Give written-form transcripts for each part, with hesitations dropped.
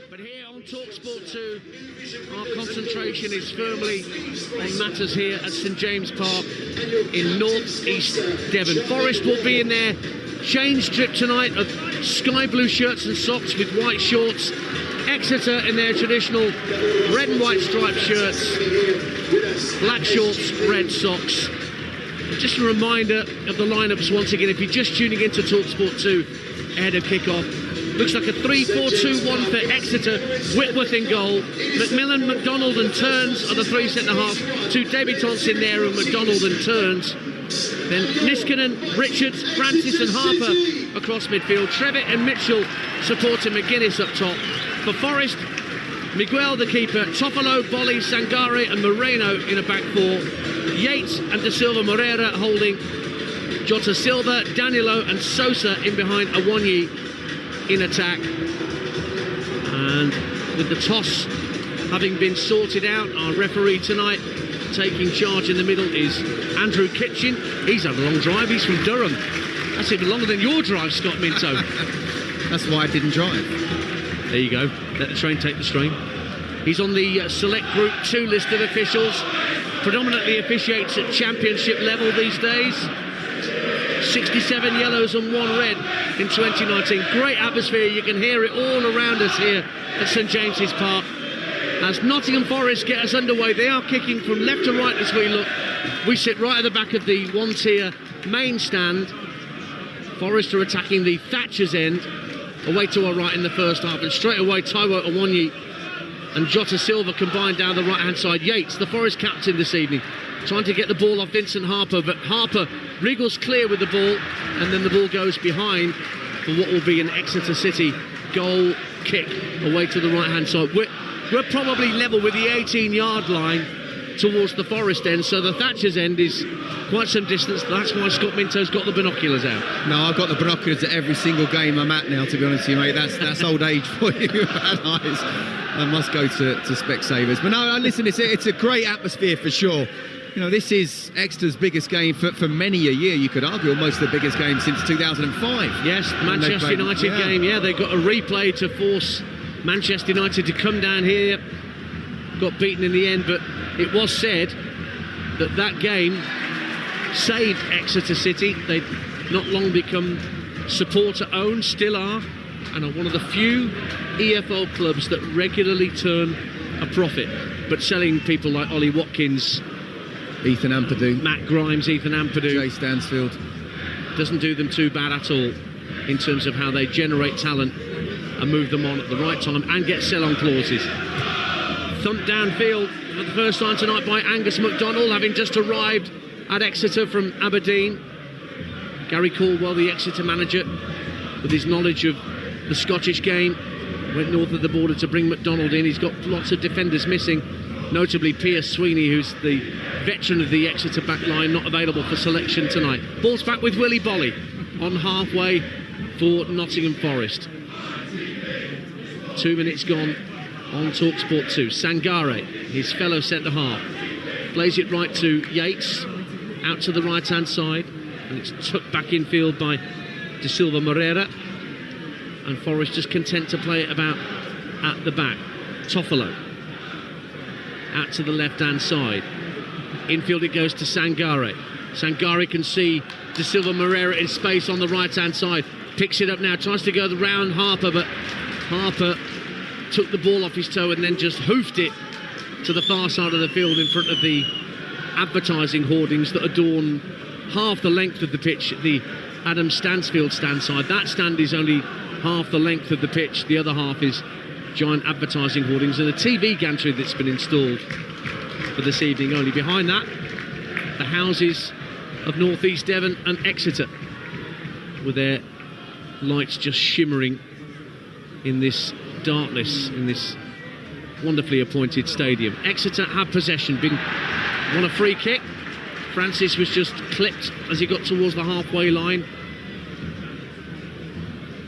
But here on Talksport 2, our concentration is firmly on matters here at St James Park in North East Devon. Forest will be in their change trip tonight of sky blue shirts and socks with white shorts. Exeter in their traditional red and white striped shirts, black shorts, red socks. Just a reminder of the lineups once again, if you're just tuning into Talksport 2 ahead of kick-off. Looks like a 3-4-2-1 for Exeter. Whitworth in goal. McMillan, MacDonald and Turns are the three centre-halves. Two debutants in there, and MacDonald and Turns. Then Niskanen, Richards, Francis and Harper across midfield. Trevitt and Mitchell supporting McGuinness up top. For Forest, Miguel the keeper, Toffolo, Bolly, Sangare and Moreno in a back four. Yates and De Silva Moreira holding. Jota Silva, Danilo and Sosa in behind Awonyi in attack. And with the toss having been sorted out, our referee tonight taking charge in the middle is Andrew Kitchen. He's had a long drive, he's from Durham. That's even longer than your drive, Scott Minto. That's why I didn't drive. There you go, let the train take the strain. He's on the select group 2 list of officials, predominantly officiates at championship level these days. 67 yellows and 1 red in 2019. Great atmosphere, you can hear it all around us here at St James's Park. As Nottingham Forest get us underway, they are kicking from left to right as we look. We sit right at the back of the one-tier main stand. Forest are attacking the Thatcher's end, away to our right in the first half, and straight away Taiwo Awonyi and Jota Silva combined down the right-hand side. Yates, the Forest captain this evening, trying to get the ball off Vincent Harper, but Harper wriggles clear with the ball, and then the ball goes behind for what will be an Exeter City goal kick away to the right-hand side. We're probably level with the 18-yard line towards the Forest end, so the Thatcher's end is quite some distance. That's why Scott Minto's got the binoculars out. No, I've got the binoculars at every single game I'm at now, to be honest with you, mate. That's old age for you. Bad eyes. I must go to Specsavers. But no, listen, it's a great atmosphere for sure. You know, this is Exeter's biggest game for many a year, you could argue, almost the biggest game since 2005. Yes, Manchester United game, yeah. They got a replay to force Manchester United to come down here. Got beaten in the end, but it was said that game saved Exeter City. They'd not long become supporter-owned, still are, and are one of the few EFL clubs that regularly turn a profit. But selling people like Ollie Watkins, Ethan Ampadu, Matt Grimes, Ethan Ampadu, Jay Stansfield, doesn't do them too bad at all in terms of how they generate talent and move them on at the right time and get sell-on clauses. Thumped downfield for the first time tonight by Angus MacDonald, having just arrived at Exeter from Aberdeen. Gary Caldwell, the Exeter manager, with his knowledge of the Scottish game, went north of the border to bring MacDonald in. He's got lots of defenders missing, notably Piers Sweeney, who's the veteran of the Exeter back line, not available for selection tonight. Ball's back with Willie Bolly on halfway for Nottingham Forest. 2 minutes gone on Talksport 2. Sangare, his fellow centre-half, plays it right to Yates, out to the right-hand side, and it's tucked back in field by De Silva Moreira, and Forest just content to play it about at the back. Toffolo, out to the left-hand side. Infield it goes to Sangare. Sangare can see De Silva Moreira in space on the right-hand side. Picks it up now, tries to go round Harper, but Harper took the ball off his toe and then just hoofed it to the far side of the field in front of the advertising hoardings that adorn half the length of the pitch at the Adam Stansfield stand side. That stand is only half the length of the pitch, the other half is giant advertising hoardings and a TV gantry that's been installed for this evening only. Behind that, the houses of North East Devon and Exeter, with their lights just shimmering in this darkness, in this wonderfully appointed stadium. Exeter have possession, won a free kick. Francis was just clipped as he got towards the halfway line,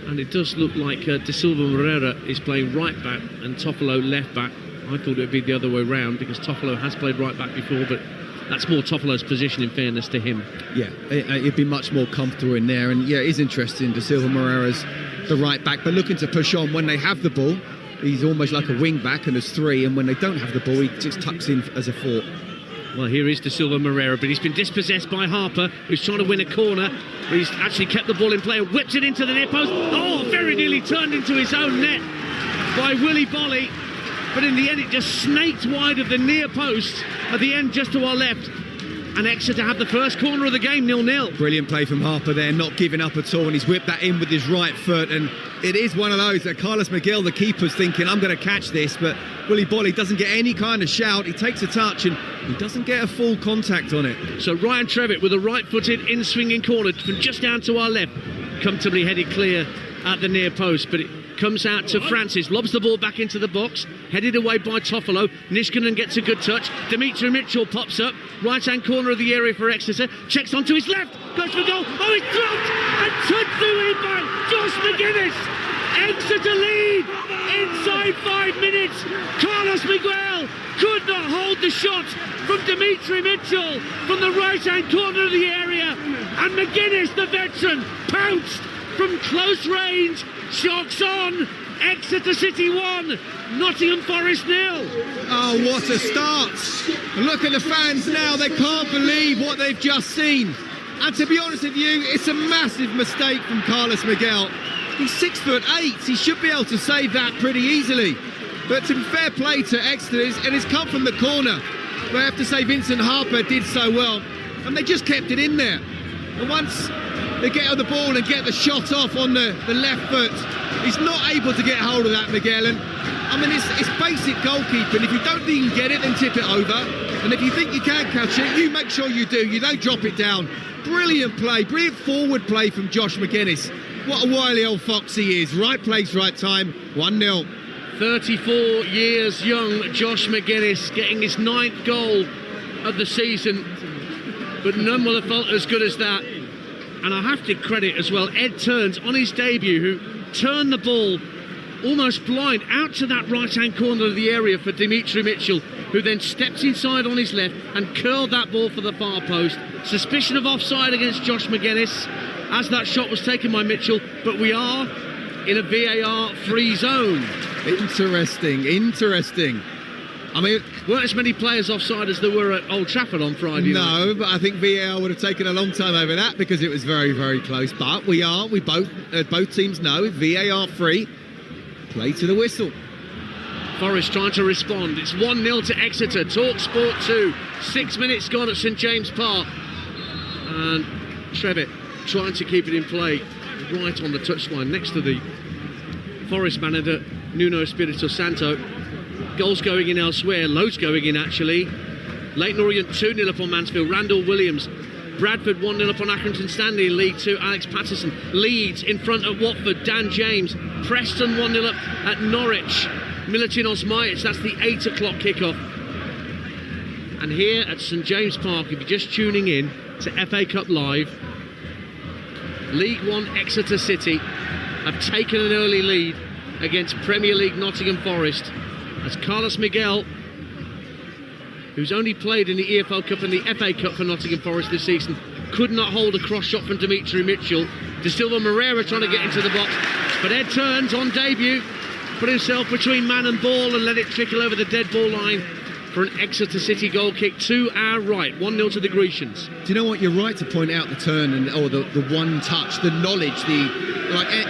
and it does look like De Silva Moreira is playing right back and Toffolo left back. I thought it would be the other way round because Toffolo has played right back before, but that's more Toffolo's position in fairness to him. Yeah, he'd be much more comfortable in there, and yeah, it is interesting. De Silva Moreira's the right back, but looking to push on when they have the ball. He's almost like a wing back, and there's 3, and when they don't have the ball, he just tucks in as a 4. Well, here is De Silva Moreira, but he's been dispossessed by Harper, who's trying to win a corner. But he's actually kept the ball in play and whipped it into the near post. Oh, very nearly turned into his own net by Willy Bolly. But in the end, it just snaked wide of the near post at the end, just to our left. And Exeter have the first corner of the game, 0-0. Brilliant play from Harper there, not giving up at all, and he's whipped that in with his right foot. And it is one of those that Carlos Miguel, the keeper's thinking, I'm going to catch this, but Willy Bolly doesn't get any kind of shout. He takes a touch and he doesn't get a full contact on it. So Ryan Trevitt with a right-footed in-swinging corner from just down to our left, comfortably headed clear at the near post, but it comes out to Francis, lobs the ball back into the box, headed away by Toffolo. Niskanen gets a good touch. Dimitri Mitchell pops up, right-hand corner of the area for Exeter, checks onto his left, goes for goal. Oh, it's dropped and touched through by Josh McGuinness. Exeter lead inside 5 minutes. Carlos Miguel could not hold the shot from Dimitri Mitchell from the right-hand corner of the area, and McGuinness, the veteran, pounced from close range. Shots on. Exeter City 1, Nottingham Forest 0. Oh, what a start. Look at the fans now. They can't believe what they've just seen. And to be honest with you, it's a massive mistake from Carlos Miguel. He's 6'8". He should be able to save that pretty easily. But to be fair play to Exeter, and it's come from the corner. But I have to say Vincent Harper did so well. And they just kept it in there. And once they get on the ball and get the shot off on the left foot, he's not able to get hold of that, Miguel. And I mean, it's basic goalkeeping. If you don't think you can get it, then tip it over. And if you think you can catch it, you make sure you do. You don't drop it down. Brilliant play, brilliant forward play from Josh McGuinness. What a wily old fox he is. Right place, right time. 1-0. 34 years young Josh McGuinness getting his 9th goal of the season, but none will have felt as good as that. And I have to credit as well Ed Turns on his debut, who turned the ball almost blind out to that right-hand corner of the area for Dimitri Mitchell, who then stepped inside on his left and curled that ball for the far post. Suspicion of offside against Josh McGuinness as that shot was taken by Mitchell, but we are in a VAR free zone. Interesting. I mean, weren't as many players offside as there were at Old Trafford on Friday night. No, but I think VAR would have taken a long time over that because it was very, very close. But we both teams know VAR free. Play to the whistle. Forest trying to respond. It's 1-0 to Exeter. Talksport 2. 6 minutes gone at St James Park. And Trevitt trying to keep it in play right on the touchline next to the Forest manager, Nuno Espirito Santo. Goals going in elsewhere, loads going in actually. Leyton Orient 2-0 up on Mansfield, Randall Williams. Bradford 1-0 up on Accrington Stanley in League 2, Alex Patterson. Leeds in front of Watford, Dan James. Preston 1-0 up at Norwich. Milutin Osmaic, that's the 8 o'clock kickoff. And here at St James Park, if you're just tuning in to FA Cup Live, League 1 Exeter City have taken an early lead against Premier League Nottingham Forest, as Carlos Miguel, who's only played in the EFL Cup and the FA Cup for Nottingham Forest this season, could not hold a cross shot from Dimitri Mitchell. De Silva Moreira trying to get into the box, but Ed Turns on debut put himself between man and ball and let it trickle over the dead ball line for an Exeter City goal kick to our right. 1-0 to the Grecians. Do you know what? You're right to point out the turn and the one touch, the knowledge,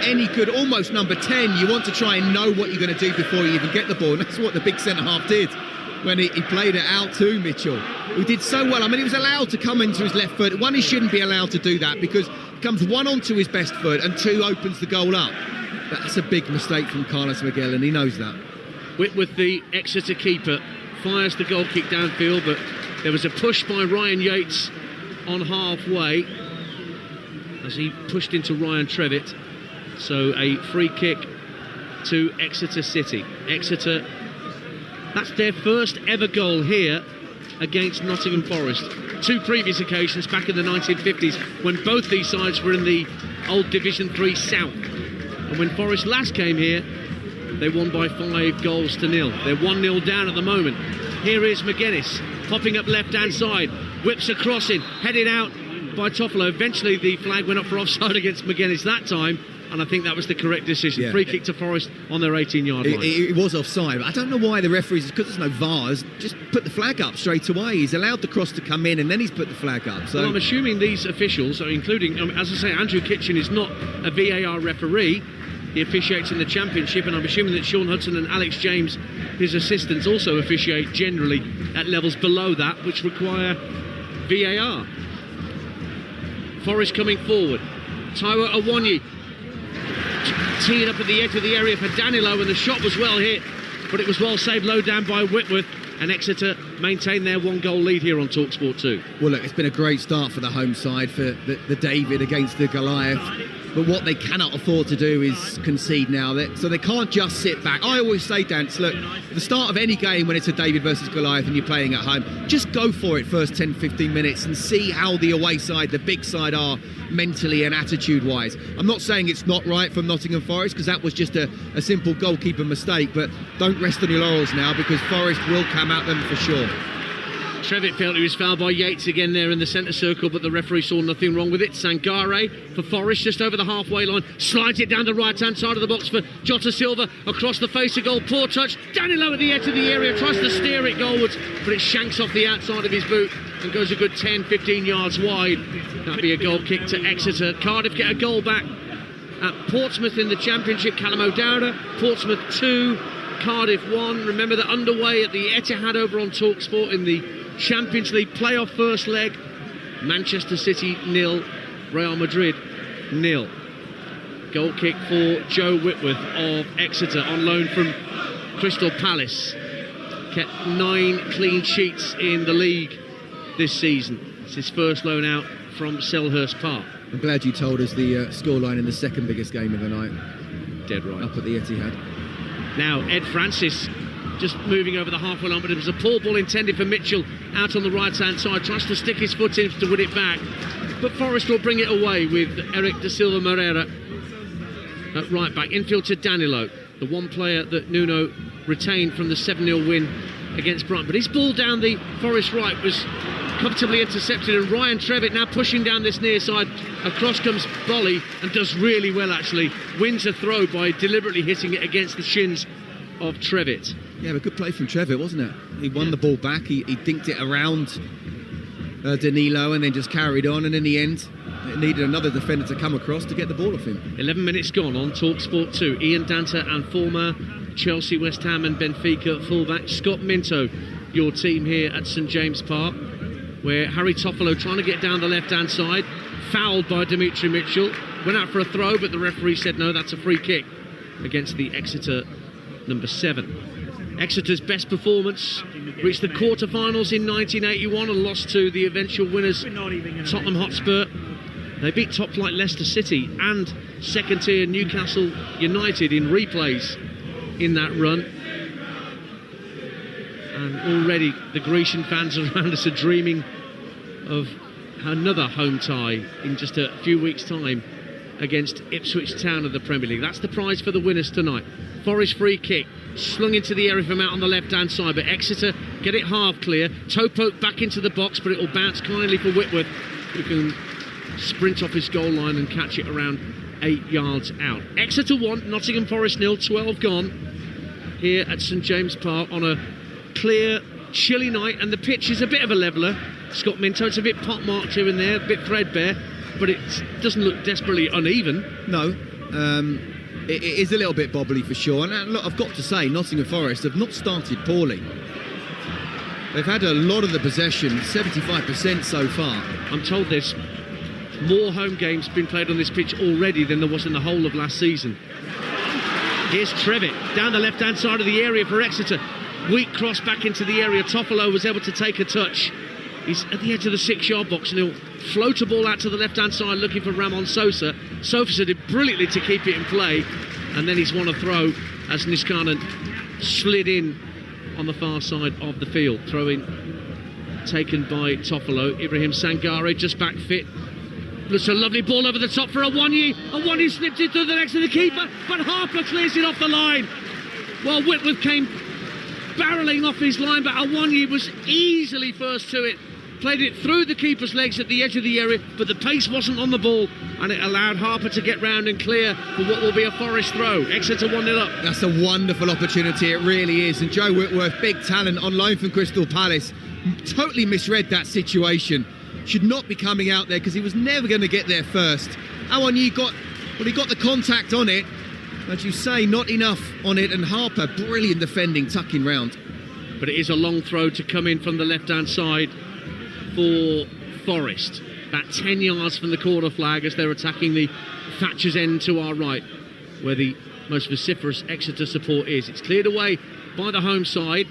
any good, almost number 10. You want to try and know what you're going to do before you even get the ball. And that's what the big centre-half did when he played it out to Mitchell, who did so well. I mean, he was allowed to come into his left foot. One, he shouldn't be allowed to do that because it comes one onto his best foot and two opens the goal up. That's a big mistake from Carlos Miguel, and he knows that. With the Exeter keeper, fires the goal kick downfield, but there was a push by Ryan Yates on halfway as he pushed into Ryan Trevitt. So a free kick to Exeter City. Exeter, that's their first ever goal here against Nottingham Forest. Two previous occasions back in the 1950s when both these sides were in the old Division 3 South. And when Forest last came here, they won by 5-0. They're 1-0 down at the moment. Here is McGuinness popping up left-hand side, whips a cross in, headed out by Toffolo. Eventually the flag went up for offside against McGuinness that time, and I think that was the correct decision. Yeah. Free kick to Forest on their 18-yard line. It was offside. I don't know why the referees, because there's no VARs, just put the flag up straight away. He's allowed the cross to come in, and then he's put the flag up. So Well, I'm assuming these officials, including, as I say, Andrew Kitchen is not a VAR referee. He officiates in the Championship, and I'm assuming that Sean Hudson and Alex James, his assistants, also officiate generally at levels below that, which require VAR. Forest coming forward. Taiwo Awoniyi teeing up at the edge of the area for Danilo, and the shot was well hit, but it was well saved low down by Whitworth, and Exeter maintain their 1-goal lead here on Talksport 2. Well, look, it's been a great start for the home side, for the David against the Goliath. But what they cannot afford to do is concede now. So they can't just sit back. I always say, Dance, look, at the start of any game when it's a David versus Goliath and you're playing at home, just go for it first 10, 15 minutes and see how the away side, the big side, are mentally and attitude-wise. I'm not saying it's not right from Nottingham Forest, because that was just a simple goalkeeper mistake, but don't rest on your laurels now, because Forest will come at them for sure. Trevitt felt he was fouled by Yates again there in the centre circle, but the referee saw nothing wrong with it. Sangare for Forest, just over the halfway line, slides it down the right-hand side of the box for Jota Silva, across the face of goal, poor touch. Danilo at the edge of the area, tries to steer it goalwards, but it shanks off the outside of his boot and goes a good 10, 15 yards wide. That'll be a goal kick to Exeter. Cardiff get a goal back at Portsmouth in the Championship. Callum O'Dowda, Portsmouth 2, Cardiff 1. Remember that underway at the Etihad over on Talksport in the Champions League playoff first leg. Manchester City 0, Real Madrid 0. Goal kick for Joe Whitworth of Exeter, on loan from Crystal Palace. Kept 9 clean sheets in the league this season. It's his first loan out from Selhurst Park. I'm glad you told us the scoreline in the second biggest game of the night. Dead right. Up at the Etihad. Now Ed Francis just moving over the halfway line, but it was a poor ball intended for Mitchell out on the right-hand side. Tries to stick his foot in to win it back, but Forest will bring it away with Eric da Silva Moreira at right back. Infield to Danilo, the one player that Nuno retained from the 7-0 win against Brighton. But his ball down the Forest right was comfortably intercepted, and Ryan Trevitt now pushing down this near side. Across comes Bolly and does really well, actually. Wins a throw by deliberately hitting it against the shins of Trevitt. Yeah, but good play from Trevitt, wasn't it? He won the ball back, he dinked it around Danilo and then just carried on, and in the end it needed another defender to come across to get the ball off him. 11 minutes gone on Talksport 2. Ian Danta and former Chelsea, West Ham and Benfica fullback Scott Minto, your team here at St James Park, where Harry Toffolo trying to get down the left-hand side, fouled by Dimitri Mitchell, went out for a throw, but the referee said no, that's a free kick against the Exeter number 7. Exeter's best performance, reached the quarter-finals in 1981 and lost to the eventual winners Tottenham Hotspur. They beat top flight Leicester City and second tier Newcastle United in replays in that run. And already the Grecian fans around us are dreaming of another home tie in just a few weeks' time against Ipswich Town of the Premier League. That's the prize for the winners tonight. Forest free kick, slung into the area from out on the left-hand side, but Exeter get it half clear. Topo back into the box, but it will bounce kindly for Whitworth, who can sprint off his goal line and catch it around 8 yards out. Exeter 1, Nottingham Forest 0, 12 gone here at St James Park on a clear, chilly night, and the pitch is a bit of a leveller. Scott Minto, it's a bit pot-marked here and there, a bit threadbare, but it doesn't look desperately uneven. No, it is a little bit bobbly for sure. And look, I've got to say, Nottingham Forest have not started poorly. They've had a lot of the possession, 75% so far. I'm told there's more home games been played on this pitch already than there was in the whole of last season. Here's Trevitt down the left-hand side of the area for Exeter. Weak cross back into the area. Toffolo was able to take a touch. He's at the edge of the 6-yard box and he'll float a ball out to the left-hand side looking for Ramon Sosa. Sosa did brilliantly to keep it in play, and then he's won a throw as Niskanen slid in on the far side of the field. Throw-in taken by Toffolo. Ibrahim Sangare just back fit. Looks a lovely ball over the top for Awoniyi. Awoniyi slipped it to the legs of the keeper, but Harper clears it off the line. Well, Whitworth came barrelling off his line, but Awoniyi was easily first to it played it through the keeper's legs at the edge of the area, but the pace wasn't on the ball, and it allowed Harper to get round and clear for what will be a Forest throw. Exeter 1-0 up. That's a wonderful opportunity, it really is. And Joe Whitworth, big talent on loan from Crystal Palace, totally misread that situation. Should not be coming out there because he was never going to get there first. He got the contact on it, as you say, not enough on it, and Harper, brilliant defending, tucking round. But it is a long throw to come in from the left-hand side for Forest. About 10 yards from the corner flag as they're attacking the Thatcher's End to our right, where the most vociferous Exeter support is. It's cleared away by the home side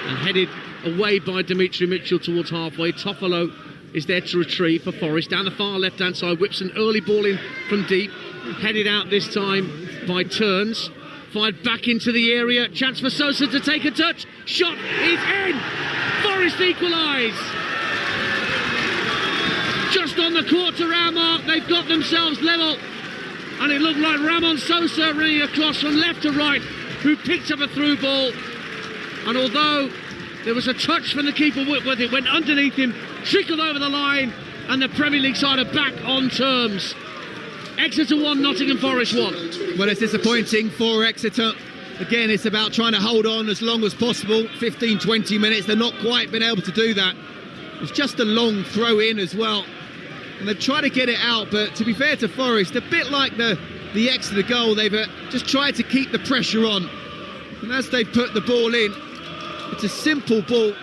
and headed away by Dimitri Mitchell towards halfway. Toffolo is there to retrieve for Forest. Down the far left-hand side, whips an early ball in from deep. Headed out this time by Turns. Fired back into the area. Chance for Sosa to take a touch. Shot is in. Forest equalise. Just on the quarter-hour mark, they've got themselves level. And it looked like Ramon Sosa running across from left to right, who picked up a through ball. And although there was a touch from the keeper Whitworth, it went underneath him, trickled over the line, and the Premier League side are back on terms. Exeter 1, Nottingham Forest 1. Well, it's disappointing for Exeter. Again, it's about trying to hold on as long as possible. 15-20 minutes, they've not quite been able to do that. It's just a long throw in as well. And they've tried to get it out, but to be fair to Forest, a bit like the Exeter goal, they've just tried to keep the pressure on. And as they put the ball in, it's a simple ball.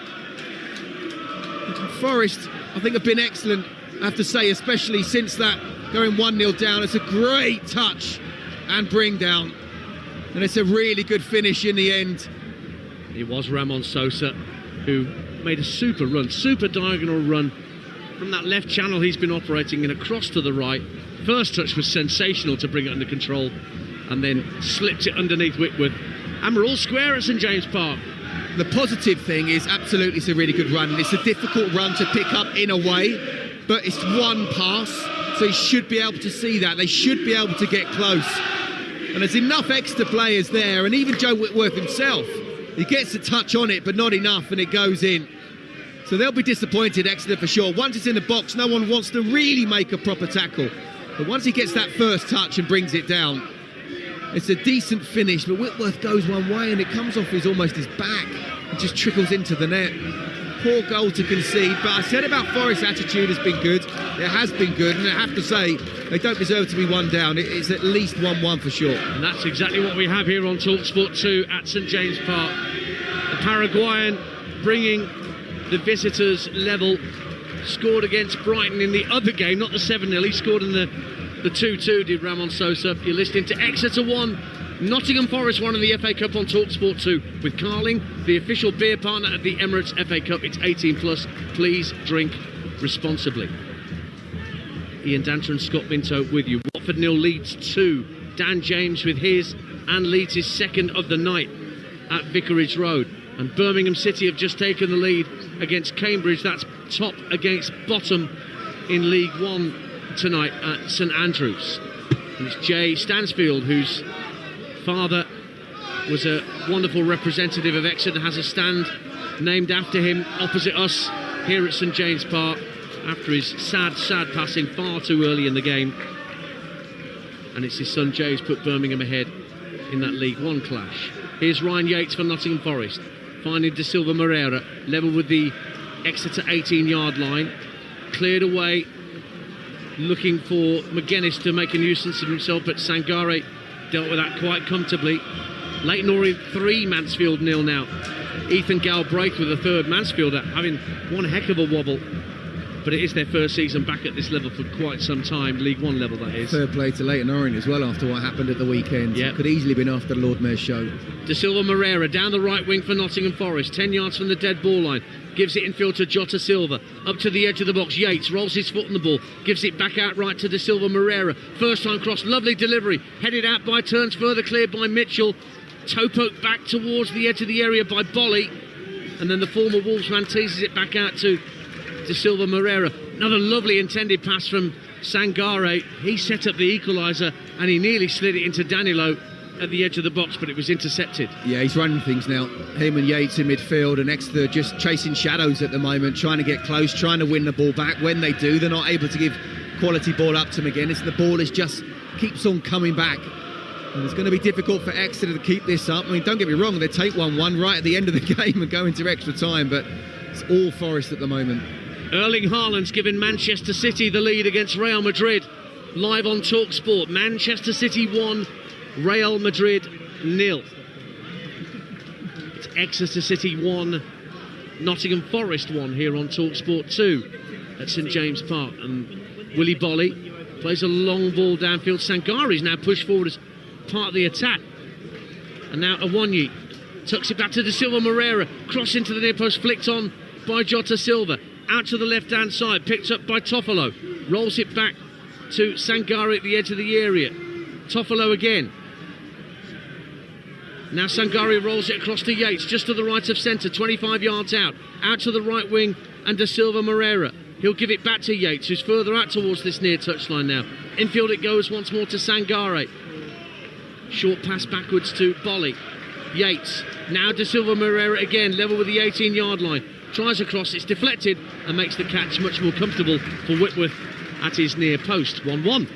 Forest, I think, have been excellent, I have to say, especially since that going 1-0 down. It's a great touch and bring down. And it's a really good finish in the end. It was Ramon Sosa who made a super run, super diagonal run from that left channel he's been operating in across to the right. First touch was sensational to bring it under control, and then slipped it underneath Whitworth. And we're all square at St James Park. The positive thing is absolutely it's a really good run, and it's a difficult run to pick up in a way, but it's one pass, so he should be able to see that. They should be able to get close. And there's enough extra players there, and even Joe Whitworth himself, he gets a touch on it, but not enough, and it goes in. So they'll be disappointed, Exeter, for sure. Once it's in the box, no one wants to really make a proper tackle. But once he gets that first touch and brings it down, it's a decent finish, but Whitworth goes one way and it comes off almost his back. It just trickles into the net. Poor goal to concede, but I said about Forest's attitude has been good. It has been good, and I have to say, they don't deserve to be one down. It's at least 1-1 for sure. And that's exactly what we have here on Talksport 2 at St James Park. The Paraguayan bringing the visitors level. Scored against Brighton in the other game, not the 7-0. He scored in the 2-2, did Ramon Sosa. You're listening to Exeter 1, Nottingham Forest 1 in the FA Cup on Talksport 2 with Carling, the official beer partner at the Emirates FA Cup. It's 18 plus. Please drink responsibly. Ian Danter and Scott Minto with you. Watford 0 leads 2. Dan James with his, and leads his second of the night at Vicarage Road. And Birmingham City have just taken the lead against Cambridge. That's top against bottom in League One tonight at St Andrews. And it's Jay Stansfield, whose father was a wonderful representative of Exeter, has a stand named after him opposite us here at St James Park after his sad passing far too early in the game. And it's his son Jay who's put Birmingham ahead in that League One clash. Here's Ryan Yates for Nottingham Forest, finding De Silva Moreira, level with the Exeter 18-yard line, cleared away, looking for McGuinness to make a nuisance of himself, but Sangare dealt with that quite comfortably. Leighton Orient 3, Mansfield 0 now. Ethan Galbraith with a third. Mansfield having one heck of a wobble, but it is their first season back at this level for quite some time, League One level that is. Third play to Leighton Orient as well after what happened at the weekend. Yep. Could easily been after the Lord Mayor's show. De Silva Moreira down the right wing for Nottingham Forest, 10 yards from the dead ball line, gives it infield to Jota Silva, up to the edge of the box. Yates rolls his foot on the ball, gives it back out right to De Silva Moreira, first time cross, lovely delivery, headed out by Turns, further cleared by Mitchell, toe poke back towards the edge of the area by Bolly, and then the former Wolves man teases it back out to De Silva Moreira. Another lovely intended pass from Sangare. He set up the equaliser and he nearly slid it into Danilo, at the edge of the box, but it was intercepted. Yeah, he's running things now. Him and Yates in midfield, and Exeter just chasing shadows at the moment, trying to get close, trying to win the ball back. When they do, they're not able to give quality ball up to them again. The ball just keeps on coming back. And it's going to be difficult for Exeter to keep this up. I mean, don't get me wrong, they take 1-1 right at the end of the game and go into extra time, but it's all Forest at the moment. Erling Haaland's given Manchester City the lead against Real Madrid. Live on Talksport. Manchester City 1, Real Madrid 0. It's Exeter City 1, Nottingham Forest 1 here on Talksport 2 at St James Park. And Willy Bolly plays a long ball downfield. Sangari's now pushed forward as part of the attack. And now Awonyi tucks it back to De Silva Moreira. Cross into the near post, flicked on by Jota Silva. Out to the left-hand side, picked up by Toffolo. Rolls it back to Sangari at the edge of the area. Toffolo again. Now Sangari rolls it across to Yates, just to the right of centre, 25 yards out. Out to the right wing, and De Silva Moreira. He'll give it back to Yates, who's further out towards this near touchline now. Infield it goes once more to Sangare. Short pass backwards to Bolly. Yates. Now De Silva Moreira again, level with the 18-yard line. Tries across, it's deflected, and makes the catch much more comfortable for Whitworth at his near post. 1-1.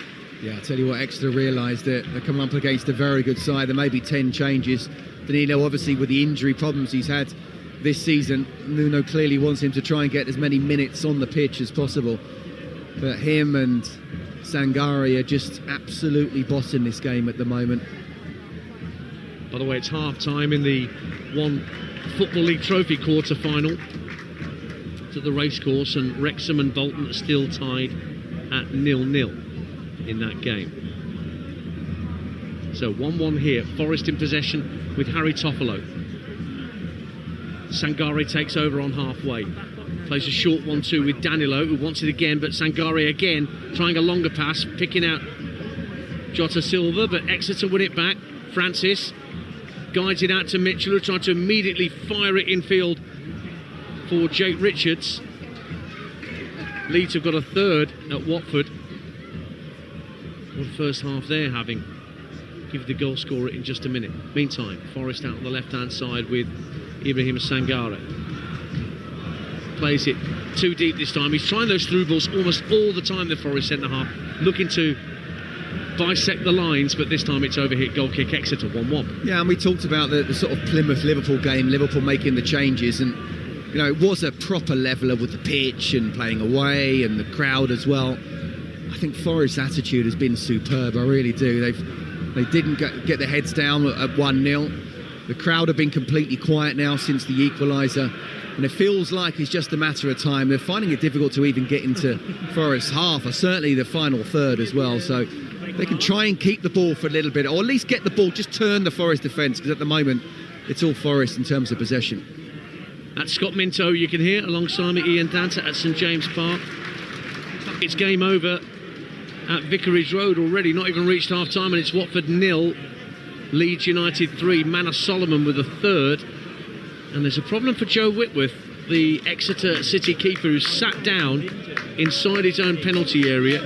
Yeah, I tell you what, Exeter realised that they're coming up against a very good side. There may be 10 changes. Danilo, obviously, with the injury problems he's had this season, Nuno clearly wants him to try and get as many minutes on the pitch as possible. But him and Sangari are just absolutely bossing this game at the moment. By the way, it's half-time in the One Football League Trophy quarter-final to the racecourse, and Wrexham and Bolton are still tied at 0-0 in that game. So 1-1 here. Forest in possession with Harry Toffolo. Sangare takes over on halfway. Plays a short 1-2 with Danilo, who wants it again, but Sangare again trying a longer pass, picking out Jota Silva, but Exeter win it back. Francis guides it out to Mitchell, who tried to immediately fire it infield for Jake Richards. Leeds have got a third at Watford. What a first half they're having. Give the goal scorer in just a minute. Meantime, Forest out on the left-hand side with Ibrahim Sangare. Plays it too deep this time. He's trying those through balls almost all the time, the Forest centre-half, looking to bisect the lines, but this time it's overhit. Goal kick, Exeter 1-1. Yeah, and we talked about the sort of Plymouth-Liverpool game, Liverpool making the changes, and you know, it was a proper leveller with the pitch and playing away and the crowd as well. I think Forest's attitude has been superb, I really do. They didn't get their heads down at 1-0. The crowd have been completely quiet now since the equaliser, and it feels like it's just a matter of time. They're finding it difficult to even get into Forest's half, or certainly the final third as well, so they can try and keep the ball for a little bit, or at least get the ball, just turn the Forest defence, because at the moment it's all Forest in terms of possession. That's Scott Minto, you can hear, alongside me, Ian Danta at St James Park. It's game over at Vicarage Road already, not even reached half-time, and it's Watford 0, Leeds United 3, Manor Solomon with a third. And there's a problem for Joe Whitworth, the Exeter City keeper, who's sat down inside his own penalty area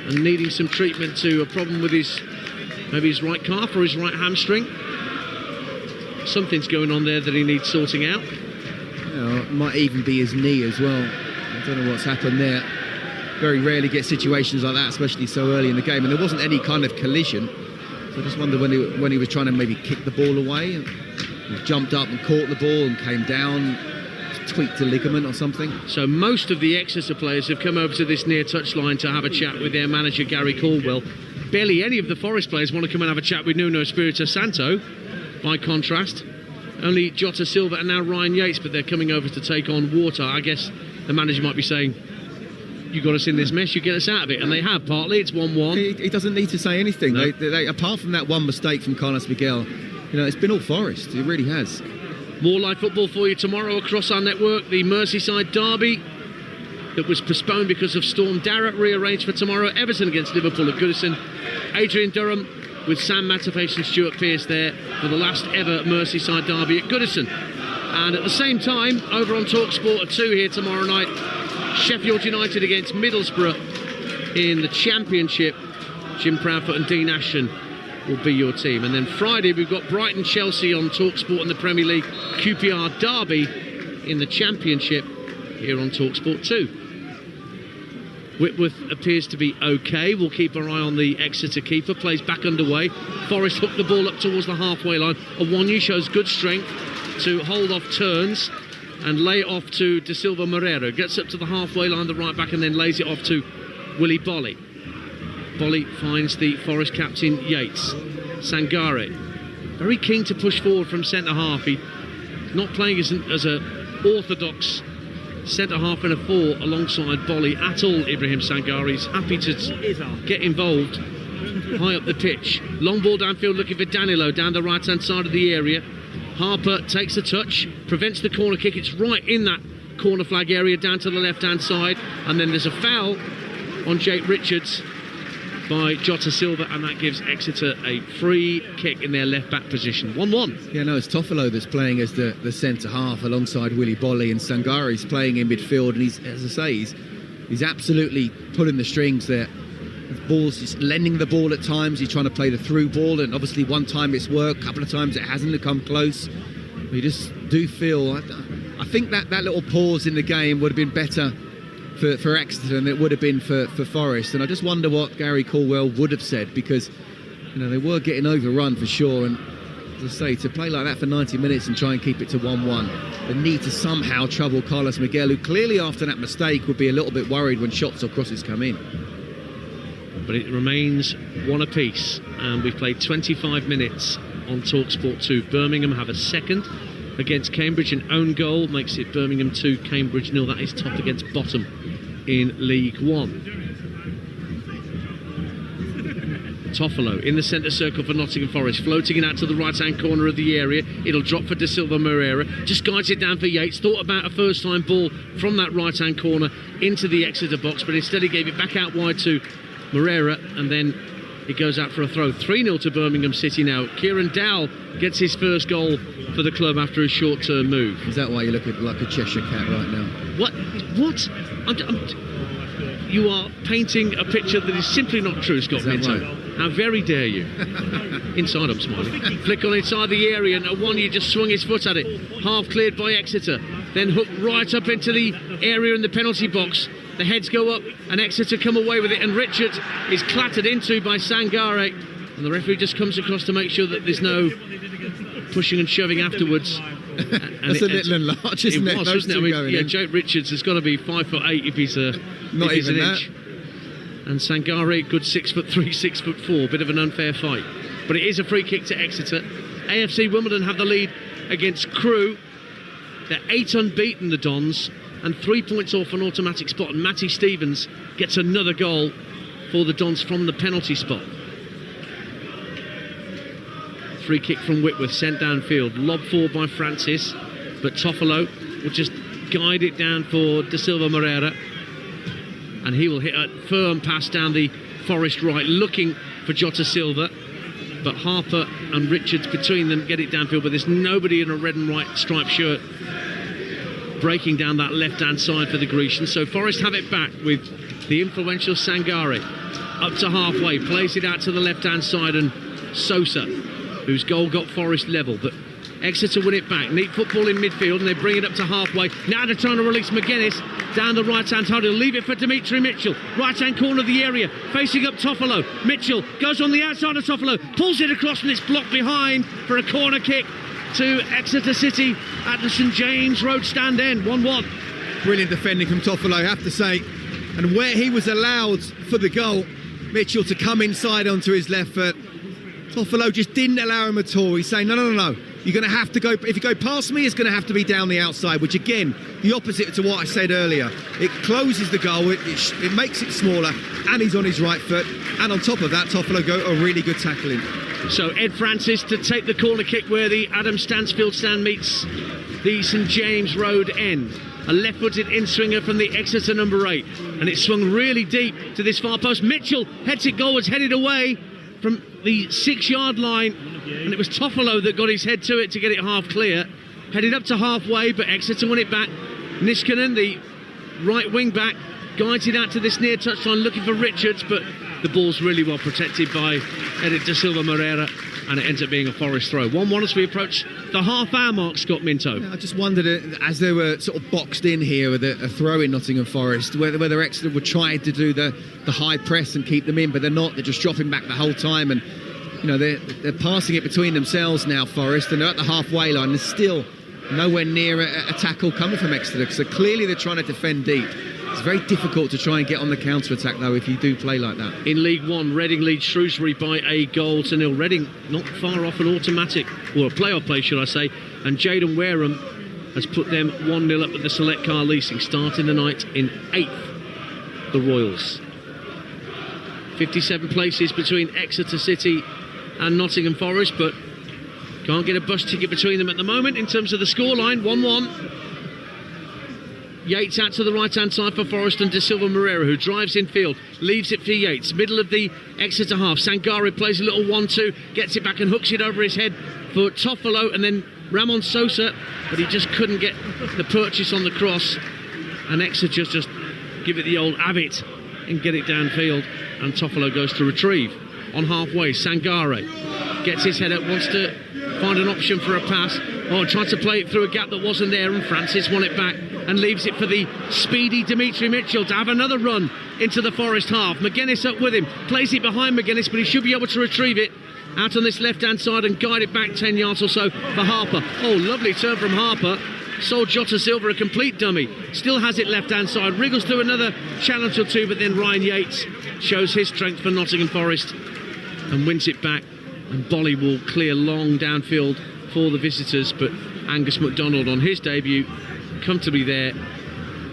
and needing some treatment to a problem with maybe his right calf or his right hamstring. Something's going on there that he needs sorting out. It might even be his knee as well. I don't know what's happened there. Very rarely get situations like that, especially so early in the game, and there wasn't any kind of collision. So I just wonder when he was trying to maybe kick the ball away, and he jumped up and caught the ball and came down, tweaked a ligament or something. So most of the Exeter players have come over to this near touchline to have a chat with their manager Gary Caldwell. Barely any of the Forest players want to come and have a chat with Nuno Espirito Santo. By contrast, only Jota Silva and now Ryan Yates, but they're coming over to take on water. I guess the manager might be saying, you got us in this mess, you get us out of it, and they have partly. It's 1-1. He doesn't need to say anything. No. They, apart from that one mistake from Carlos Miguel, you know, it's been all Forest. It really has. More live football for you tomorrow across our network. The Merseyside derby that was postponed because of Storm Darrett rearranged for tomorrow. Everton against Liverpool at Goodison. Adrian Durham with Sam Matterface and Stuart Pearce there for the last ever Merseyside derby at Goodison. And at the same time, over on Talksport at 2 here tomorrow night, Sheffield United against Middlesbrough in the Championship. Jim Proudfoot and Dean Ashton will be your team. And then Friday we've got Brighton-Chelsea on Talksport in the Premier League, QPR Derby in the Championship here on Talksport 2. Whitworth appears to be okay. We'll keep our eye on the Exeter keeper. Plays back underway. Forrest hooked the ball up towards the halfway line. Awonyu shows good strength to hold off turns and lay it off to De Silva Moreira. Gets up to the halfway line, the right back, and then lays it off to Willy Bolly. Bolly finds the Forest captain Yates. Sangare, very keen to push forward from centre half. He's not playing as a orthodox centre half in a 4 alongside Bolly at all. Ibrahim Sangare. He's happy to get involved high up the pitch. Long ball downfield looking for Danilo down the right hand side of the area. Harper takes a touch, prevents the corner kick. It's right in that corner flag area down to the left hand side, and then there's a foul on Jake Richards by Jota Silva, and that gives Exeter a free kick in their left back position. 1-1. Yeah, no, it's Toffolo that's playing as the centre half alongside Willy Bolly, and Sangare's playing in midfield, and he's, as I say, he's absolutely pulling the strings there. He's lending the ball at times. He's trying to play the through ball, and obviously one time it's worked, a couple of times it hasn't come close. We just do feel, I think that little pause in the game would have been better for Exeter than it would have been for Forest. And I just wonder what Gary Caldwell would have said, because they were getting overrun for sure, and as I say, to play like that for 90 minutes and try and keep it to 1-1, the need to somehow trouble Carlos Miguel, who clearly after that mistake would be a little bit worried when shots or crosses come in. But it remains 1 apiece, and we've played 25 minutes on Talksport 2. Birmingham have a second against Cambridge. An own goal makes it Birmingham 2, Cambridge 0. That is top against bottom in League 1. Toffolo in the centre circle for Nottingham Forest, floating it out to the right hand corner of the area. It'll drop for De Silva Moreira, just guides it down for Yates. Thought about a first time ball from that right hand corner into the Exeter box, but instead he gave it back out wide to Moreira, and then it goes out for a throw. 3-0 to Birmingham City now. Kieran Dowell gets his first goal for the club after a short-term move. Is that why you look like a Cheshire cat right now? What? You are painting a picture that is simply not true, Scott Minto. Right? How very dare you? Inside, I'm smiling. Flick on inside the area, and Awonyu just swung his foot at it. Half cleared by Exeter, then hooked right up into the area in the penalty box. The heads go up, and Exeter come away with it, and Richards is clattered into by Sangare, and the referee just comes across to make sure that there's no pushing and shoving afterwards. That's a little enlarged, isn't it? Wasn't it? I mean, Jake Richards has got to be 5'8" if he's not if he's even an that. inch. And Sangare, good 6'3", 6'4", bit of an unfair fight. But it is a free kick to Exeter. AFC Wimbledon have the lead against Crewe. They're 8 unbeaten, the Dons, and 3 points off an automatic spot. And Matty Stevens gets another goal for the Dons from the penalty spot. Free kick from Whitworth, sent downfield. Lob forward by Francis, but Toffolo will just guide it down for De Silva Moreira. And he will hit a firm pass down the Forest right, looking for Jota Silva. But Harper and Richards between them get it downfield, but there's nobody in a red and white striped shirt breaking down that left-hand side for the Grecians. So Forest have it back with the influential Sangare. Up to halfway, plays it out to the left-hand side, and Sosa, whose goal got Forest level. But Exeter win it back. Neat football in midfield, and they bring it up to halfway. Now they're trying to release McGuinness down the right-hand side. He'll leave it for Dimitri Mitchell. Right-hand corner of the area, facing up Toffolo. Mitchell goes on the outside of Toffolo, pulls it across, and it's blocked behind for a corner kick to Exeter City at the St James Road stand end. 1-1. Brilliant defending from Toffolo, I have to say. And where he was allowed for the goal, Mitchell to come inside onto his left foot, Toffolo just didn't allow him at all. He's saying, no. You're going to have to go, if you go past me, it's going to have to be down the outside, which again, the opposite to what I said earlier. It closes the goal, it makes it smaller, and he's on his right foot. And on top of that, Toffolo got a really good tackle in. So Ed Francis to take the corner kick where the Adam Stansfield stand meets the St James Road end. A left-footed in-swinger from the Exeter number 8. And it swung really deep to this far post. Mitchell heads it goalwards, headed away from the 6-yard line, and it was Toffolo that got his head to it to get it half clear. Headed up to halfway, but Exeter won it back. Niskanen, the right wing back, guides it out to this near touchline looking for Richards, but the ball's really well protected by Edith Da Silva Moreira, and it ends up being a Forest throw. 1-1 as we approach the half-hour mark, Scott Minto. I just wondered, as they were sort of boxed in here with a throw in Nottingham Forest, whether Exeter were trying to do the high press and keep them in, but they're not. They're just dropping back the whole time, and they're passing it between themselves now, Forest, and they're at the halfway line. There's still nowhere near a tackle coming from Exeter, so clearly they're trying to defend deep. It's very difficult to try and get on the counter-attack, though, if you do play like that. In League One, Reading leads Shrewsbury by a goal to nil. Reading not far off an automatic, or a playoff place, should I say, and Jaden Wareham has put them 1-0 up at the Select Car Leasing, starting the night in 8th, the Royals. 57 places between Exeter City and Nottingham Forest, but can't get a bus ticket between them at the moment in terms of the scoreline. 1-1. Yates out to the right-hand side for Forest, and Da Silva Moreira, who drives in field, leaves it for Yates, middle of the Exeter half. Sangare plays a little 1-2, gets it back and hooks it over his head for Toffolo, and then Ramon Sosa, but he just couldn't get the purchase on the cross, and Exeter just give it the old have it and get it downfield, and Toffolo goes to retrieve. On halfway, Sangare gets his head up, wants to find an option for a pass, tried to play it through a gap that wasn't there, and Francis won it back and leaves it for the speedy Dimitri Mitchell to have another run into the Forest half. McGuinness up with him, plays it behind McGuinness, but he should be able to retrieve it out on this left-hand side and guide it back 10 yards or so for Harper. Oh, lovely turn from Harper. Sold Jota Silva a complete dummy. Still has it left-hand side, wriggles through another challenge or two, but then Ryan Yates shows his strength for Nottingham Forest and wins it back, and Bolly will clear long downfield for the visitors, but Angus MacDonald on his debut comfortably there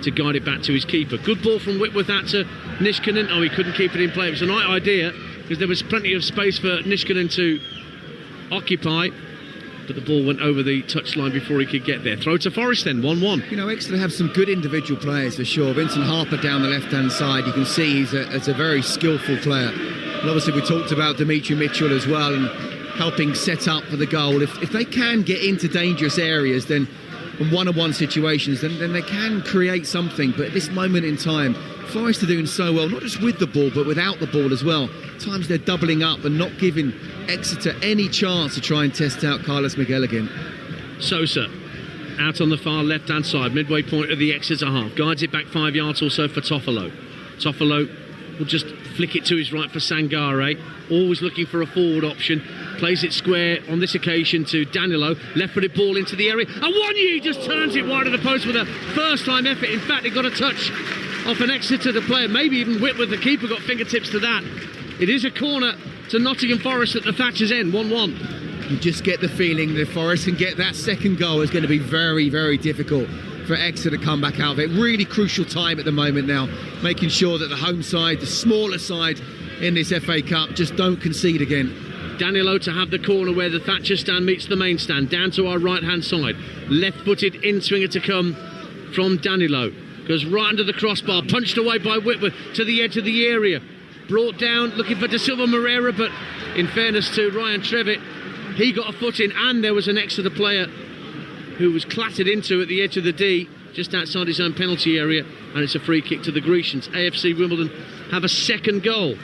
to guide it back to his keeper. Good ball from Whitworth out to Niskanen. Oh, he couldn't keep it in play. It was a nice idea because there was plenty of space for Niskanen to occupy, but the ball went over the touchline before he could get there. Throw to Forest then, 1-1. Exeter have some good individual players for sure. Vincent Harper down the left-hand side, you can see he's a very skillful player. And obviously we talked about Dimitri Mitchell as well, and helping set up for the goal. If they can get into dangerous areas, then in one-on-one situations, then they can create something. But at this moment in time, Forest are doing so well, not just with the ball, but without the ball as well. At times they're doubling up and not giving Exeter any chance to try and test out Carlos Miguel again. Sosa out on the far left-hand side, midway point of the Exeter half, guides it back 5 yards or so for Toffolo. Toffolo will just flick it to his right for Sangare, always looking for a forward option. Plays it square on this occasion to Danilo, left-footed ball into the area, and Wanyi just turns it wide of the post with a first-time effort. In fact, it got a touch off an Exeter player, maybe even Whitworth, the keeper, got fingertips to that. It is a corner to Nottingham Forest at the Thatcher's End, 1-1. You just get the feeling that Forest can get that second goal is going to be very, very difficult for Exeter to come back out of it. Really crucial time at the moment now, making sure that the home side, the smaller side in this FA Cup, just don't concede again. Danilo to have the corner where the Thatcher stand meets the main stand, down to our right-hand side. Left-footed in-swinger to come from Danilo. Goes right under the crossbar, punched away by Whitworth to the edge of the area. Brought down, looking for Da Silva Moreira, but in fairness to Ryan Trevitt, he got a foot in, and there was an Exeter player who was clattered into at the edge of the D, just outside his own penalty area, and it's a free kick to the Grecians. AFC Wimbledon have a second goal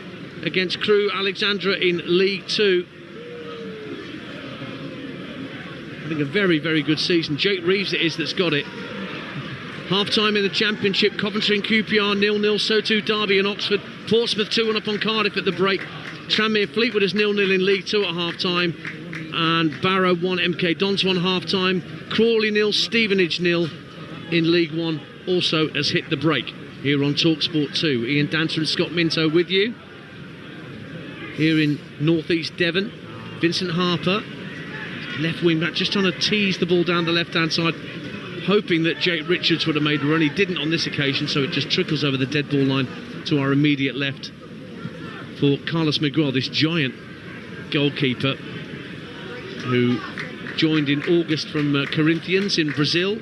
against Crewe Alexandra in League 2. I think a very, very good season. Jake Reeves it is that's got it. Half-time in the Championship, Coventry and QPR 0-0, so too Derby and Oxford. Portsmouth 2-1 up on Cardiff at the break. Tranmere Fleetwood is 0-0 in League 2 at half-time. And Barrow 1, MK Dons 1 half-time. Crawley 0, Stevenage 0 in League 1 also has hit the break. Here on Talksport 2, Ian Danter and Scott Minto with you. Here in North East Devon, Vincent Harper, left wing back, just trying to tease the ball down the left-hand side, hoping that Jake Richards would have made a run. He didn't on this occasion, so it just trickles over the dead ball line to our immediate left for Carlos Miguel, this giant goalkeeper who joined in August from Corinthians in Brazil,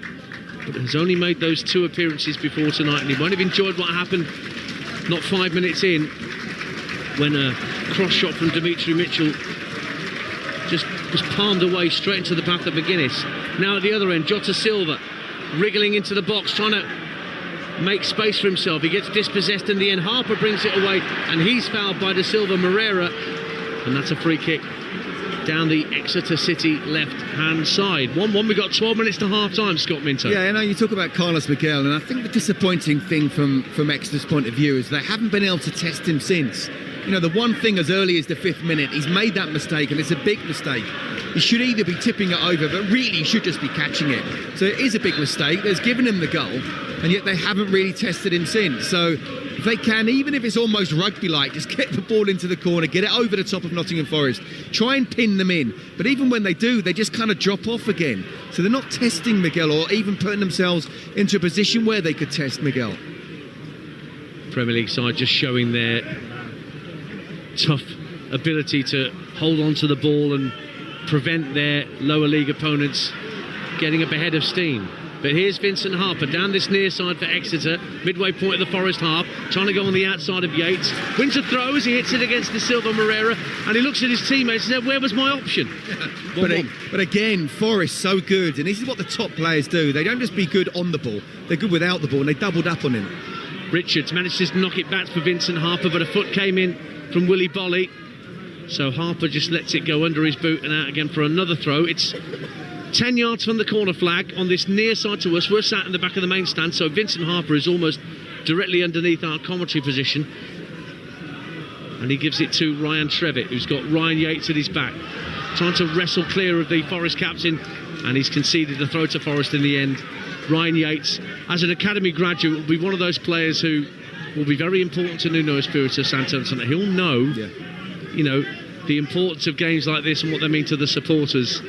but has only made those 2 appearances before tonight, and he won't have enjoyed what happened not 5 minutes in when a cross shot from Dimitri Mitchell just was palmed away straight into the path of McGuinness. Now at the other end, Jota Silva wriggling into the box, trying to make space for himself. He gets dispossessed in the end. Harper brings it away, and he's fouled by De Silva Moreira, and that's a free kick down the Exeter City left-hand side. 1-1, we've got 12 minutes to half-time, Scott Minto. Yeah, you talk about Carlos Miguel, and I think the disappointing thing from Exeter's point of view is they haven't been able to test him since. The one thing as early as the 5th minute, he's made that mistake, and it's a big mistake. He should either be tipping it over, but really he should just be catching it. So it is a big mistake. There's given him the goal, and yet they haven't really tested him since. So if they can, even if it's almost rugby-like, just get the ball into the corner, get it over the top of Nottingham Forest, try and pin them in. But even when they do, they just kind of drop off again. So they're not testing Miguel or even putting themselves into a position where they could test Miguel. Premier League side just showing their tough ability to hold on to the ball and prevent their lower league opponents getting up ahead of steam. But here's Vincent Harper down this near side for Exeter, midway point of the Forest half, trying to go on the outside of Yates. Wins a throw as he hits it against De Silva Moreira, and he looks at his teammates and said, where was my option? But again, Forest so good, and this is what the top players do. They don't just be good on the ball, they're good without the ball, and they doubled up on him. Richards manages to knock it back for Vincent Harper, but a foot came in from Willie Bolly, so Harper just lets it go under his boot and out again for another throw. It's 10 yards from the corner flag on this near side to us. We're sat in the back of the main stand, so Vincent Harper is almost directly underneath our commentary position, and he gives it to Ryan Trevitt, who's got Ryan Yates at his back, trying to wrestle clear of the Forest captain, and he's conceded the throw to Forest in the end. Ryan Yates, as an academy graduate, will be one of those players who will be very important to Nuno Espirito Santo. He'll know, the importance of games like this and what they mean to the supporters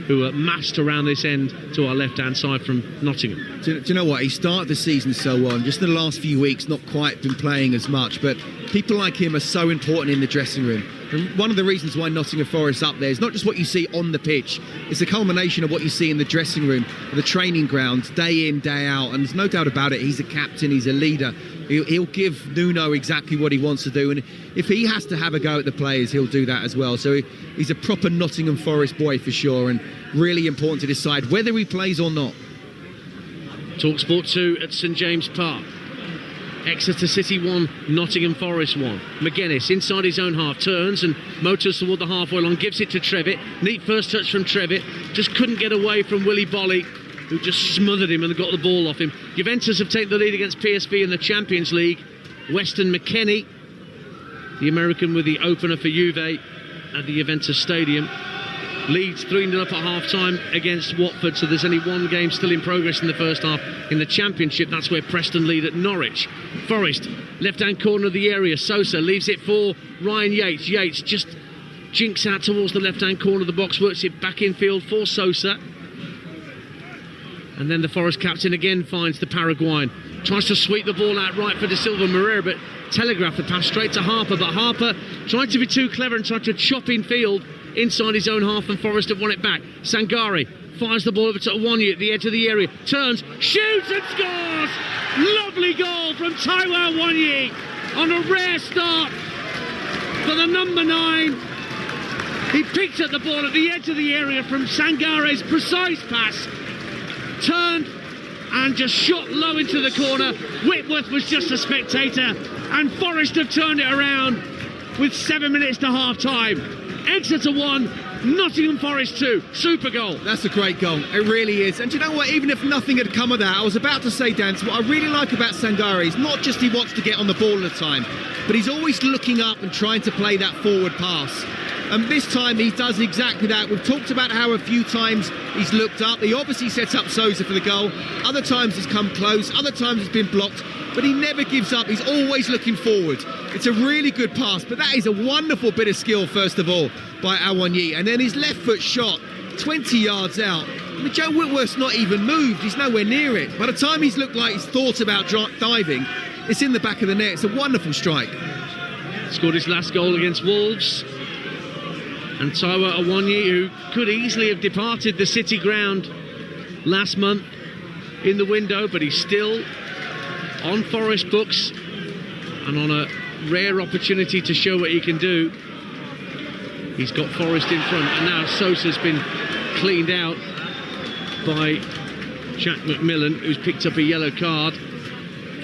who are massed around this end to our left-hand side from Nottingham. Do you know what? He started the season so well, and just in the last few weeks, not quite been playing as much, but people like him are so important in the dressing room. And one of the reasons why Nottingham Forest up there is not just what you see on the pitch, it's a culmination of what you see in the dressing room, the training grounds, day in, day out, and there's no doubt about it, he's a captain, he's a leader. He'll give Nuno exactly what he wants to do, and if he has to have a go at the players, he'll do that as well. So he's a proper Nottingham Forest boy for sure, and really important to decide whether he plays or not. Talksport 2 at St James Park. Exeter City 1, Nottingham Forest 1. McGuinness inside his own half, turns and motors toward the halfway line, gives it to Trevitt. Neat first touch from Trevitt, just couldn't get away from Willie Bolly, who just smothered him and got the ball off him. Juventus have taken the lead against PSV in the Champions League. Weston McKennie, the American with the opener for Juve at the Juventus Stadium, leads 3-0 up at half-time against Watford, so there's only one game still in progress in the first half in the Championship. That's where Preston lead at Norwich. Forest, left-hand corner of the area. Sosa leaves it for Ryan Yates. Yates just jinks out towards the left-hand corner of the box, works it back infield for Sosa. And then the Forest captain again finds the Paraguayan. Tries to sweep the ball out right for De Silva Moreira, but telegraphed the pass straight to Harper. But Harper tried to be too clever and tried to chop in field inside his own half, and Forest have won it back. Sangare fires the ball over to Awonyi at the edge of the area, turns, shoots and scores! Lovely goal from Taiwo Awonyi on a rare start for the number 9. He picked up the ball at the edge of the area from Sangare's precise pass, turned and just shot low into the corner. Whitworth was just a spectator, and Forest have turned it around with 7 minutes to half-time. Exeter 1, Nottingham Forest 2. Super goal. That's a great goal. It really is. And do you know what? Even if nothing had come of that, I was about to say, Dan, what I really like about Sangare is not just he wants to get on the ball all the time, but he's always looking up and trying to play that forward pass. And this time he does exactly that. We've talked about how a few times he's looked up. He obviously sets up Sosa for the goal. Other times he's come close. Other times he's been blocked. But he never gives up. He's always looking forward. It's a really good pass. But that is a wonderful bit of skill, first of all, by Awonyi. And then his left foot shot, 20 yards out. I mean, Joe Whitworth's not even moved. He's nowhere near it. By the time he's looked like he's thought about diving, it's in the back of the net. It's a wonderful strike. Scored his last goal against Wolves. And Taiwo Awonyi, who could easily have departed the City ground last month in the window, but he's still on Forest books and on a rare opportunity to show what he can do. He's got Forest in front, and now Sosa's been cleaned out by Jack McMillan, who's picked up a yellow card.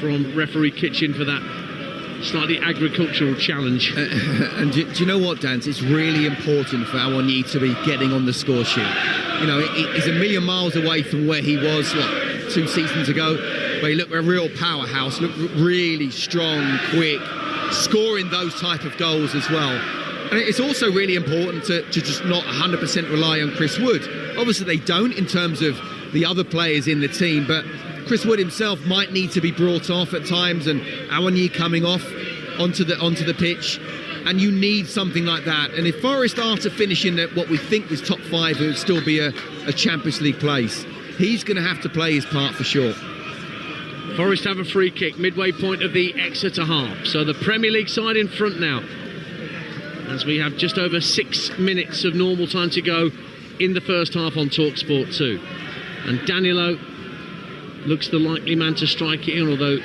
from referee Kitchen for that slightly agricultural challenge. And do you know what, Dan? It's really important for Awoniyi to be getting on the score sheet. You know, he's a million miles away from where he was, 2 seasons ago, where he looked a real powerhouse, looked really strong, quick, scoring those type of goals as well. And it's also really important to just not 100% rely on Chris Wood. Obviously they don't in terms of the other players in the team, but Chris Wood himself might need to be brought off at times, and Awoniyi coming off onto the pitch, and you need something like that. And if Forest are to finish in what we think was top 5, it would still be a Champions League place. He's going to have to play his part for sure. Forest have a free kick midway point of the Exeter half, so the Premier League side in front now, as we have just over 6 minutes of normal time to go in the first half on Talksport 2. And Danilo looks the likely man to strike it in, although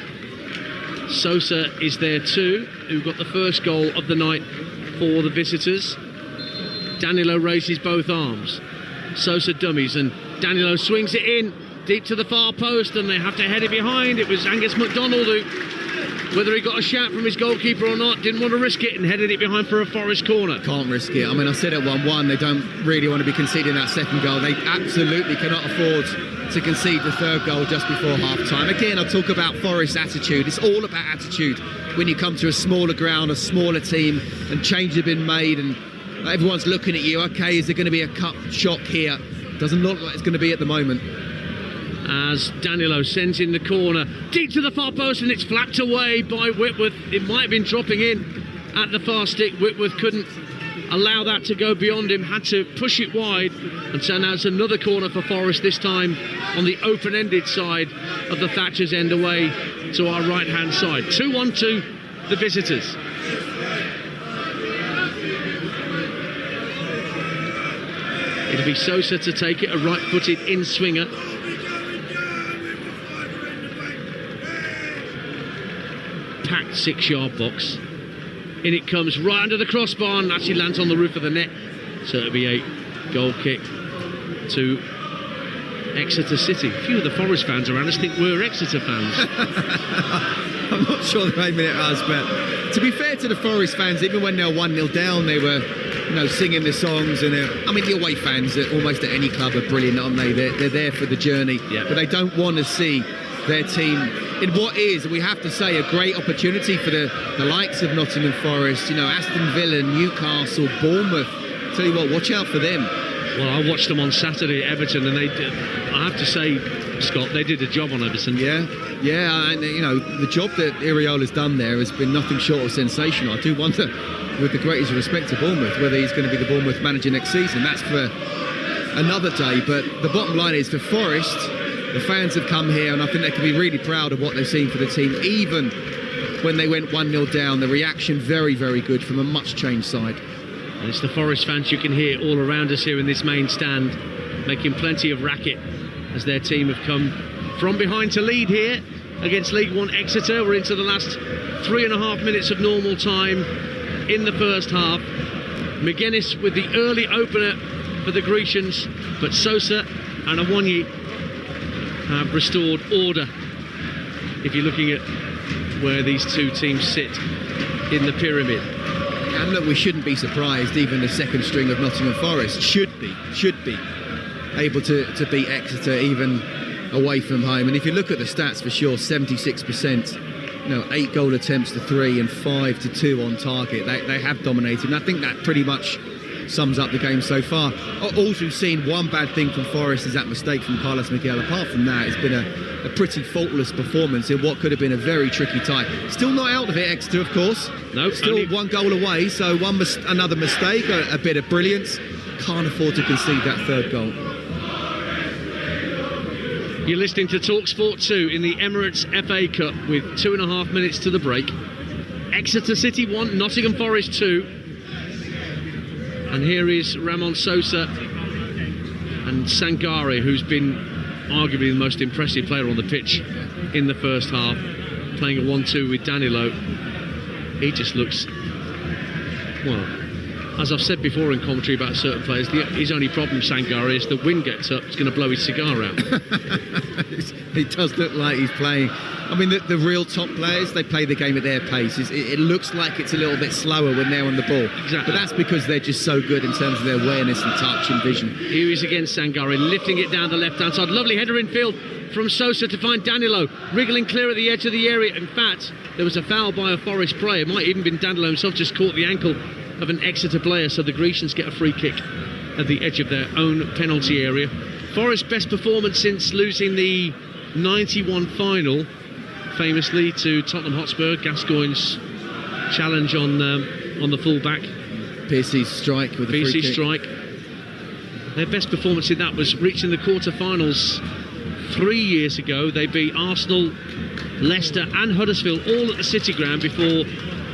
Sosa is there too, who got the first goal of the night for the visitors. Danilo raises both arms. Sosa dummies, and Danilo swings it in deep to the far post, and they have to head it behind. It was Angus MacDonald who, whether he got a shout from his goalkeeper or not, didn't want to risk it and headed it behind for a Forest corner. Can't risk it. I mean, I said at 1-1, they don't really want to be conceding that second goal. They absolutely cannot afford to concede the third goal just before half-time. Again, I talk about Forest's attitude. It's all about attitude. When you come to a smaller ground, a smaller team, and changes have been made, and everyone's looking at you, okay, is there going to be a cut shock here? Doesn't look like it's going to be at the moment. As Danilo sends in the corner deep to the far post, and it's flapped away by Whitworth. It might have been dropping in at the far stick. Whitworth couldn't allow that to go beyond him, had to push it wide, and so now it's another corner for Forest, this time on the open-ended side of the Thatcher's End, away to our right-hand side. 2-1 to the visitors. It'll be Sosa to take it, a right-footed in-swinger. Packed 6-yard box. In it comes, right under the crossbar, and actually lands on the roof of the net. So it'll be a goal kick to Exeter City. A few of the Forest fans around us think we're Exeter fans. I'm not sure they're aiming at us, but to be fair to the Forest fans, even when they were 1-0 down, they were, singing the songs. And the away fans at almost at any club are brilliant, aren't they? They're there for the journey, but they don't want to see their team in what is, we have to say, a great opportunity for the likes of Nottingham Forest, Aston Villa, Newcastle, Bournemouth. Tell you what, watch out for them. Well, I watched them on Saturday at Everton, and I have to say, Scott, they did a job on Everton. Yeah, and the job that Iriola's done there has been nothing short of sensational. I do wonder, with the greatest respect to Bournemouth, whether he's going to be the Bournemouth manager next season. That's for another day, but the bottom line is, for Forest, the fans have come here, and I think they can be really proud of what they've seen for the team. Even when they went 1-0 down, the reaction very, very good from a much changed side. And it's the Forest fans you can hear all around us here in this main stand, making plenty of racket as their team have come from behind to lead here against League One Exeter. We're into the last 3.5 minutes of normal time in the first half. McGuinness with the early opener for the Grecians, but Sosa and Awoniyi have restored order, if you're looking at where these two teams sit in the pyramid. And look, we shouldn't be surprised, even the second string of Nottingham Forest should be able to beat Exeter even away from home. And if you look at the stats, for sure, 76%, 8 goal attempts to 3 and 5 to 2 on target. They have dominated, and I think that pretty much sums up the game so far. All we've seen, one bad thing from Forest is that mistake from Carlos Miguel. Apart from that, it's been a pretty faultless performance in what could have been a very tricky tie. Still not out of it, Exeter, of course. No, still only 1 goal away, so another mistake, a bit of brilliance. Can't afford to concede that third goal. You're listening to Talksport 2 in the Emirates FA Cup with 2.5 minutes to the break. Exeter City 1, Nottingham Forest 2. And here is Ramon Sosa and Sangare, who's been arguably the most impressive player on the pitch in the first half, playing a 1-2 with Danilo. He just looks, as I've said before in commentary about certain players, his only problem, Sangare, is the wind gets up, it's going to blow his cigar out. He does look like he's playing. I mean, the real top players, they play the game at their pace. It looks like it's a little bit slower when they're on the ball. Exactly. But that's because they're just so good in terms of their awareness and touch and vision. Here he is again, Sangare, lifting it down the left-hand side. Lovely header in field from Sosa to find Danilo, wriggling clear at the edge of the area. In fact, there was a foul by a Forest player. It might even been Danilo himself, just caught the ankle of an Exeter player, so the Grecians get a free kick at the edge of their own penalty area. Forest's best performance since losing the 91 final, famously to Tottenham Hotspur. Gascoigne's challenge on the full-back. Piercy's strike with the free kick. strike. Their best performance in that was reaching the quarter-finals 3 years ago. They beat Arsenal, Leicester and Huddersfield all at the City Ground before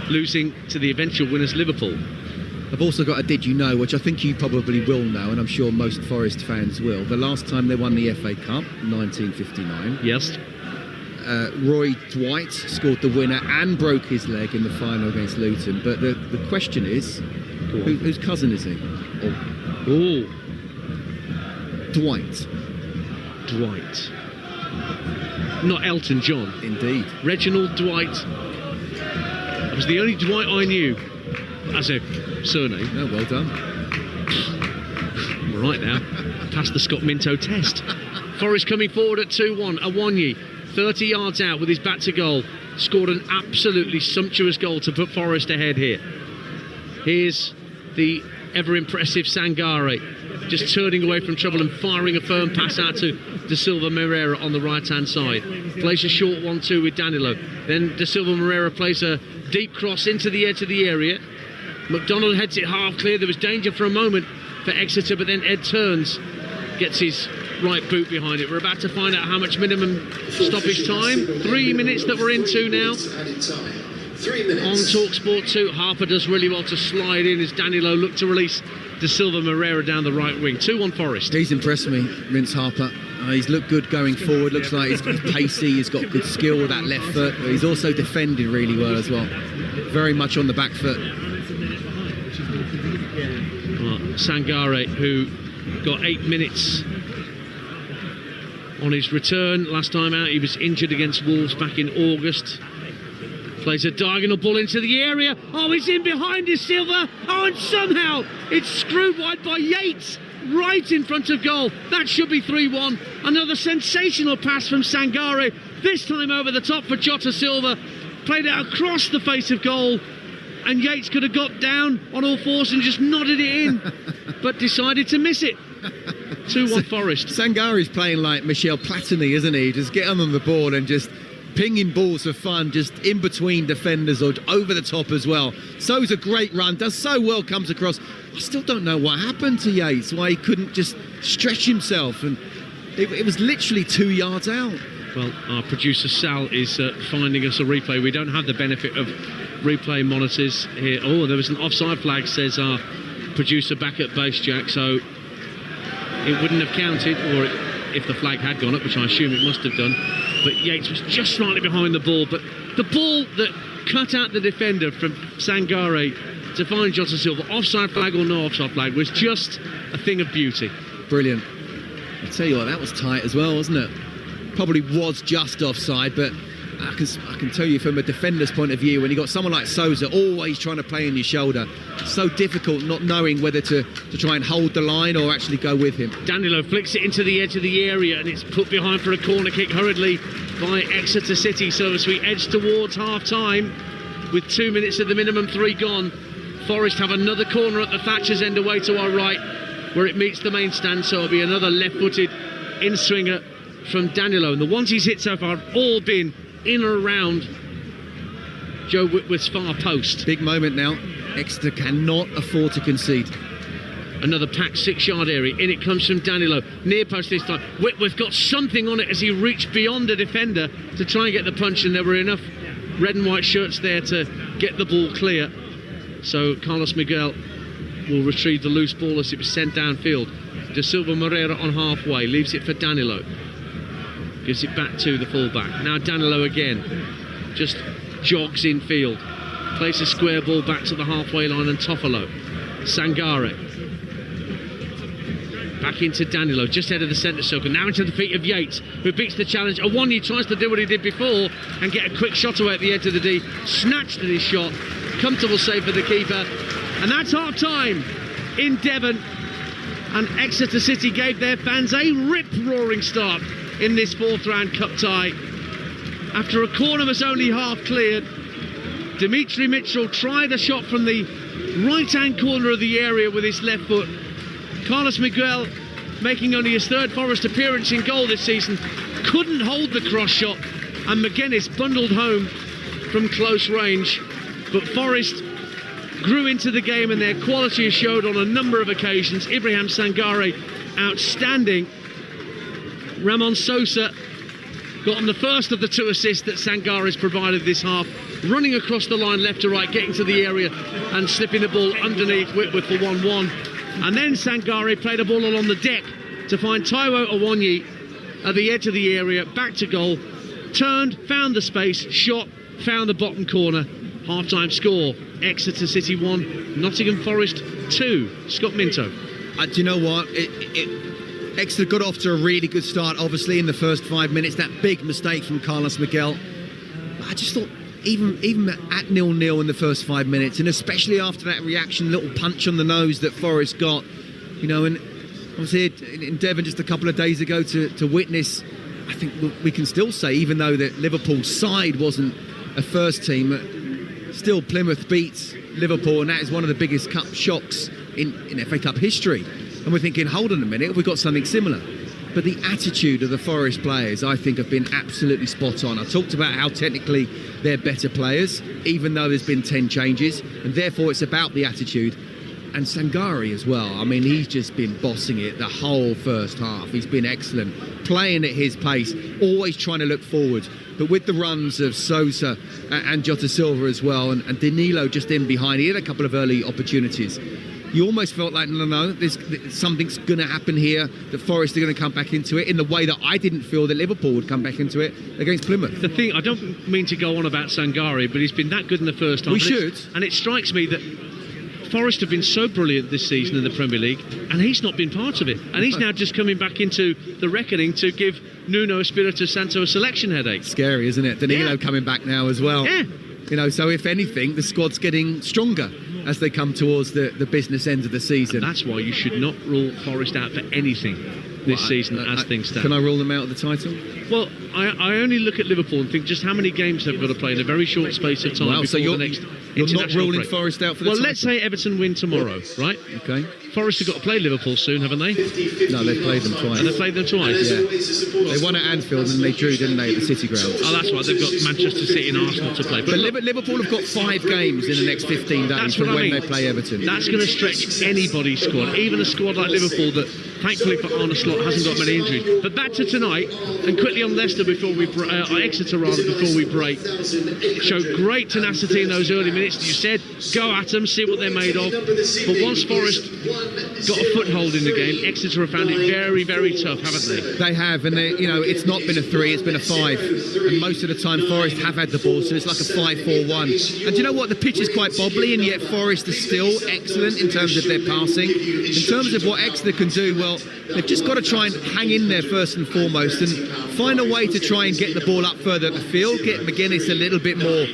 losing to the eventual winners Liverpool. I've also got a did you know, which I think you probably will know, and I'm sure most Forest fans will. The last time they won the FA Cup, 1959. Yes. Roy Dwight scored the winner and broke his leg in the final against Luton. But the question is, whose cousin is he? Oh. Dwight. Not Elton John. Indeed. Reginald Dwight. That was the only Dwight I knew as a surname. Oh, well done. We're right now, past the Scott Minto test. Forest coming forward at 2-1. Awonyi, 30 yards out with his back to goal, scored an absolutely sumptuous goal to put Forest ahead here. Here's the ever impressive Sangare, just turning away from trouble and firing a firm pass out to De Silva Moreira on the right-hand side. Plays a short 1-2 with Danilo. Then De Silva Moreira plays a deep cross into the edge of the area. McDonald heads it half clear. There was danger for a moment for Exeter, but then Ed turns, gets his right boot behind it. We're about to find out how much minimum stoppage time. 3 minutes that we're into now. On Talksport 2, Harper does really well to slide in as Danilo looked to release De Silva Moreira down the right wing. 2-1 Forest. He's impressed me, Vince Harper. He's looked good going forward. Looks like he's pacey. He's got good skill with that left foot. But he's also defended really well as well. Very much on the back foot. Sangare, who got 8 minutes on his return last time out. He was injured against Wolves back in August. Plays a diagonal ball into the area. Oh, he's in behind De Silva. Oh, and somehow it's screwed wide by Yates, right in front of goal. That should be 3-1. Another sensational pass from Sangare, this time over the top for Jota Silva. Played it across the face of goal, and Yates could have got down on all fours and just nodded it in, but decided to miss it. 2-1 Forest. Sangare's playing like Michel Platini, isn't he? Just get on the ball and just pinging balls for fun, just in between defenders or over the top as well. So's a great run, does so well, comes across. I still don't know what happened to Yates, why he couldn't just stretch himself, and it was literally 2 yards out. Well, our producer Sal is finding us a replay. We don't have the benefit of replay monitors here. Oh, there was an offside flag, says our producer back at base, Jack, so it wouldn't have counted, or if the flag had gone up, which I assume it must have done. But Yates was just slightly behind the ball, but the ball that cut out the defender from Sangare to find Jota Silva, offside flag or no offside flag, was just a thing of beauty. Brilliant. I tell you what, that was tight as well, wasn't it? Probably was just offside, but I can tell you from a defender's point of view, when you got someone like Sosa always trying to play on your shoulder, it's so difficult not knowing whether to try and hold the line or actually go with him. Danilo flicks it into the edge of the area, and it's put behind for a corner kick hurriedly by Exeter City. So as we edge towards half-time, with 2 minutes of the minimum, 3 gone, Forest have another corner at the Thatcher's end away to our right, where it meets the main stand, so it'll be another left-footed in-swinger from Danilo. And the ones he's hit so far have all been in or around Joe Whitworth's far post. Big moment now. Exeter cannot afford to concede. Another packed 6-yard area. In it comes from Danilo. Near post this time. Whitworth got something on it as he reached beyond the defender to try and get the punch, and there were enough red and white shirts there to get the ball clear. So Carlos Miguel will retrieve the loose ball as it was sent downfield. De Silva Moreira on halfway. Leaves it for Danilo. Gives it back to the fullback. Now Danilo again. Just jogs infield. Plays a square ball back to the halfway line, and Toffolo Sangare. Back into Danilo, just ahead of the centre circle. Now into the feet of Yates, who beats the challenge. Awonyi tries to do what he did before and get a quick shot away at the edge of the D. Snatched at his shot. Comfortable save for the keeper. And that's half-time in Devon. And Exeter City gave their fans a rip-roaring start in this fourth-round cup tie. After a corner was only half cleared, Dimitri Mitchell tried a shot from the right-hand corner of the area with his left foot. Carlos Miguel, making only his third Forest appearance in goal this season, couldn't hold the cross shot, and McGuinness bundled home from close range. But Forest grew into the game, and their quality is showed on a number of occasions. Ibrahim Sangare, outstanding. Ramon Sosa got on the first of the two assists that Sangare's provided this half, running across the line left to right, getting to the area and slipping the ball underneath Whitworth for 1-1. And then Sangare played a ball along the deck to find Taiwo Awonyi at the edge of the area, back to goal, turned, found the space, shot, found the bottom corner. Half-time score, Exeter City 1, Nottingham Forest 2. Scott Minto. Do you know what? Exeter got off to a really good start, obviously, in the first 5 minutes. That big mistake from Carlos Miguel. I just thought, even at 0-0 in the first 5 minutes, and especially after that reaction, little punch on the nose that Forest got, and I was here in Devon just a couple of days ago to witness. I think we can still say, even though that Liverpool's side wasn't a first team, still Plymouth beats Liverpool, and that is one of the biggest cup shocks in FA Cup history. And we're thinking, hold on a minute, we've got something similar. But the attitude of the Forest players, I think, have been absolutely spot on. I talked about how technically they're better players, even though there's been 10 changes, and therefore it's about the attitude. And Sangare as well. I mean, he's just been bossing it the whole first half. He's been excellent, playing at his pace, always trying to look forward. But with the runs of Sosa and Jota Silva as well, and Danilo just in behind, he had a couple of early opportunities. You almost felt like, no, something's going to happen here, that Forest are going to come back into it in the way that I didn't feel that Liverpool would come back into it against Plymouth. The thing, I don't mean to go on about Sangare, but he's been that good in the first half. We should. And it strikes me that Forest have been so brilliant this season in the Premier League, and he's not been part of it. And he's now just coming back into the reckoning to give Nuno Espirito Santo a selection headache. Scary, isn't it? Danilo coming back now as well. Yeah. So if anything, the squad's getting stronger as they come towards the business end of the season. And that's why you should not rule Forest out for anything this season as things stand. Can I rule them out of the title? Well, I only look at Liverpool and think just how many games they've got to play in a very short space of time before the next international not ruling break. Forest out for the title? Well, let's say Everton win tomorrow, right? Okay. Forest have got to play Liverpool soon, haven't they? No, they've played them twice. And they've played them twice? Yeah. They won at Anfield and they drew, didn't they, at the City Ground? Oh, that's right. They've got Manchester City and Arsenal to play. But Liverpool have got 5 games in the next 15 days from when they play Everton. That's going to stretch anybody's squad, even a squad like Liverpool that, thankfully for Arne Slot, hasn't got many injuries. But back to tonight, and quickly on Leicester before we Exeter before we break. Showed great tenacity in those early minutes. You said, go at them, see what they're made of. But once Forest got a foothold in the game, Exeter have found it very, very tough, haven't they? They have, and it's not been a 3, it's been a 5. And most of the time, Forest have had the ball, so it's like a 5-4-1. And do you know what? The pitch is quite bobbly, and yet Forest is still excellent in terms of their passing. In terms of what Exeter can do, well, they've just got to try and hang in there first and foremost, and find a way to try and get the ball up further up the field, get McGuinness a little bit more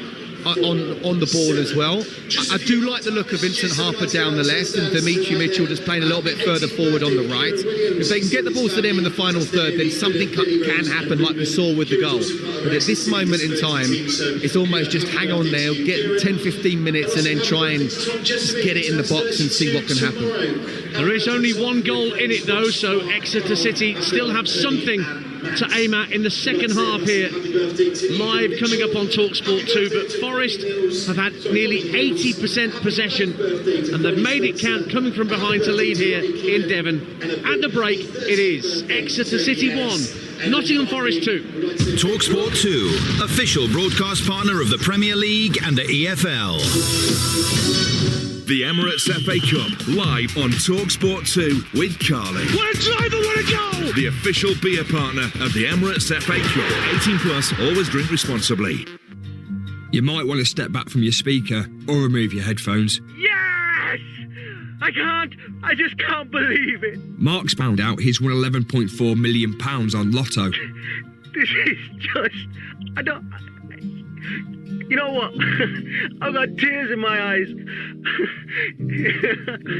on the ball as well. I do like the look of Vincent Harper down the left and Dimitri Mitchell just playing a little bit further forward on the right. If they can get the balls to them in the final third, then something can happen like we saw with the goal. But at this moment in time, it's almost just hang on there, get 10-15 minutes and then try and just get it in the box and see what can happen. There is only one goal in it though, so Exeter City still have something to aim at in the second half here, live coming up on Talksport 2. But Forest have had nearly 80% possession and they've made it count, coming from behind to lead here in Devon. At the break, it is Exeter City 1, Nottingham Forest 2. Talksport 2, official broadcast partner of the Premier League and the EFL. The Emirates FA Cup, live on Talksport 2 with Carly. What a driver, what a goal! The official beer partner of the Emirates FA Cup. 18 plus, always drink responsibly. You might want to step back from your speaker or remove your headphones. Yes! I can't. I just can't believe it. Mark's found out he's won £11.4 million on Lotto. This is just... I don't... You know what? I've got tears in my eyes.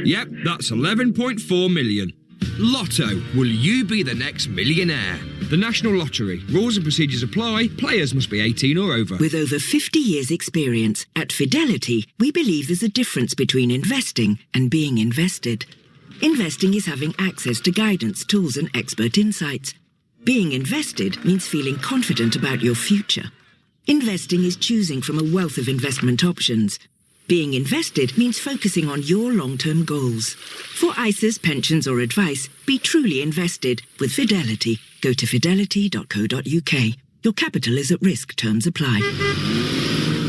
Yep, that's 11.4 million. Lotto, will you be the next millionaire? The National Lottery. Rules and procedures apply. Players must be 18 or over. With over 50 years' experience, at Fidelity, we believe there's a difference between investing and being invested. Investing is having access to guidance, tools, and expert insights. Being invested means feeling confident about your future. Investing is choosing from a wealth of investment options. Being invested means focusing on your long-term goals. For ISAs, pensions, or advice, be truly invested with Fidelity. Go to fidelity.co.uk. Your capital is at risk. Terms apply.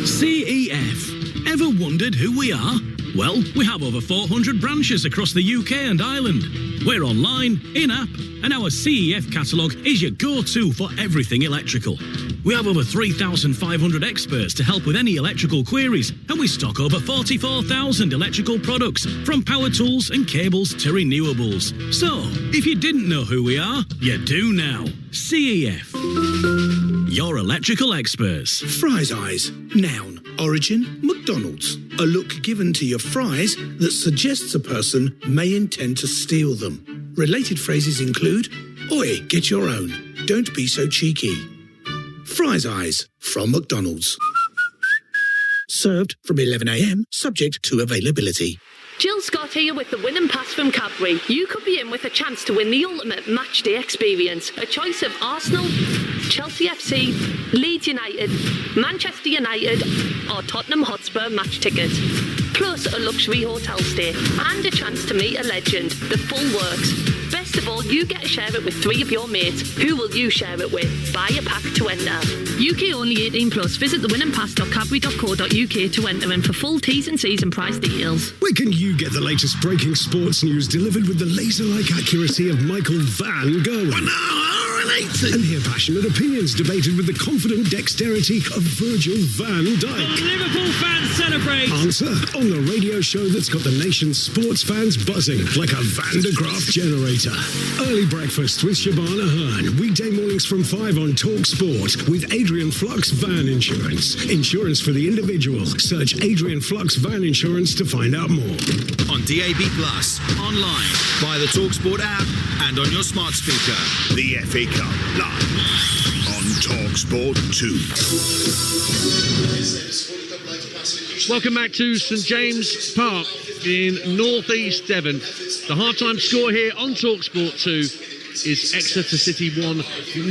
CEF. Ever wondered who we are? Well, we have over 400 branches across the UK and Ireland. We're online, in-app, and our CEF catalogue is your go-to for everything electrical. We have over 3,500 experts to help with any electrical queries, and we stock over 44,000 electrical products, from power tools and cables to renewables. So, if you didn't know who we are, you do now. CEF. Your electrical experts. Fries Eyes. Noun. Origin, McDonald's. A look given to your fries that suggests a person may intend to steal them. Related phrases include, "Oi, get your own. Don't be so cheeky." Fries Eyes from McDonald's. Served from 11 a.m, subject to availability. Jill Scott here with the winning pass from Cadbury. You could be in with a chance to win the ultimate match day experience. A choice of Arsenal, Chelsea FC, Leeds United, Manchester United or Tottenham Hotspur match tickets. Plus a luxury hotel stay and a chance to meet a legend. The full works. Best of all, you get to share it with 3 of your mates. Who will you share it with? Buy a pack to enter. UK only 18 plus. Visit thewinningpass.cadbury.co.uk to enter in for full T's and C's and price details. Where can you get the latest breaking sports news delivered with the laser-like accuracy of Michael Van Gogh? And hear passionate opinions debated with the confident dexterity of Virgil van Dijk. Liverpool fans celebrate. Answer on the radio show that's got the nation's sports fans buzzing like a Van de Graaff generator. Early breakfast with Shabana Hearn. Weekday mornings from 5 on Talksport with Adrian Flux Van Insurance. Insurance for the individual. Search Adrian Flux Van Insurance to find out more. On DAB+, online, via the Talksport app, and on your smart speaker. The FA Cup live on Talksport 2. Welcome back to St James Park in North East Devon. The half-time score here on Talksport 2 is Exeter City 1,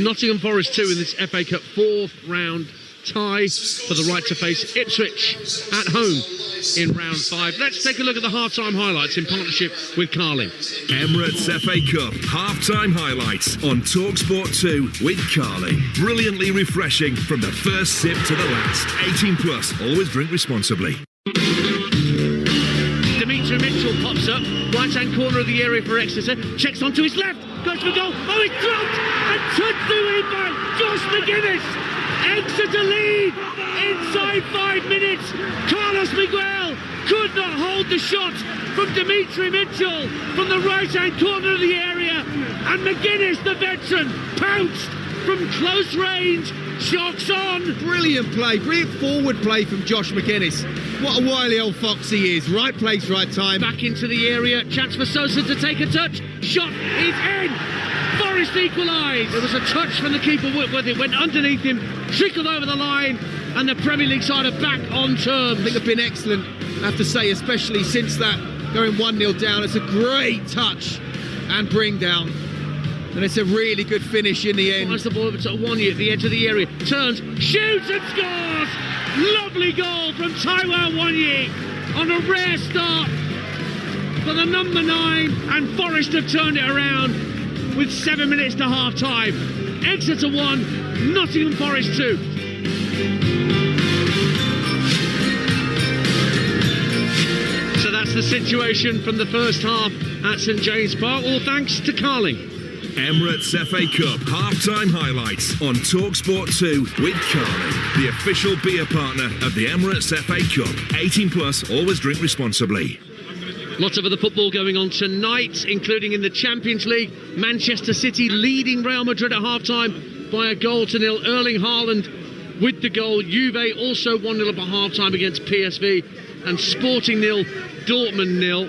Nottingham Forest 2 in this FA Cup 4th round tie for the right to face Ipswich at home in round 5. Let's take a look at the half-time highlights in partnership with Carling. Emirates FA Cup half-time highlights on Talksport 2 with Carling. Brilliantly refreshing from the first sip to the last. 18 plus. Always drink responsibly. Dimitri Mitchell pops up, right-hand corner of the area for Exeter, checks onto his left, goes for goal, oh, it's dropped, and touched away by Josh McGuinness. Exeter lead inside 5 minutes. Carlos Miguel could not hold the shot from Dimitri Mitchell from the right-hand corner of the area, and McGuinness, the veteran, pounced from close range. Shocks on. Brilliant play, brilliant forward play from Josh McGuinness. What a wily old fox he is. Right place, right time. Back into the area. Chance for Sosa to take a touch. Shot is in. Forest equalised. There was a touch from the keeper Whitworth. It went underneath him, trickled over the line, and the Premier League side are back on terms. I think they've been excellent, I have to say, especially since that going 1-0 down. It's a great touch and bring down. And it's a really good finish in the end. Flies the ball over to Awonyi at the edge of the area. Turns, shoots and scores! Lovely goal from Taiwan Awonyi on a rare start for the number 9. And Forest have turned it around with 7 minutes to half-time. Exeter 1, Nottingham Forest 2. So that's the situation from the first half at St James Park, all thanks to Carling. Emirates FA Cup half-time highlights on Talksport 2 with Carling, the official beer partner of the Emirates FA Cup. 18 plus, always drink responsibly. Lots of other football going on tonight, including in the Champions League. Manchester City leading Real Madrid at half-time by a 1-0. Erling Haaland with the goal. Juve also 1-0 up at half-time against PSV. And Sporting 0, Dortmund 0.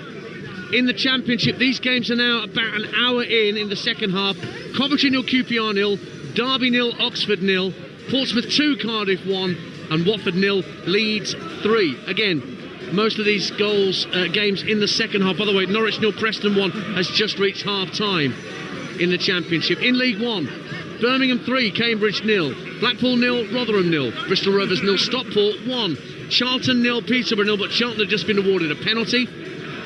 In the Championship, these games are now about an hour in the second half. Coventry 0, QPR 0. Derby 0, Oxford 0. Portsmouth 2, Cardiff 1. And Watford 0, Leeds 3. Again, most of these games in the second half. By the way, Norwich 0, Preston 1 has just reached half-time in the Championship. In League 1, Birmingham 3, Cambridge 0, Blackpool 0, Rotherham 0, Bristol Rovers 0, Stockport 1, Charlton 0, Peterborough 0, but Charlton have just been awarded a penalty.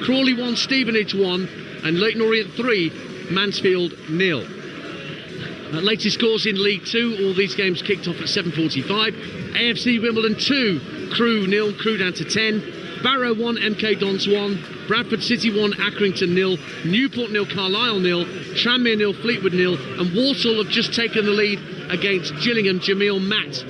Crawley 1, Stevenage 1, and Leyton Orient 3, Mansfield 0. Latest scores in League 2, all these games kicked off at 7:45. AFC Wimbledon 2, Crewe 0, Crewe down to 10. Barrow 1, MK Dons 1, Bradford City 1, Accrington 0, Newport 0, Carlisle 0, Tranmere 0, Fleetwood 0, and Walsall have just taken the lead against Gillingham. Jamil Matt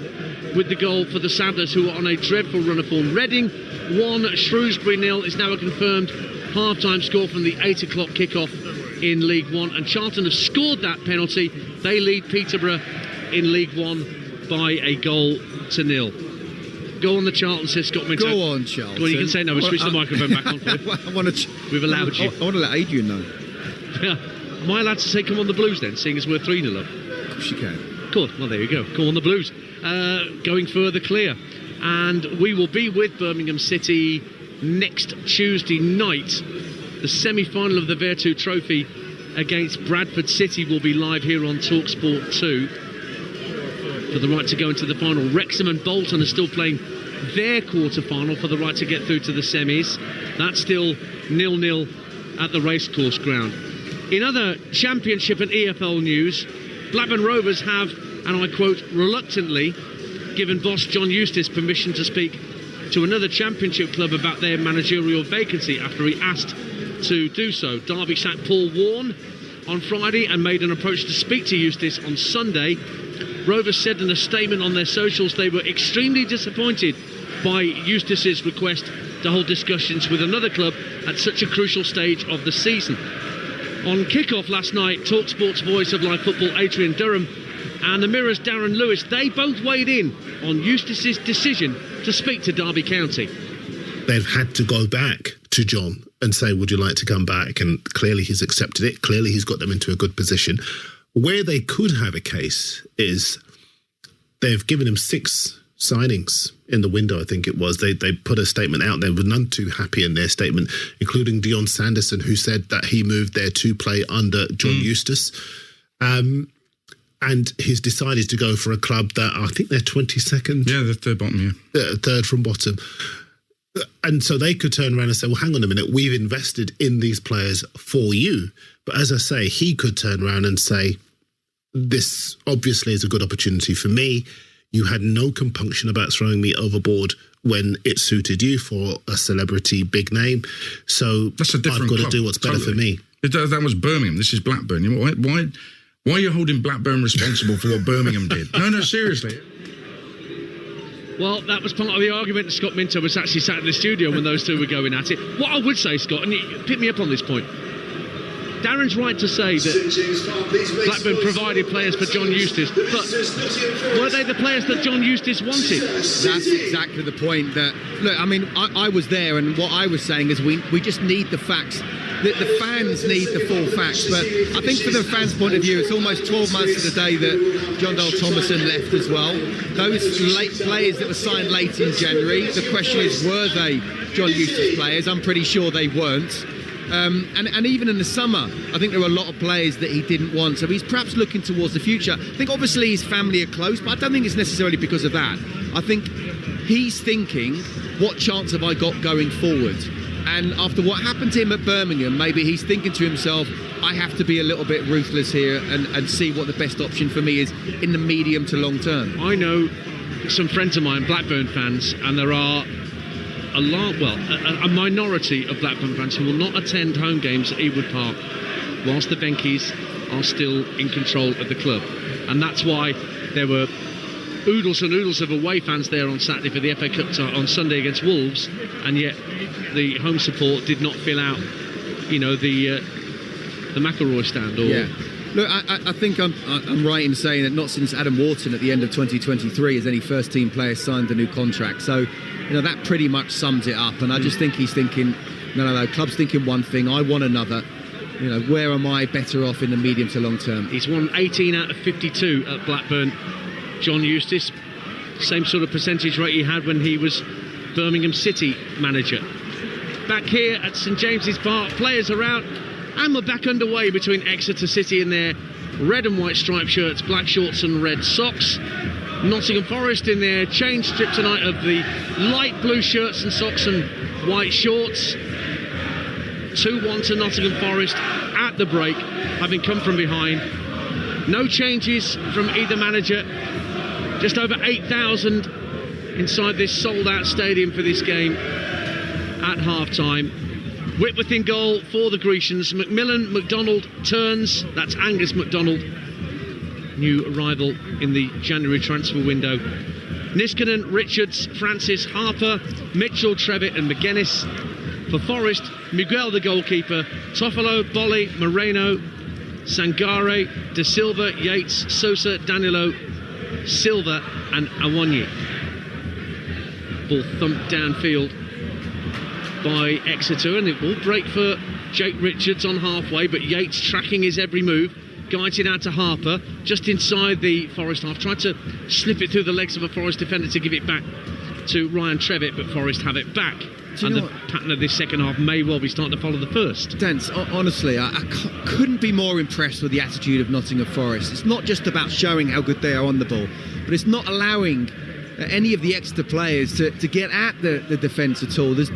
with the goal for the Saddlers, who are on a dreadful run of form. Reading 1, Shrewsbury 0 is now a confirmed half-time score from the 8 o'clock kickoff in League 1, and Charlton have scored that penalty. They lead Peterborough in League 1 by a 0-0. Go on, the Charlton, says Scott Minto. Go on, Charlton. Well, you can say no. We'll switch the microphone back on. We've allowed you. I want to let Adrian know. Am I allowed to say come on the Blues then, seeing as we're 3-0 up? Of course you can. Cool. Well, there you go. Come on the Blues. Going further clear. And we will be with Birmingham City next Tuesday night. The semi-final of the Vertu Trophy against Bradford City will be live here on Talksport 2. For the right to go into the final. Wrexham and Bolton are still playing their quarter-final for the right to get through to the semis. That's still 0-0 at the racecourse ground. In other Championship and EFL news, Blackburn Rovers have, and I quote, reluctantly given boss John Eustace permission to speak to another Championship club about their managerial vacancy after he asked to do so. Derby sacked Paul Warne on Friday and made an approach to speak to Eustace on Sunday. Rovers said in a statement on their socials they were extremely disappointed by Eustace's request to hold discussions with another club at such a crucial stage of the season. On kick-off last night, Talksport's voice of live football, Adrian Durham, and the Mirror's Darren Lewis, they both weighed in on Eustace's decision to speak to Derby County. They've had to go back to John and say, would you like to come back? And clearly he's accepted it. Clearly he's got them into a good position. Where they could have a case is they've given him 6 signings in the window, I think it was. They put a statement out. They were none too happy in their statement, including Dion Sanderson, who said that he moved there to play under John Eustace. And he's decided to go for a club that I think they're 22nd. Yeah, the third bottom, yeah. Third from bottom. And so they could turn around and say, well, hang on a minute, we've invested in these players for you. But as I say, he could turn around and say, this obviously is a good opportunity for me. You had no compunction about throwing me overboard when it suited you for a celebrity big name. So that's a different I've got club, to do what's better for me. That was Birmingham. This is Blackburn. Why are you holding Blackburn responsible for what Birmingham did? No, seriously. Well, that was part of the argument. Scott Minto was actually sat in the studio when those two were going at it. What I would say, Scott, and you pick me up on this point, Darren's right to say that Blackburn provided players for John Eustace, but were they the players that John Eustace wanted? That's exactly the point. That look, I mean, I was there, and what I was saying is we just need the facts. The fans need the full facts, but I think from the fans' point of view, it's almost 12 months to the day that John Dale Thomason left as well. Those late players that were signed late in January, the question is, were they John Eustace players? I'm pretty sure they weren't. And even in the summer, I think there were a lot of players that he didn't want. So he's perhaps looking towards the future. I think obviously his family are close, but I don't think it's necessarily because of that. I think he's thinking, what chance have I got going forward? And after what happened to him at Birmingham, maybe he's thinking to himself, I have to be a little bit ruthless here and see what the best option for me is in the medium to long term. I know some friends of mine, Blackburn fans, and there are a minority of Blackburn fans who will not attend home games at Ewood Park whilst the Venkies are still in control of the club. And that's why there were oodles and oodles of away fans there on Saturday for the FA Cup on Sunday against Wolves, and yet the home support did not fill out, the McElroy stand. Look, I think I'm right in saying that not since Adam Wharton at the end of 2023 has any first-team player signed a new contract. So, that pretty much sums it up. And I just think he's thinking, no, club's thinking one thing, I want another. Where am I better off in the medium to long term? He's won 18 out of 52 at Blackburn. John Eustace, same sort of percentage rate he had when he was Birmingham City manager. Back here at St James's Park, players are out, and we're back underway between Exeter City in their red and white striped shirts, black shorts and red socks. Nottingham Forest in their change strip tonight of the light blue shirts and socks and white shorts. 2-1 to Nottingham Forest at the break, having come from behind. No changes from either manager. Just over 8,000 inside this sold-out stadium for this game at half-time. Whitworth in goal for the Grecians. Macmillan, McDonald, Turns. That's Angus McDonald, new arrival in the January transfer window. Niskanen, Richards, Francis, Harper, Mitchell, Trevitt and McGuinness. For Forest, Miguel the goalkeeper, Toffolo, Bolly, Moreno, Sangare, De Silva, Yates, Sosa, Danilo, Silva and Awonyi. Ball thumped downfield by Exeter, and it will break for Jake Richards on halfway, but Yates tracking his every move, guides it out to Harper just inside the Forest half, tried to slip it through the legs of a Forest defender to give it back to Ryan Trevitt, but Forest have it back. And the pattern of this second half may well be starting to follow the first. Dance, honestly, I couldn't be more impressed with the attitude of Nottingham Forest. It's not just about showing how good they are on the ball, but it's not allowing any of the Exeter players to get at the defence at all. There's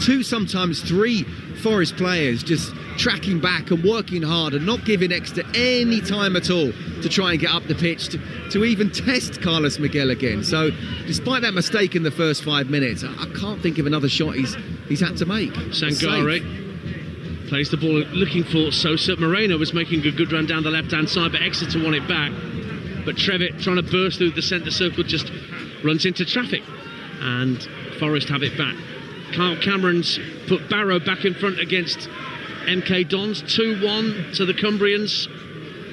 two, sometimes three Forest players just tracking back and working hard and not giving Exeter any time at all to try and get up the pitch to even test Carlos Miguel again. So despite that mistake in the first 5 minutes, I can't think of another shot he's had to make. Sangare plays the ball looking for Sosa. Moreno was making a good run down the left hand side, but Exeter won it back. But Trevitt, trying to burst through the centre circle, just runs into traffic, and Forest have it back. Carl Cameron's put Barrow back in front against MK Dons. 2-1 to the Cumbrians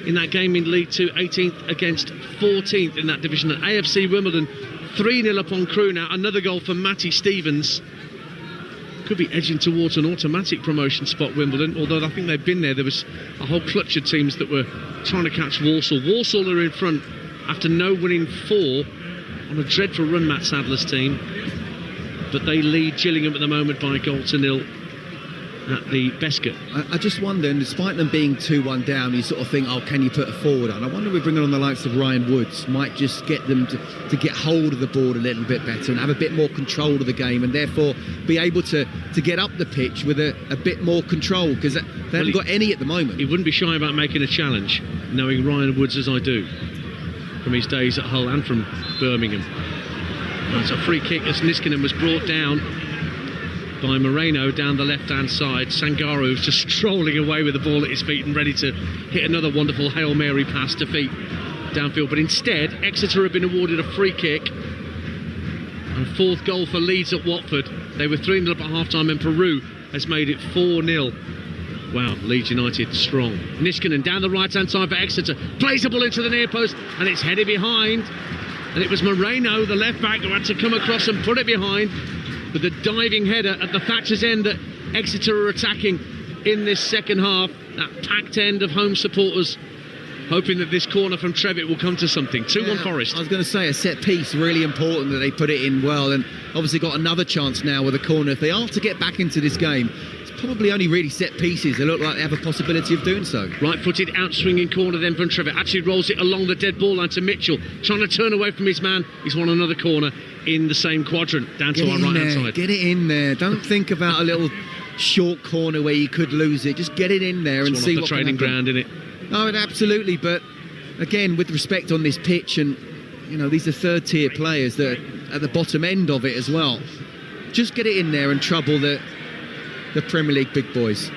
in that game in League 2, 18th against 14th in that division. At AFC Wimbledon, 3-0 upon Crewe now. Another goal for Matty Stevens. Could be edging towards an automatic promotion spot, Wimbledon, although I think they've been there. There was a whole clutch of teams that were trying to catch Walsall. Walsall are in front after no winning 4 on a dreadful run, Matt Sadler's team, but they lead Gillingham at the moment by 1-0 at the Bescot. I just wonder, and despite them being 2-1 down, you sort of think, can you put a forward on? I wonder if we bring on the likes of Ryan Woods might just get them to get hold of the ball a little bit better and have a bit more control of the game, and therefore be able to get up the pitch with a bit more control, because they haven't got any at the moment. He wouldn't be shy about making a challenge, knowing Ryan Woods as I do, from his days at Hull and from Birmingham. That's a free kick as Niskanen was brought down by Moreno down the left-hand side. Sangaro was just strolling away with the ball at his feet and ready to hit another wonderful Hail Mary pass to feet downfield. But instead, Exeter have been awarded a free kick. And 4th goal for Leeds at Watford. They were 3-0 up at half-time, and Peru has made it 4-0. Wow, Leeds United strong. Niskanen down the right-hand side for Exeter. Plays the ball into the near post, and it's headed behind. And it was Moreno, the left-back, who had to come across and put it behind with the diving header at the Thatcher's end that Exeter are attacking in this second half. That packed end of home supporters hoping that this corner from Trevitt will come to something. 2-1 Forest. I was going to say, a set piece, really important that they put it in well, and obviously got another chance now with a corner. If they are to get back into this game, it's probably only really set pieces. They look like they have a possibility of doing so. Right-footed out-swinging corner then from Trevitt. Actually rolls it along the dead ball line to Mitchell, trying to turn away from his man. He's won another corner in the same quadrant, down to our right-hand side. Get it in there. Don't think about a little short corner where you could lose it. Just get it in there and see what can happen. Training ground, isn't it? Oh, absolutely. But again, with respect on this pitch, and these are third-tier players that are at the bottom end of it as well. Just get it in there and trouble the Premier League big boys.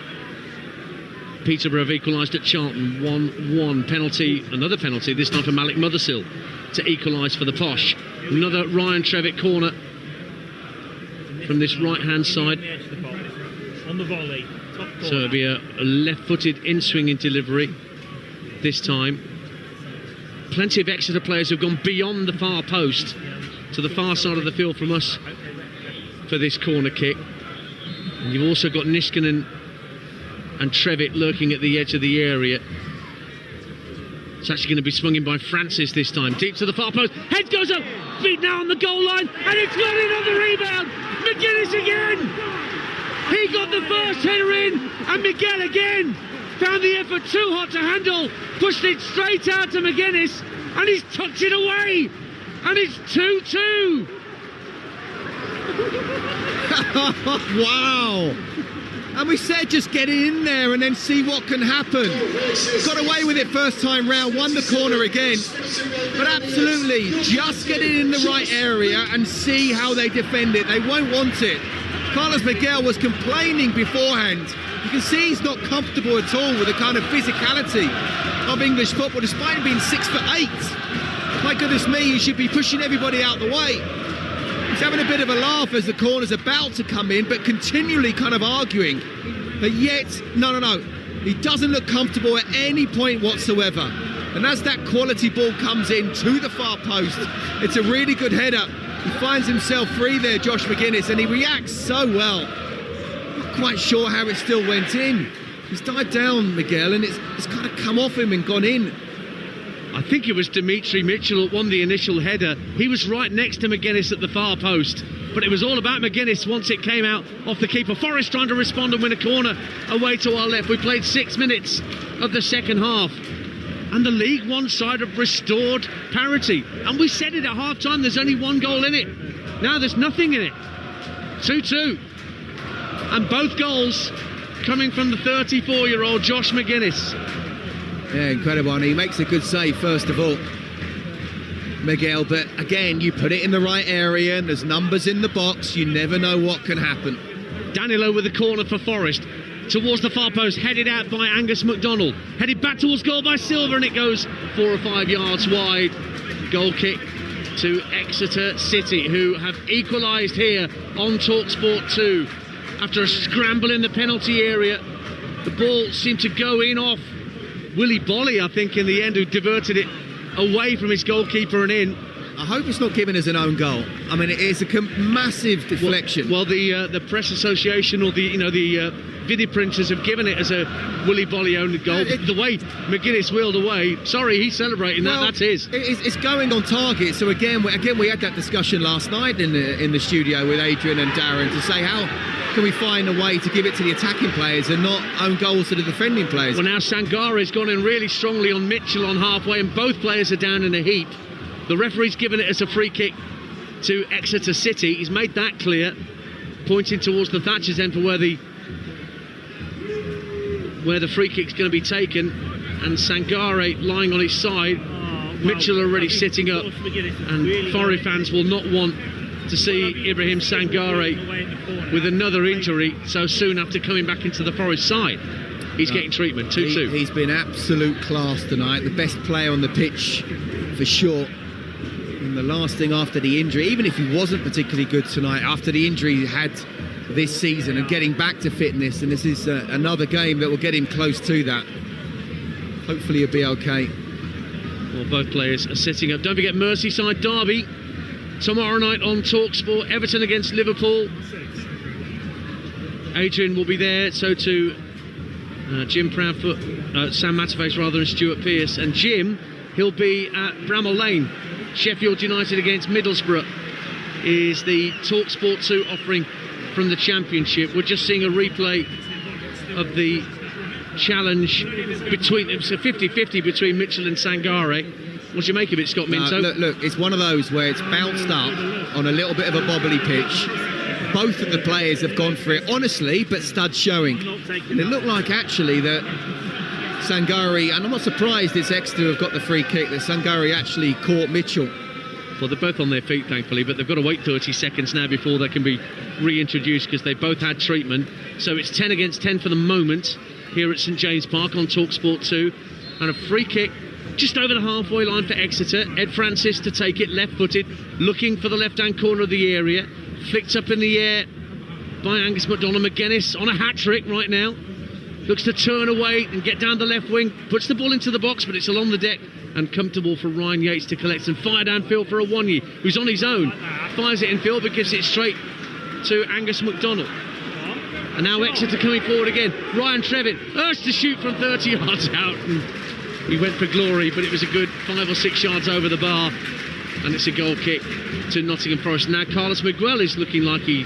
Peterborough have equalised at Charlton, 1-1. Penalty, another penalty, this time for Malik Mothersill to equalise for the Posh. Another Ryan Trevitt corner from this right-hand side. On the volley. So it'll be a left-footed in-swinging delivery this time. Plenty of Exeter players have gone beyond the far post to the far side of the field from us for this corner kick. And you've also got Niskanen and Trevitt lurking at the edge of the area. It's actually going to be swung in by Francis this time. Deep to the far post. Head goes up. Feet now on the goal line. And it's gone in on the rebound. McGuinness again. He got the first header in. And Miguel again found the effort too hot to handle. Pushed it straight out to McGuinness. And he's tucked it away. And it's 2-2. Wow. And we said just get it in there and then see what can happen. Got away with it first time round, won the corner again. But absolutely, just get it in the right area and see how they defend it. They won't want it. Carlos Miguel was complaining beforehand. You can see he's not comfortable at all with the kind of physicality of English football, despite him being 6'8". My goodness me, he should be pushing everybody out the way. He's having a bit of a laugh as the corner's about to come in, but continually kind of arguing. But yet, no. He doesn't look comfortable at any point whatsoever. And as that quality ball comes in to the far post, it's a really good header. He finds himself free there, Josh McGuinness, and he reacts so well. Not quite sure how it still went in. He's dived down, Miguel, and it's kind of come off him and gone in. I think it was Dimitri Mitchell that won the initial header. He was right next to McGuinness at the far post, but it was all about McGuinness once it came out off the keeper. Forrest trying to respond and win a corner away to our left. We played 6 minutes of the second half, and the League One side have restored parity. And we said it at half-time, there's only one goal in it. Now there's nothing in it. 2-2. And both goals coming from the 34-year-old Josh McGuinness. Yeah, incredible. And he makes a good save, first of all, Miguel. But again, you put it in the right area and there's numbers in the box. You never know what can happen. Danilo with the corner for Forest. Towards the far post, headed out by Angus MacDonald. Headed back towards goal by Silver, and it goes 4 or 5 yards wide. Goal kick to Exeter City, who have equalised here on Talksport 2. After a scramble in the penalty area, the ball seemed to go in off Willie Bolly, I think, in the end, who diverted it away from his goalkeeper and in. I hope it's not given as an own goal. I mean, it is a massive deflection. Well, the press association or the video printers have given it as a Willie Bolly owned goal. The way McGuinness wheeled away, sorry, he's celebrating that. That's his. It's going on target. So again, we had that discussion last night in the studio with Adrian and Darren to say how can we find a way to give it to the attacking players and not own goals to the defending players. Well, now Sangare's gone in really strongly on Mitchell on halfway, and both players are down in a heap. The referee's given it as a free kick to Exeter City. He's made that clear, pointing towards the Thatcher's end for where the free kick's going to be taken. And Sangare lying on his side, Mitchell already sitting up, and Forest fans will not want to see Ibrahim Sangare with another injury so soon after coming back into the Forest side. He's getting treatment, 2-2. He's been absolute class tonight, the best player on the pitch for sure. And the last thing after the injury, even if he wasn't particularly good tonight, after the injury he had this season and getting back to fitness, and this is another game that will get him close to that. Hopefully he'll be okay. Well, both players are sitting up. Don't forget Merseyside derby tomorrow night on Talksport. Everton against Liverpool. Adrian will be there, so too Jim Proudfoot, Sam Matterface rather, and Stuart Pearce. And Jim, he'll be at Bramall Lane. Sheffield United against Middlesbrough is the Talksport 2 offering from the Championship. We're just seeing a replay of the challenge between them. So 50-50 between Mitchell and Sangare. What do you make of it, Scott Minto? Look, it's one of those where it's bounced up on a little bit of a bobbly pitch. Both of the players have gone for it, honestly, but studs showing. And it looked like, actually, that Sangare, and I'm not surprised it's Exeter have got the free kick, that Sangare actually caught Mitchell. Well, they're both on their feet, thankfully, but they've got to wait 30 seconds now before they can be reintroduced because they both had treatment. So it's 10 against 10 for the moment here at St James Park on Talksport 2. And a free kick just over the halfway line for Exeter. Ed Francis to take it, left-footed, looking for the left-hand corner of the area. Flicked up in the air by Angus MacDonald. McGuinness on a hat-trick right now. Looks to turn away and get down the left wing. Puts the ball into the box, but it's along the deck and comfortable for Ryan Yates to collect and fire downfield for Awonyi, who's on his own. Fires it infield but gives it straight to Angus MacDonald. And now Exeter coming forward again. Ryan Trevitt urged to shoot from 30 yards out. And he went for glory, but it was a good 5 or 6 yards over the bar. And it's a goal kick to Nottingham Forest. Now Carlos Miguel is looking like he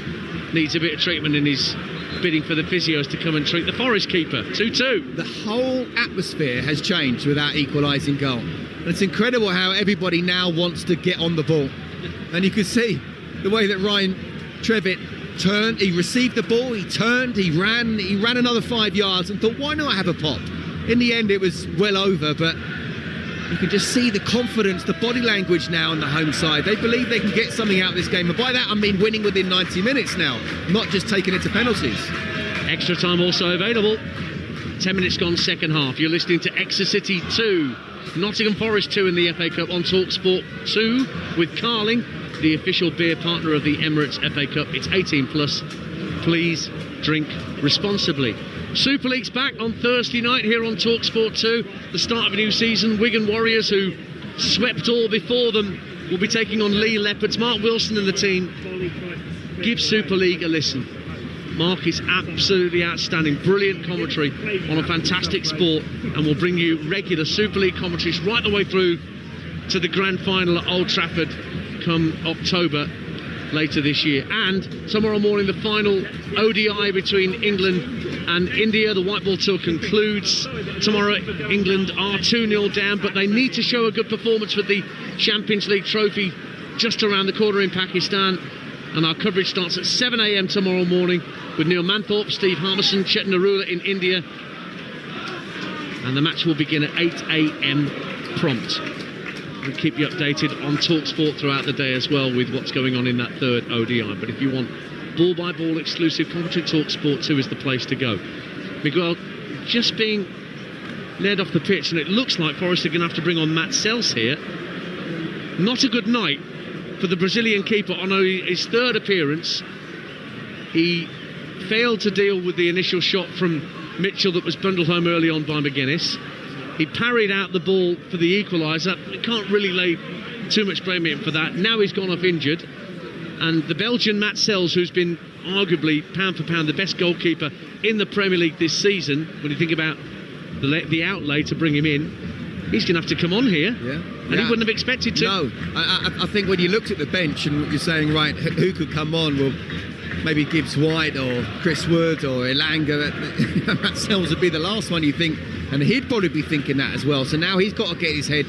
needs a bit of treatment and is bidding for the physios to come and treat the Forest keeper. 2-2. The whole atmosphere has changed with that equalising goal. And it's incredible how everybody now wants to get on the ball. And you can see the way that Ryan Trevitt turned, he received the ball, he turned, he ran another 5 yards and thought, why not have a pop? In the end, it was well over, but you can just see the confidence, the body language now on the home side. They believe they can get something out of this game. And by that, I mean winning within 90 minutes now, not just taking it to penalties. Extra time also available. 10 minutes gone, second half. You're listening to Exeter City 2, Nottingham Forest 2 in the FA Cup on Talksport 2 with Carling, the official beer partner of the Emirates FA Cup. It's 18 plus. Please drink responsibly. Super League's back on Thursday night here on Talksport 2. The start of a new season. Wigan Warriors, who swept all before them, will be taking on Lee Leopards. Mark Wilson and the team. Give Super League a listen. Mark is absolutely outstanding. Brilliant commentary on a fantastic sport, and will bring you regular Super League commentaries right the way through to the grand final at Old Trafford come October later this year. And tomorrow morning, the final ODI between England and India. The white ball tour concludes tomorrow. England are 2-0 down, but they need to show a good performance with the Champions League trophy just around the corner in Pakistan. And our coverage starts at 7 a.m. tomorrow morning with Neil Manthorpe, Steve Harmison, Chetan Narula in India. And the match will begin at 8 a.m. prompt. We'll keep you updated on TalkSport throughout the day as well with what's going on in that third ODI. But if you want ball-by-ball exclusive commentary, TalkSport 2 is the place to go. Miguel just being led off the pitch, and it looks like Forest are going to have to bring on Matt Sells here. Not a good night for the Brazilian keeper on his third appearance. He failed to deal with the initial shot from Mitchell that was bundled home early on by McGuinness. He parried out the ball for the equaliser. You can't really lay too much blame on him for that. Now he's gone off injured. And the Belgian Matt Sells, who's been arguably pound for pound the best goalkeeper in the Premier League this season, when you think about the outlay to bring him in, he's going to have to come on here. And he wouldn't have expected to. No, I think when you looked at the bench and you're saying, right, who could come on? Well, maybe Gibbs White or Chris Wood or Elanga. Matt Sells would be the last one you think, and he'd probably be thinking that as well. So now he's got to get his head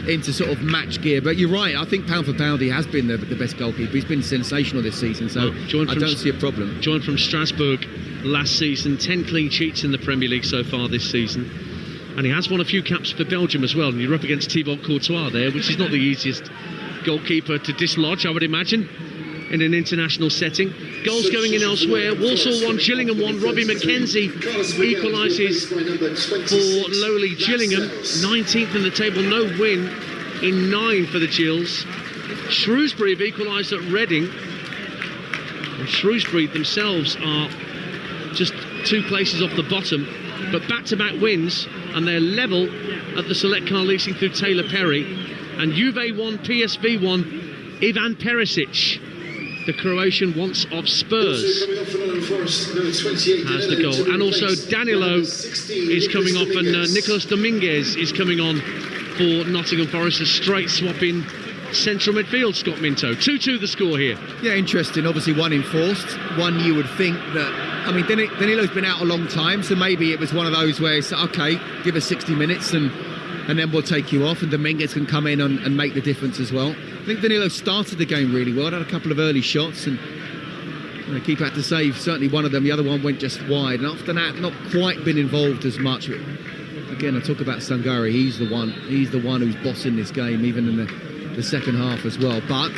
into sort of match gear. But you're right, I think pound for pound he has been the best goalkeeper. He's been sensational this season, so I don't see a problem. Joined from Strasbourg last season, 10 clean sheets in the Premier League so far this season. And he has won a few caps for Belgium as well. And you're up against Thibaut Courtois there, which is not the easiest goalkeeper to dislodge, I would imagine, in an international setting. Goals going in elsewhere. Walsall 1, Gillingham 1. Robbie McKenzie equalises for lowly Gillingham. 19th in the table, no win in 9 for the Gills. Shrewsbury have equalised at Reading. And Shrewsbury themselves are just 2 places off the bottom. But back-to-back wins, and they're level at the Select Car Leasing through Taylor Perry. And Juve 1, PSV 1, Ivan Perisic, the Croatian once of Spurs, has the goal. And also Danilo is coming off, and Nicolas Dominguez is coming on for Nottingham Forest, a straight swap in central midfield. Scott Minto. 2-2 the score here. Yeah, interesting. Obviously one enforced. One you would think that, I mean, Danilo's been out a long time, so maybe it was one of those where it's okay, give us 60 minutes and then we'll take you off, and Dominguez can come in and make the difference as well. I think Danilo started the game really well, had a couple of early shots, and the keeper had to save certainly one of them. The other one went just wide, and after that not quite been involved as much. Again, I talk about Sangare, he's the one who's bossing this game, even in the second half as well. But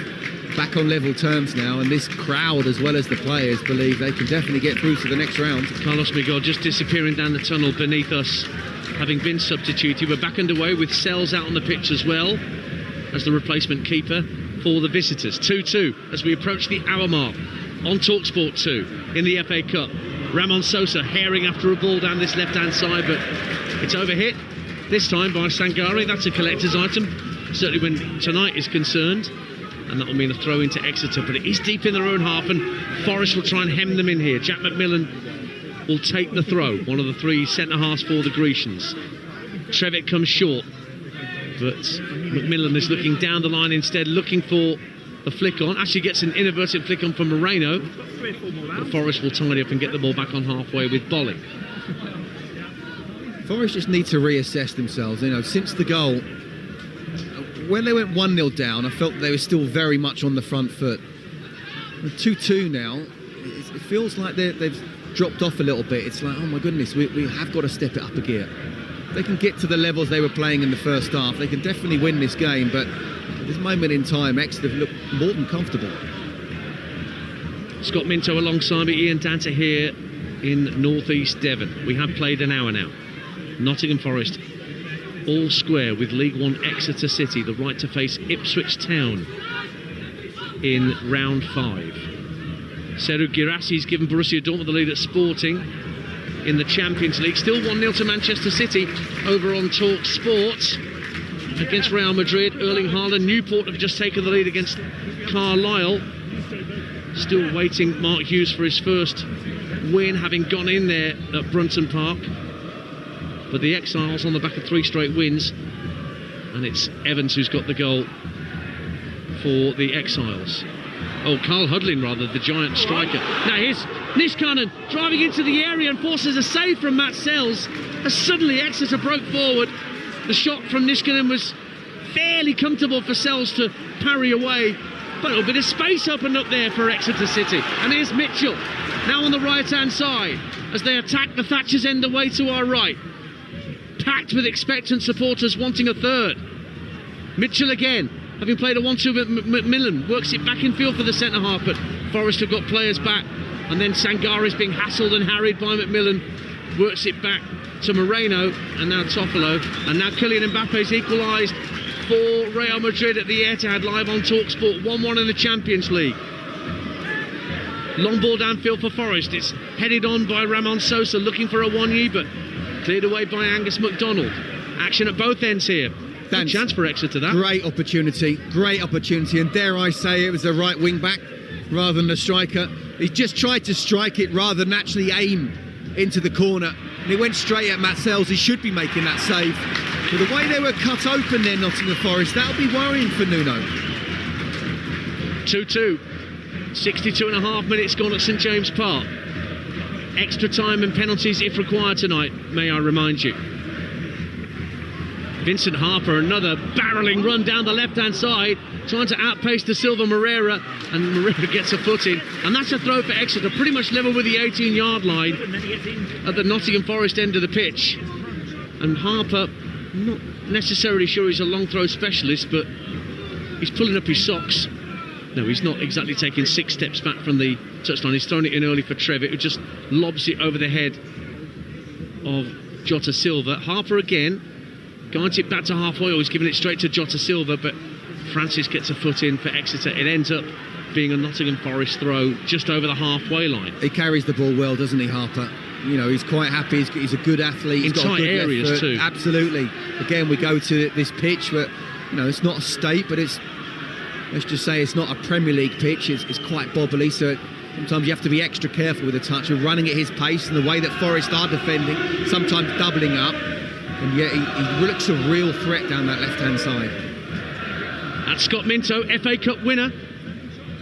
back on level terms now, and this crowd, as well as the players, believe they can definitely get through to the next round. Carlos Miguel just disappearing down the tunnel beneath us, having been substituted. We're back underway with Sells out on the pitch as well as the replacement keeper for the visitors. 2-2 as we approach the hour mark on Talksport 2 in the FA Cup. Ramon Sosa herring after a ball down this left-hand side, but it's overhit, this time by Sangare. That's a collector's item, certainly when tonight is concerned, and that will mean a throw into Exeter, but it is deep in their own half, and Forest will try and hem them in here. Jack McMillan will take the throw, one of the three centre-halves for the Grecians. Trevitt comes short, but McMillan is looking down the line instead, looking for the flick on. Actually gets an inadvertent flick on from Moreno, but Forest will tidy up and get the ball back on halfway with Bolling. Forest just need to reassess themselves. You know, since the goal, when they went 1-0 down, I felt they were still very much on the front foot. 2-2 now, it feels like they've dropped off a little bit. It's like, oh my goodness, we have got to step it up a gear. They can get to the levels they were playing in the first half. They can definitely win this game, but at this moment in time, Exeter have looked more than comfortable. Scott Minto alongside me, Ian Danter here in northeast Devon. We have played an hour now. Nottingham Forest all square with League One Exeter City, the right to face Ipswich Town in round 5. Serhou Guirassy given Borussia Dortmund the lead at Sporting in the Champions League. Still 1-0 to Manchester City over on Talksport against Real Madrid. Erling Haaland. Newport have just taken the lead against Carlisle. Still waiting Mark Hughes for his first win, having gone in there at Brunton Park. But the Exiles on the back of 3 straight wins, and it's Evans who's got the goal for the Exiles. Oh, Carl Hudlin rather, the giant striker. Now here's Niskanen driving into the area and forces a save from Matt Sells as suddenly Exeter broke forward. The shot from Niskanen was fairly comfortable for Sells to parry away, but a little bit of space opened up there for Exeter City. And here's Mitchell now on the right hand side as they attack the Thatcher's End away to our right, packed with expectant supporters wanting a third. Mitchell again, having played a 1-2 with McMillan, works it back in field for the centre half, but Forest have got players back, and then Sangare is being hassled and harried by McMillan, works it back to Moreno, and now Toffolo, and now Kylian Mbappe's equalised for Real Madrid at the Etihad, live on Talksport. 1-1 in the Champions League. Long ball downfield for Forest, it's headed on by Ramon Sosa, looking for a Wonyi, but cleared away by Angus MacDonald. Action at both ends here. Good chance for Exeter, that. Great opportunity, and dare I say it was a right wing back rather than a striker. He just tried to strike it rather than actually aim into the corner, and he went straight at Matt Sells. He should be making that save. But the way they were cut open there, Nottingham Forest, that'll be worrying for Nuno. 2-2, 62 and a half minutes gone at St James Park. Extra time and penalties if required tonight, may I remind you. Vincent Harper, another barrelling run down the left-hand side, trying to outpace De Silva Moreira, and Moreira gets a foot in, and that's a throw for Exeter, pretty much level with the 18-yard line at the Nottingham Forest end of the pitch. And Harper, not necessarily sure he's a long throw specialist, but he's pulling up his socks. No, he's not exactly taking 6 steps back from the touchline. He's thrown it in early for Trevitt, who just lobs it over the head of Jota Silva. Harper again, guides it back to halfway, or he's giving it straight to Jota Silva, but Francis gets a foot in for Exeter. It ends up being a Nottingham Forest throw just over the halfway line. He carries the ball well, doesn't he, Harper? You know, he's quite happy. He's a good athlete. He's got a good areas effort. too. Absolutely. Again, we go to this pitch, but you know, it's not a state, but it's, let's just say, it's not a Premier League pitch. It's quite bobbly, so sometimes you have to be extra careful with the touch and running at his pace and the way that Forest are defending, sometimes doubling up. And yet he looks a real threat down that left-hand side. That's Scott Minto, FA Cup winner,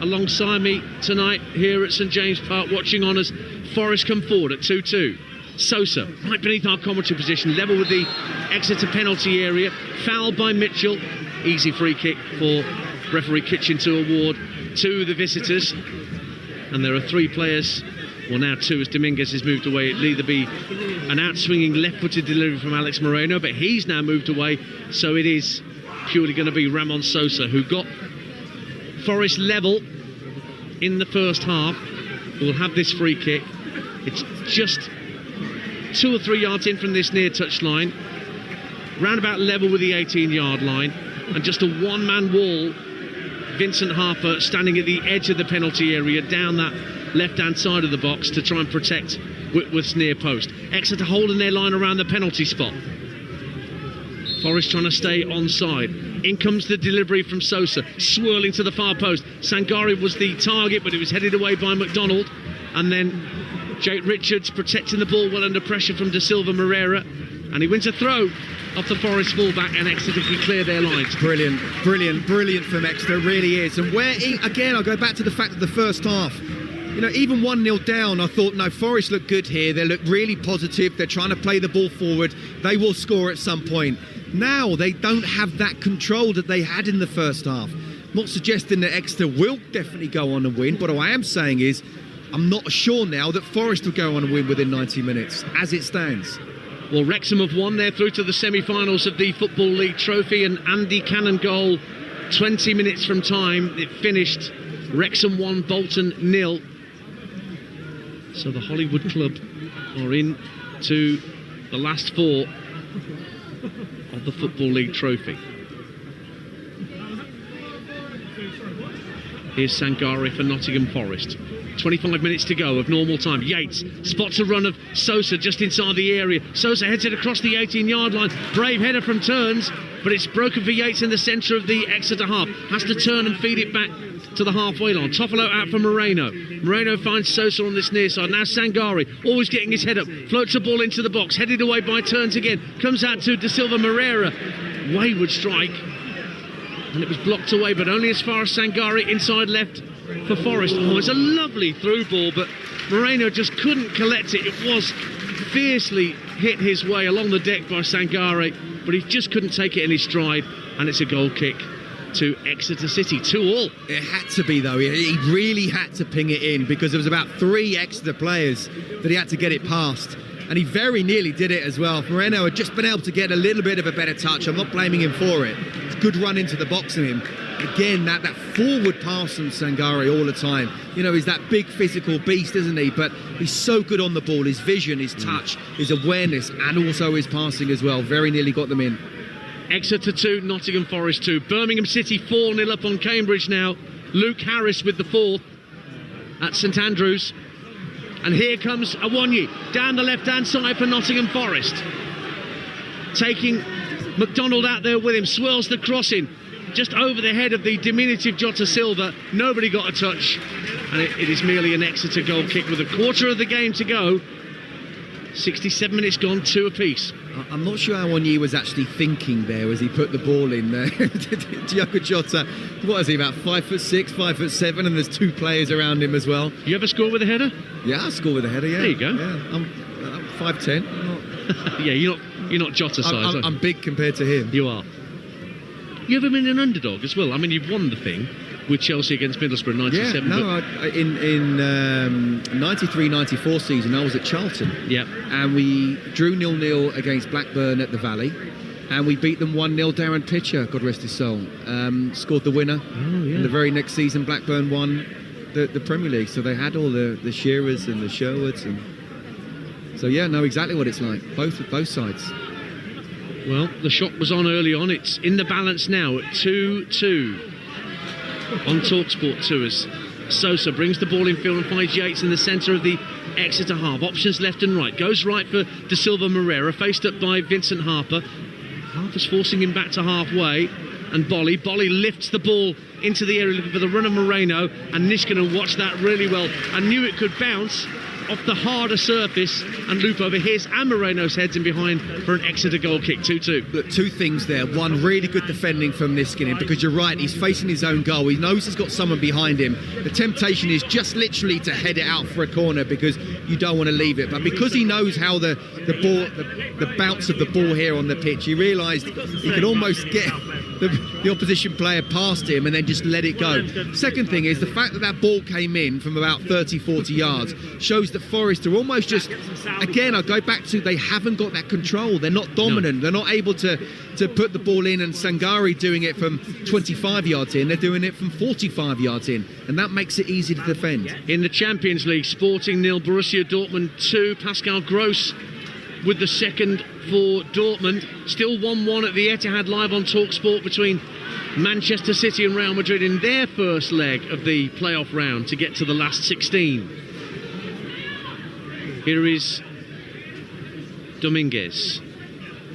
alongside me tonight here at St James Park, watching on as Forest come forward at 2-2. Sosa, right beneath our commentary position, level with the Exeter penalty area, fouled by Mitchell. Easy free kick for referee Kitchen to award to the visitors. And there are 3 players, well now 2 as Dominguez has moved away. It'll either be an out-swinging left-footed delivery from Alex Moreno, but he's now moved away, so it is purely going to be Ramon Sosa, who got Forest level in the first half. We'll have this free kick. It's just 2 or 3 yards in from this near touch line, round about level with the 18-yard line, and just a one-man wall. Vincent Harper standing at the edge of the penalty area down that left-hand side of the box to try and protect Whitworth's near post. Exeter holding their line around the penalty spot. Forest trying to stay onside. In comes the delivery from Sosa, swirling to the far post. Sangari was the target, but it was headed away by McDonald. And then Jake Richards protecting the ball well under pressure from De Silva Moreira. And he wins a throw off the Forest fullback, and Exeter can clear their lines. Brilliant from Exeter, it really is. And again, I'll go back to the fact of the first half. You know, even 1-0 down, I thought, no, Forest look good here. They look really positive. They're trying to play the ball forward. They will score at some point. Now they don't have that control that they had in the first half. I'm not suggesting that Exeter will definitely go on and win, but what I am saying is I'm not sure now that Forest will go on and win within 90 minutes, as it stands. Well, Wrexham have won. They're through to the semi-finals of the Football League Trophy. An Andy Cannon goal 20 minutes from time. It finished Wrexham 1, Bolton 0. So the Hollywood Club are in to the last 4 of the Football League Trophy. Here's Sangari for Nottingham Forest. 25 minutes to go of normal time. Yates spots a run of Sosa just inside the area. Sosa heads it across the 18-yard line. Brave header from Turns, but it's broken for Yates in the centre of the Exeter half. Has to turn and feed it back to the halfway line. Toffolo out for Moreno. Moreno finds Sosa on this near side. Now Sangari, always getting his head up, floats the ball into the box, headed away by Turns again. Comes out to De Silva Moreira. Wayward strike. And it was blocked away, but only as far as Sangari inside left for Forest. Oh, it's a lovely through ball, but Moreno just couldn't collect it. It was fiercely hit his way along the deck by Sangari, but he just couldn't take it in his stride, and it's a goal kick to Exeter City, 2-2. It had to be, though. He really had to ping it in, because there was about 3 Exeter players that he had to get it past, and he very nearly did it as well. Moreno had just been able to get a little bit of a better touch. I'm not blaming him for it. It's a good run into the box of him. Again, that forward pass from Sangari all the time. You know, he's that big physical beast, isn't he? But he's so good on the ball. His vision, his touch, his awareness, and also his passing as well. Very nearly got them in. Exeter 2, Nottingham Forest 2. Birmingham City 4-0 up on Cambridge now. Luke Harris with the 4th at St Andrews. And here comes Awonyi down the left-hand side for Nottingham Forest. Taking McDonald out there with him, swirls the cross in. Just over the head of the diminutive Jota Silva. Nobody got a touch. And it is merely an Exeter goal kick with a quarter of the game to go. 67 minutes gone, 2 apiece. I'm not sure how Awonyi was actually thinking there as he put the ball in there. Diogo Jota, what is he, about 5'6", 5'7", and there's 2 players around him as well. You ever score with a header? Yeah, I score with a header, yeah. There you go. Yeah, I'm 5'10". Yeah, you're not Jota size. I'm big compared to him. You are. You ever been an underdog as well? I mean, you've won the thing with Chelsea against Middlesbrough 97. Yeah, no, in 93-94 season, I was at Charlton. Yeah. And we drew 0-0 against Blackburn at the Valley. And we beat them 1-0. Darren Pitcher, God rest his soul, scored the winner. Oh, yeah. And the very next season, Blackburn won the Premier League. So they had all the Shearers and the Sherwoods. And so, yeah, know exactly what it's like, both sides. Well, the shot was on early on. It's in the balance now at 2-2 on Talksport 2 as Sosa brings the ball in field and finds Yates in the centre of the Exeter half. Options left and right. Goes right for De Silva Moreira, faced up by Vincent Harper. Harper's forcing him back to halfway. And Bolly lifts the ball into the area looking for the run of Moreno. And Niskanen watched that really well and knew it could bounce off the harder surface and loop over his and Moreno's heads in behind for an Exeter goal kick, 2-2. Look, 2 things there. One, really good defending from Niskanen, because you're right, he's facing his own goal. He knows he's got someone behind him. The temptation is just literally to head it out for a corner because you don't want to leave it. But because he knows how the bounce of the ball here on the pitch, he realised he could almost get the opposition player past him and then just let it go. Second thing is the fact that ball came in from about 30-40 yards shows that that Forest are almost just, again, I go back to, they haven't got that control. They're not dominant. They're not able to put the ball in, and Sangare doing it from 25 yards in. They're doing it from 45 yards in, and that makes it easy to defend. In the Champions League, Sporting 0, Borussia Dortmund 2. Pascal Gross with the second for Dortmund. Still 1-1 at the Etihad, live on Talksport, between Manchester City and Real Madrid in their first leg of the playoff round to get to the last 16. Here is Dominguez,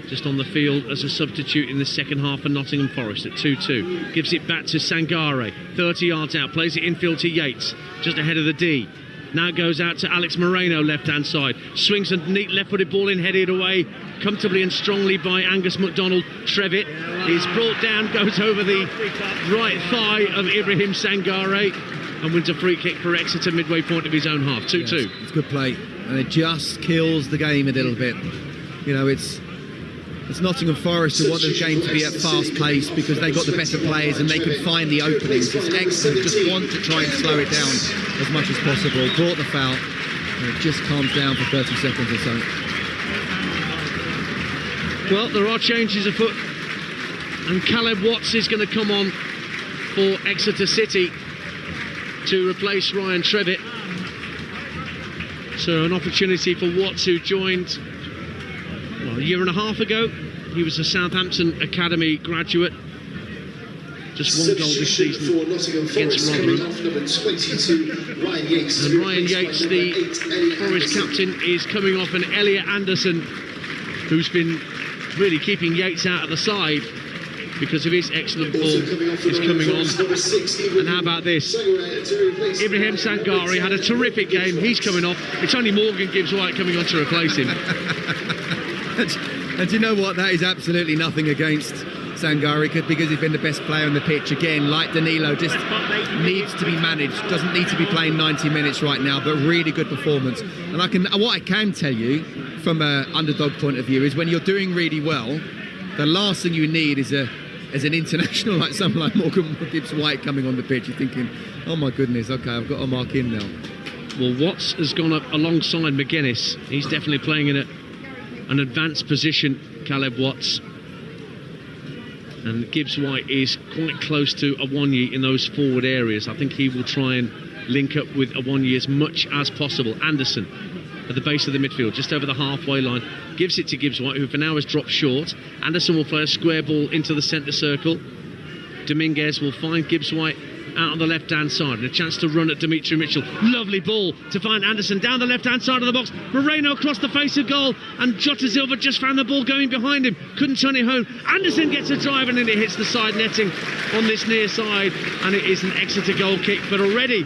just on the field as a substitute in the second half for Nottingham Forest at 2-2. Gives it back to Sangare, 30 yards out, plays it infield to Yates, just ahead of the D. Now it goes out to Alex Moreno, left-hand side. Swings a neat left-footed ball in, headed away comfortably and strongly by Angus MacDonald. Trevitt is brought down, goes over the right thigh of Ibrahim Sangare and wins a free kick for Exeter midway point of his own half. 2-2. Yes, it's good play, and it just kills the game a little bit. You know, it's Nottingham Forest who want the game to be at fast pace because they got the better players and they can find the openings. It's Exeter just want to try and slow it down as much as possible. Brought the foul, and it just calms down for 30 seconds or so. Well, there are changes afoot, and Caleb Watts is going to come on for Exeter City to replace Ryan Trevitt. So an opportunity for Watts, who joined a year and a half ago. He was a Southampton Academy graduate. Just one goal this season against Rotherham. And Ryan Yates, the Forest captain, is coming off, and Elliot Anderson, who's been really keeping Yates out of the side because of his excellent ball, is coming on. And how about this? Ibrahim Sangare had a terrific game. He's coming off. It's only Morgan Gibbs-White coming on to replace him. And do you know what? That is absolutely nothing against Sangare, because he's been the best player on the pitch. Again, like Danilo, just needs to be managed. Doesn't need to be playing 90 minutes right now, but really good performance. And what I can tell you from an underdog point of view is when you're doing really well, the last thing you need is an international like someone like Morgan Gibbs-White coming on the pitch. You're thinking, oh my goodness, okay, I've got to mark in now. Well, Watts has gone up alongside McGuinness. He's definitely playing in an advanced position, Caleb Watts. And Gibbs-White is quite close to Awoniyi in those forward areas. I think he will try and link up with Awoniyi as much as possible. Anderson at the base of the midfield, just over the halfway line, gives it to Gibbs-White, who for now has dropped short. Anderson will play a square ball into the centre circle. Dominguez will find Gibbs-White out on the left-hand side, and a chance to run at Dimitri Mitchell. Lovely ball to find Anderson down the left-hand side of the box. Moreno across the face of goal, and Jota Silva just found the ball going behind him, couldn't turn it home. Anderson gets a drive, and then it hits the side netting on this near side, and it is an Exeter goal kick. But already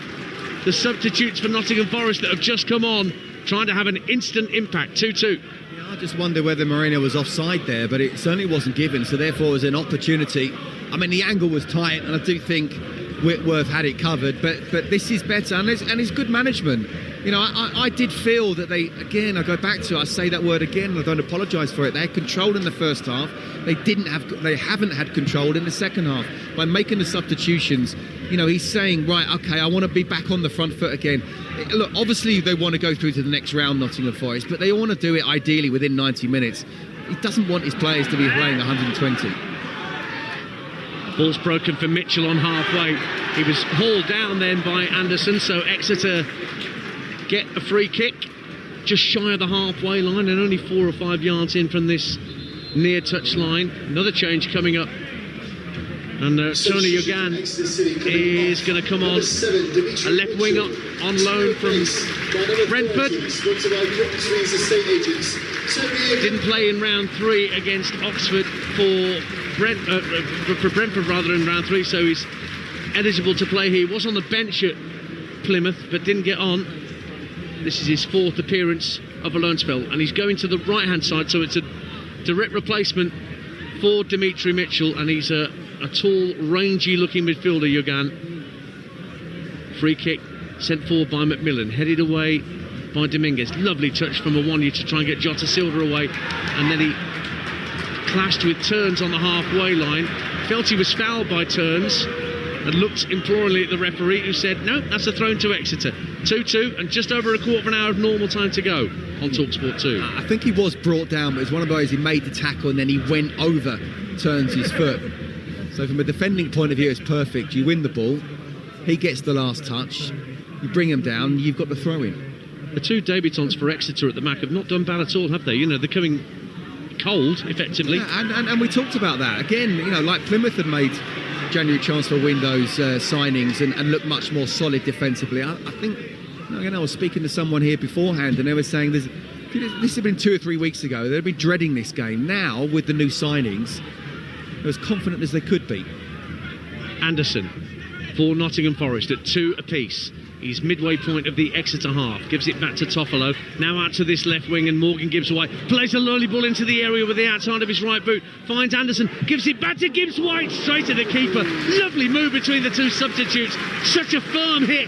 the substitutes for Nottingham Forest that have just come on, trying to have an instant impact. 2-2. I just wonder whether Moreno was offside there, but it certainly wasn't given, so therefore it was an opportunity. I mean, the angle was tight, and I do think Whitworth had it covered, but this is better, and it's good management. You know, I did feel that they, again, I say that word again, and I don't apologise for it. They had control in the first half. They haven't had control in the second half. By making the substitutions, you know, he's saying, right, okay, I want to be back on the front foot again. Look, obviously they want to go through to the next round, Nottingham Forest, but they want to do it ideally within 90 minutes. He doesn't want his players to be playing 120. Ball's broken for Mitchell on halfway. He was hauled down then by Anderson, so Exeter get a free kick just shy of the halfway line and only 4 or 5 yards in from this near touch line. Another change coming up, and Tony Yogan is going to come on, a left winger on loan from Brentford. Didn't play in round 3 against Oxford for Brentford rather in round 3, so he's eligible to play here. He was on the bench at Plymouth but didn't get on. This is his 4th appearance of a loan spell, and he's going to the right hand side, so it's a direct replacement for Dimitri Mitchell, and he's a tall, rangy looking midfielder, Yogan. Free kick sent forward by Macmillan, headed away by Dominguez. Lovely touch from Awoniyi to try and get Jota Silva away, and then he clashed with Turns on the halfway line. Felt he was fouled by Turns, and looked imploringly at the referee, who said, no, that's a throw to Exeter. 2-2 and just over a quarter of an hour of normal time to go on Talksport 2. I think he was brought down, but it was one of those, he made the tackle and then he went over, turns his foot. So from a defending point of view, it's perfect. You win the ball, he gets the last touch, you bring him down, you've got the throw-in. The two debutants for Exeter at the Mac have not done bad at all, have they? You know, they're coming cold, effectively. Yeah, and we talked about that. Again, you know, like Plymouth had made January transfer windows signings and looked much more solid defensively. I think, again, I was speaking to someone here beforehand and they were saying this had been 2 or 3 weeks ago. They'd been dreading this game. Now, with the new signings, they're as confident as they could be. Anderson for Nottingham Forest at 2 apiece. He's midway point of the Exeter half. Gives it back to Toffolo. Now out to this left wing, and Morgan Gibbs-White plays a lovely ball into the area with the outside of his right boot. Finds Anderson. Gives it back to Gibbs-White. Straight to the keeper. Lovely move between the two substitutes. Such a firm hit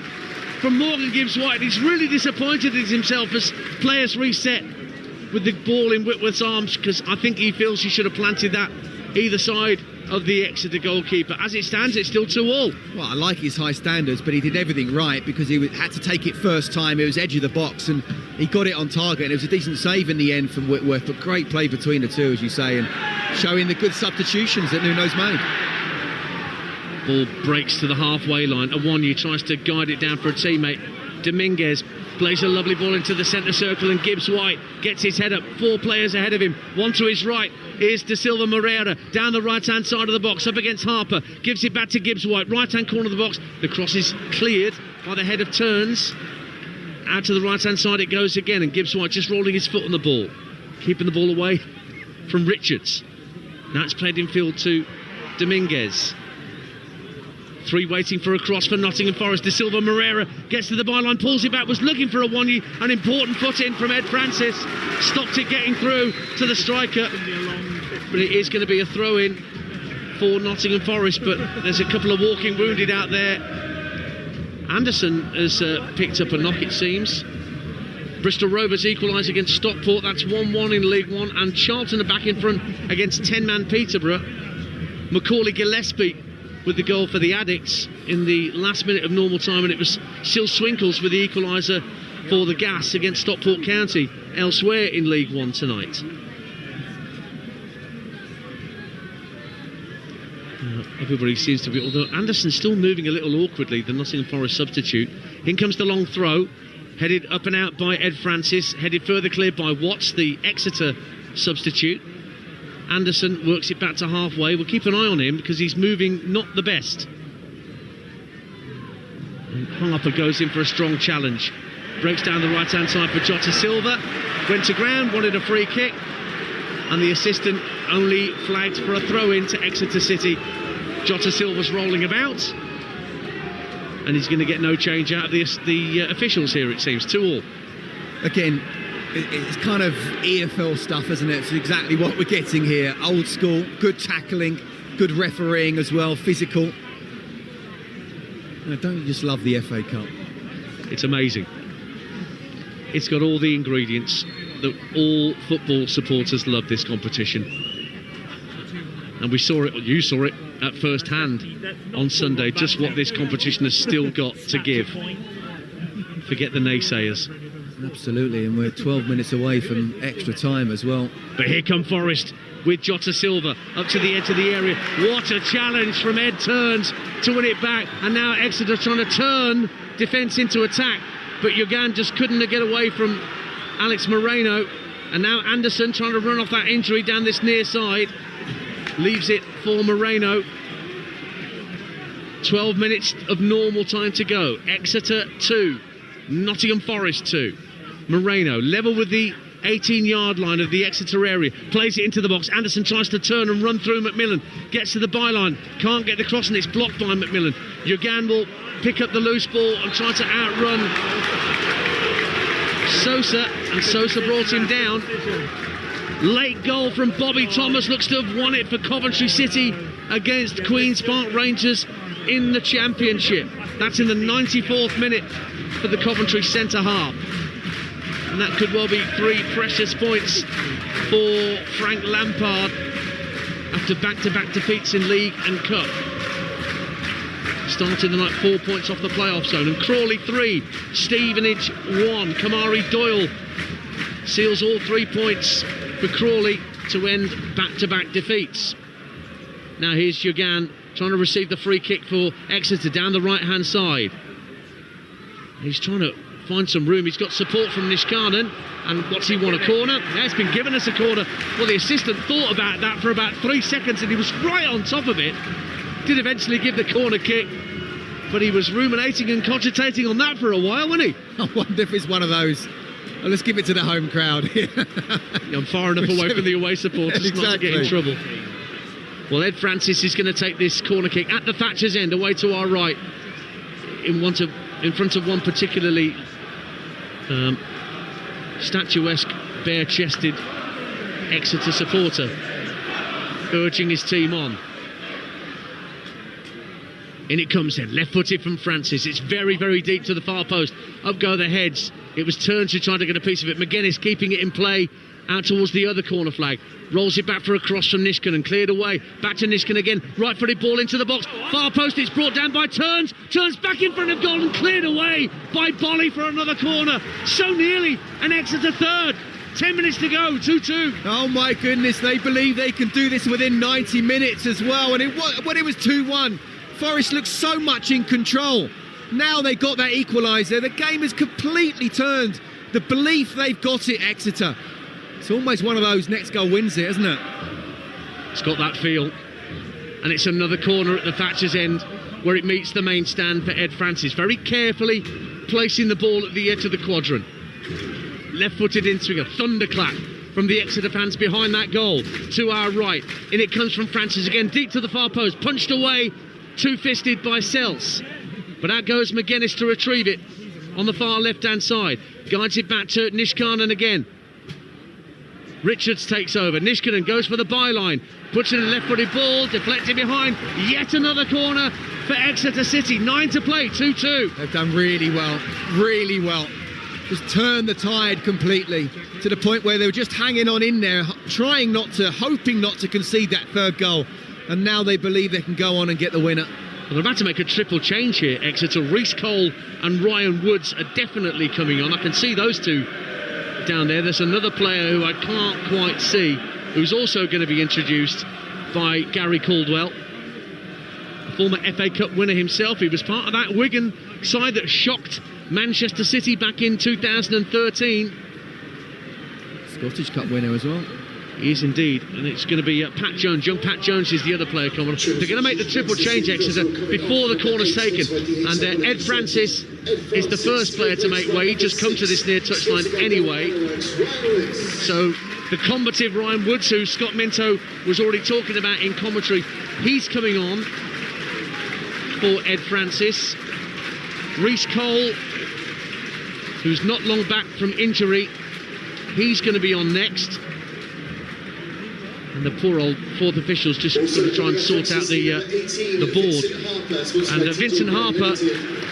from Morgan Gibbs-White. He's really disappointed in himself as players reset with the ball in Whitworth's arms, because I think he feels he should have planted that either side of the Exeter goalkeeper. As it stands, it's still 2-2. Well, I like his high standards, but he did everything right because he had to take it first time. It was edge of the box and he got it on target, and it was a decent save in the end from Whitworth, but great play between the two, as you say, and showing the good substitutions that Nuno's made. Ball breaks to the halfway line. Awonyi tries to guide it down for a teammate. Dominguez plays a lovely ball into the centre circle, and Gibbs-White gets his head up. 4 players ahead of him. One to his right is De Silva Moreira down the right-hand side of the box, up against Harper. Gives it back to Gibbs-White, right-hand corner of the box. The cross is cleared by the head of Turns. Out to the right-hand side it goes again, and Gibbs-White just rolling his foot on the ball, keeping the ball away from Richards. Now it's played infield to Dominguez. 3 waiting for a cross for Nottingham Forest. De Silva Moreira gets to the byline, pulls it back, was looking for Awonyi. An important foot in from Ed Francis. Stopped it getting through to the striker. But it is going to be a throw-in for Nottingham Forest. But there's a couple of walking wounded out there. Anderson has picked up a knock, it seems. Bristol Rovers equalise against Stockport. That's 1-1 in League One. And Charlton are back in front against 10-man Peterborough. Macaulay Gillespie with the goal for the Addicts in the last minute of normal time, and it was Sil Swinkles with the equaliser for the Gas against Stockport County elsewhere in League One tonight. Everybody seems to be, although Anderson's still moving a little awkwardly, the Nottingham Forest substitute. In comes the long throw, headed up and out by Ed Francis, headed further clear by Watts, the Exeter substitute. Anderson works it back to halfway. We'll keep an eye on him because he's moving not the best. And Harper goes in for a strong challenge. Breaks down the right-hand side for Jota Silva. Went to ground, wanted a free kick. And the assistant only flagged for a throw-in to Exeter City. Jota Silva's rolling about. And he's going to get no change out of the officials here, it seems. 2-2. Again, it's kind of EFL stuff, isn't it? It's exactly what we're getting here. Old school, good tackling, good refereeing as well, physical. Don't you just love the FA Cup? It's amazing. It's got all the ingredients that all football supporters love, this competition. And we saw it, you saw it at first hand on Sunday, just what this competition has still got to give. Forget the naysayers. Absolutely, and we're 12 minutes away from extra time as well. But here come Forest with Jota Silva up to the edge of the area. What a challenge from Ed Turns to win it back. And now Exeter trying to turn defence into attack. But Yogan just couldn't get away from Alex Moreno. And now Anderson trying to run off that injury down this near side. Leaves it for Moreno. 12 minutes of normal time to go. Exeter 2, Nottingham Forest 2. Moreno level with the 18-yard line of the Exeter area, plays it into the box. Anderson tries to turn and run through Macmillan, gets to the byline, can't get the cross, and it's blocked by Macmillan. Yogan will pick up the loose ball and try to outrun Sosa, and Sosa brought him down. Late goal from Bobby Thomas, looks to have won it for Coventry City against Queen's Park Rangers in the Championship. That's in the 94th minute for the Coventry centre half. And that could well be 3 precious points for Frank Lampard after back-to-back defeats in League and Cup. starting the night 4 points off the playoff zone. And Crawley 3, Stevenage 1. Kamari Doyle seals all 3 points for Crawley to end back-to-back defeats. Now here's Jugan trying to receive the free kick for Exeter down the right-hand side. He's trying to find some room. He's got support from Nishkanen. And what's he want, a corner? Yeah, it's been given us a corner. Well, the assistant thought about that for about 3 seconds and he was right on top of it. Did eventually give the corner kick, but he was ruminating and cogitating on that for a while, wasn't he? I wonder if it's one of those, well, let's give it to the home crowd. I'm far enough away from the away supporters not to get in trouble. Well, Ed Francis is going to take this corner kick at the Thatcher's end, away to our right, in front of one particularly statuesque, bare-chested Exeter supporter, urging his team on. In it comes then, left-footed from Francis. It's very, very deep to the far post. Up go the heads. It was Turns who tried to get a piece of it. McGuinness keeping it in play out towards the other corner flag. Rolls it back for a cross from Niskanen. Cleared away. Back to Niskanen again. Right-footed ball into the box. Far post. It's brought down by Turns. Turns back in front of goal and cleared away by Bolly for another corner. So nearly an Exeter third. 10 minutes to go, 2-2. Oh my goodness, they believe they can do this within 90 minutes as well. And when it was 2-1, Forest looked so much in control. Now they got that equaliser. The game has completely turned. The belief they've got it, Exeter. It's almost one of those next goal wins it, isn't it? It's got that feel. And it's another corner at the Thatcher's end where it meets the main stand for Ed Francis. Very carefully placing the ball at the edge of the quadrant. Left-footed into a thunderclap from the Exeter fans behind that goal to our right. In it comes from Francis again, deep to the far post, punched away, two-fisted by Sells. But out goes McGuinness to retrieve it on the far left-hand side. Guides it back to Nishkanen again. Richards takes over. Niskanen goes for the byline, puts in a left-footed ball, deflected behind. Yet another corner for Exeter City. 9 to play, 2-2. They've done really well, really well. Just turned the tide completely to the point where they were just hanging on in there, hoping not to concede that third goal. And now they believe they can go on and get the winner. Well, they're about to make a triple change here, Exeter. Reece Cole and Ryan Woods are definitely coming on. I can see those two down there. There's another player who I can't quite see, who's also going to be introduced by Gary Caldwell, a former FA Cup winner himself. He was part of that Wigan side that shocked Manchester City back in 2013. Scottish Cup winner as well. He is indeed, and it's going to be Pat Jones. Young Pat Jones is the other player coming on. They're going to make the triple change, Exeter, before the corner's taken. And Ed Francis is the first player to make way. He just come to this near touchline anyway. So the combative Ryan Woods, who Scott Minto was already talking about in commentary, he's coming on for Ed Francis. Reece Cole, who's not long back from injury, he's going to be on next. And the poor old fourth officials just going to try and sort out the board. And Vincent Harper,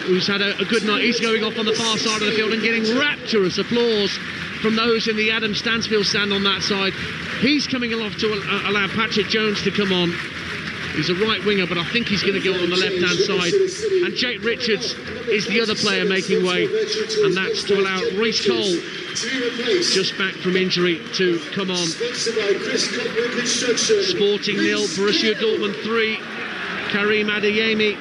who's had a good night, he's going off on the far side of the field and getting rapturous applause from those in the Adam Stansfield stand on that side. He's coming along to allow Patrick Jones to come on. He's a right winger, but I think he's going to go on the left-hand side. And Jake Richards is the other player making way, and that's to allow Reece Cole, just back from injury, to come on. Sporting 0, Borussia Dortmund 3, Karim Adeyemi,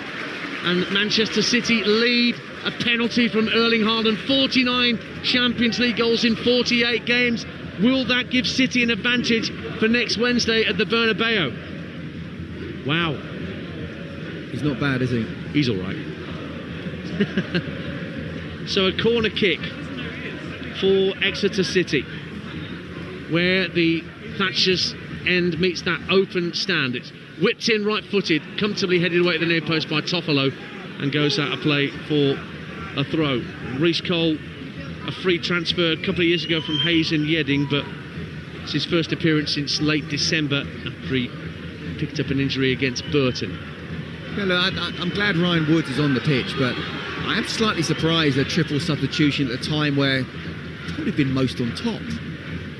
and Manchester City lead. A penalty from Erling Haaland, 49 Champions League goals in 48 games. Will that give City an advantage for next Wednesday at the Bernabeu? Wow. He's not bad, is he? He's all right. So a corner kick for Exeter City, where the Thatcher's end meets that open stand. It's whipped in right-footed, comfortably headed away at the near post by Toffolo, and goes out of play for a throw. Reece Cole, a free transfer a couple of years ago from Hayes and Yedding, but it's his first appearance since late December after he picked up an injury against Burton. Yeah, look, I'm glad Ryan Woods is on the pitch, but I am slightly surprised at triple substitution at a time where it's probably been most on top.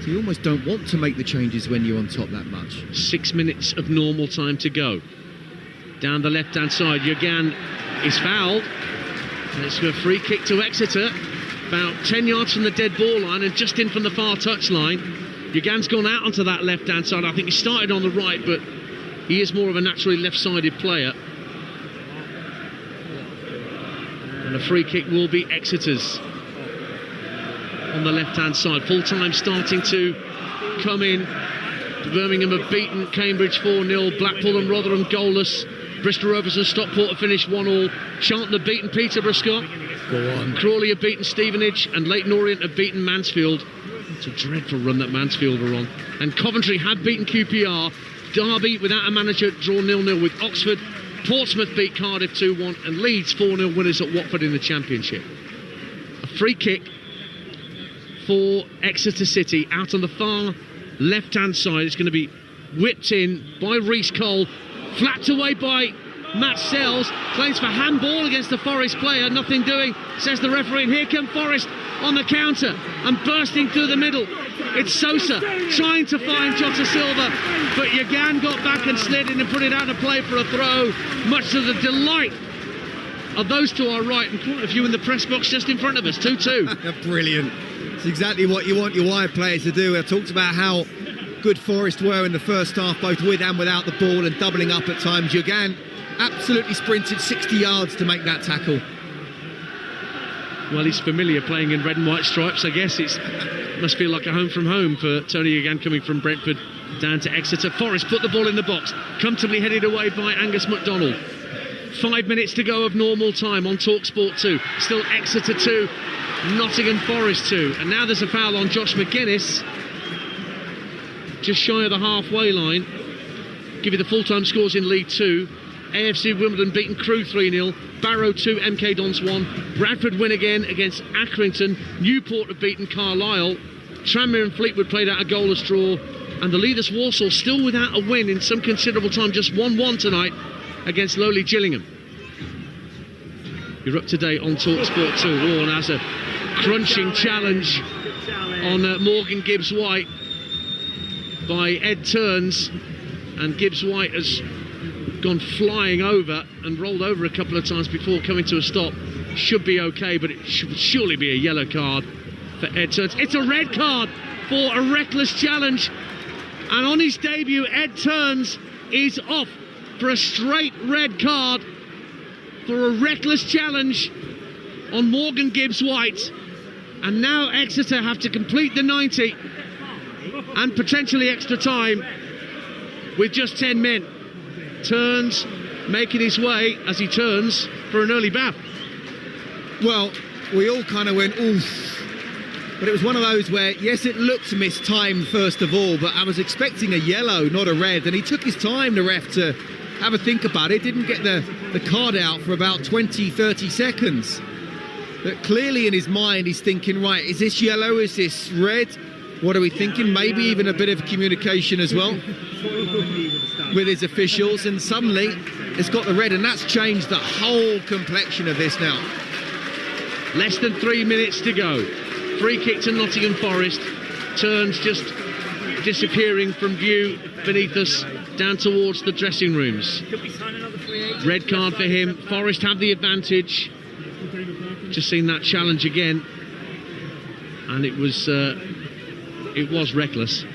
So you almost don't want to make the changes when you're on top that much. 6 minutes of normal time to go. Down the left-hand side, Jugan is fouled. It's a free kick to Exeter, about 10 yards from the dead ball line and just in from the far touch line. Ugan's gone out onto that left-hand side. I think he started on the right, but he is more of a naturally left-sided player. And the free kick will be Exeter's on the left-hand side. Full-time starting to come in. Birmingham have beaten Cambridge 4-0. Blackpool and Rotherham goalless. Bristol Rovers and Stockport have finished 1-1. Charlton have beaten Peterborough, Scott. Go on. Crawley have beaten Stevenage, and Leyton Orient have beaten Mansfield. It's a dreadful run that Mansfield are on. And Coventry have beaten QPR. Derby, without a manager, draw 0-0 with Oxford. Portsmouth beat Cardiff 2-1, and Leeds 4-0 winners at Watford in the Championship. A free kick for Exeter City out on the far left-hand side. It's going to be whipped in by Reece Cole, flapped away by Matt Sells, claims for handball against the Forest player. Nothing doing, says the referee. And here come Forest on the counter and bursting through the middle. It's Sosa trying to find Jota Silva, but Yagan got back and slid in and put it out of play for a throw, much to the delight of those to our right, and quite a few in the press box just in front of us. 2-2. Brilliant. It's exactly what you want your wide players to do. I talked about how good Forest were in the first half, both with and without the ball, and doubling up at times. Yagan absolutely sprinted 60 yards to make that tackle. Well, he's familiar playing in red and white stripes. I guess it must feel like a home from home for Tony Yagan, coming from Brentford down to Exeter. Forest put the ball in the box, comfortably headed away by Angus MacDonald. 5 minutes to go of normal time on Talksport 2. Still Exeter 2, Nottingham Forest 2. And now there's a foul on Josh McGuinness, just shy of the halfway line. Give you the full-time scores in League 2. AFC Wimbledon beaten Crewe 3-0. Barrow 2, MK Dons 1. Bradford win again against Accrington. Newport have beaten Carlisle. Tranmere and Fleetwood played out a goalless draw. And the leaders Walsall still without a win in some considerable time. Just 1-1 tonight against lowly Gillingham. You're up to date on Talksport 2. Warren has a crunching challenge on Morgan Gibbs-White by Ed Turns, and Gibbs-White has gone flying over and rolled over a couple of times before coming to a stop. Should be okay, but it should surely be a yellow card for Ed Turns. It's a red card for a reckless challenge, and on his debut Ed Turns is off for a straight red card for a reckless challenge on Morgan Gibbs-White. And now Exeter have to complete the 90 and potentially extra time with just 10 men. Turns making his way as he turns for an early bath. Well, we all kind of went oof, but it was one of those where, yes, it looked mistimed first of all, but I was expecting a yellow, not a red, and he took his time, the ref, to have a think about it. Didn't get the card out for about 20-30 seconds. But clearly in his mind he's thinking, right, is this yellow, is this red? What are we thinking? Maybe even a bit of communication as well with his officials, and suddenly it's got the red, and that's changed the whole complexion of this now. Less than 3 minutes to go. Free kick to Nottingham Forest. Turns just disappearing from view beneath us down towards the dressing rooms. Red card for him. Forest have the advantage. Just seen that challenge again, and it was reckless.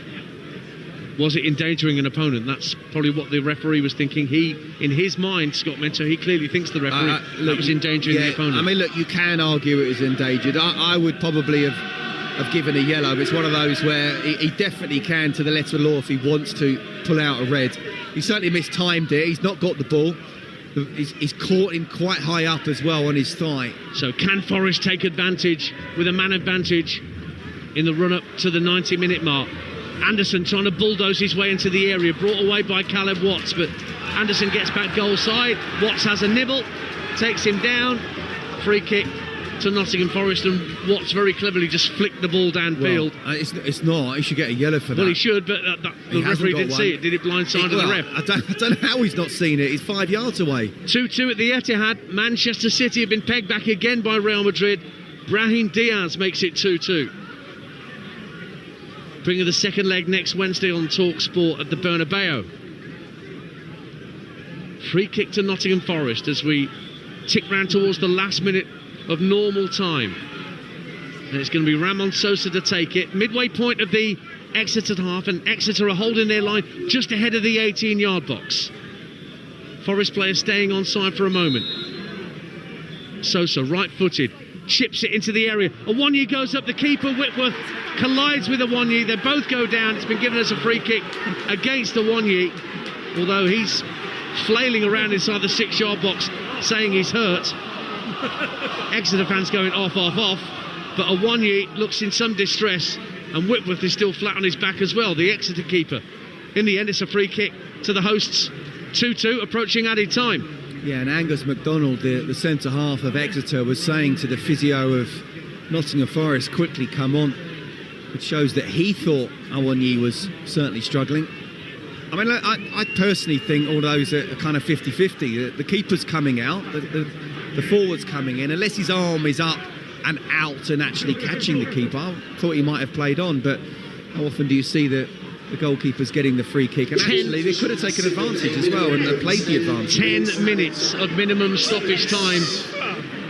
Was it endangering an opponent? That's probably what the referee was thinking. He, in his mind, Scott Mentor, he clearly thinks the referee that was endangering the opponent. I mean, look, you can argue it was endangered. I would probably have given a yellow, but it's one of those where he definitely can, to the letter of law, if he wants to pull out a red. He certainly mistimed it. He's not got the ball. He's caught him quite high up as well on his thigh. So can Forest take advantage with a man advantage in the run-up to the 90-minute mark? Anderson trying to bulldoze his way into the area, brought away by Caleb Watts, but Anderson gets back goal side. Watts has a nibble, takes him down. Free kick to Nottingham Forest, and Watts very cleverly just flicked the ball downfield. Well, it's not. He should get a yellow for that. Well, he should, but the referee didn't see it. Did it blindside the ref? I don't know how he's not seen it. He's 5 yards away. 2-2 at the Etihad. Manchester City have been pegged back again by Real Madrid. Brahim Diaz makes it 2-2. Bringing the second leg next Wednesday on Talksport at the Bernabeu. Free kick to Nottingham Forest as we tick round towards the last minute of normal time. And it's going to be Ramon Sosa to take it. Midway point of the Exeter half, and Exeter are holding their line just ahead of the 18-yard box. Forest player staying onside for a moment. Sosa, right-footed, chips it into the area. Awonyi goes up, the keeper, Whitworth, collides with Awonyi. They both go down. It's been given as a free kick against Awonyi, although he's flailing around inside the 6-yard box saying he's hurt. Exeter fans going off, but Awonyi looks in some distress, and Whitworth is still flat on his back as well, the Exeter keeper. In the end, it's a free kick to the hosts. 2-2, approaching added time. Yeah, and Angus MacDonald, the centre half of Exeter, was saying to the physio of Nottingham Forest, quickly come on, which shows that he thought Awonyi was certainly struggling. I mean, I personally think all those are kind of 50-50. The keeper's coming out, the forward's coming in, unless his arm is up and out and actually catching the keeper. I thought he might have played on, but how often do you see the goalkeeper's getting the free kick? And actually, they could have taken advantage as well and played the advantage. 10 minutes of minimum stoppage time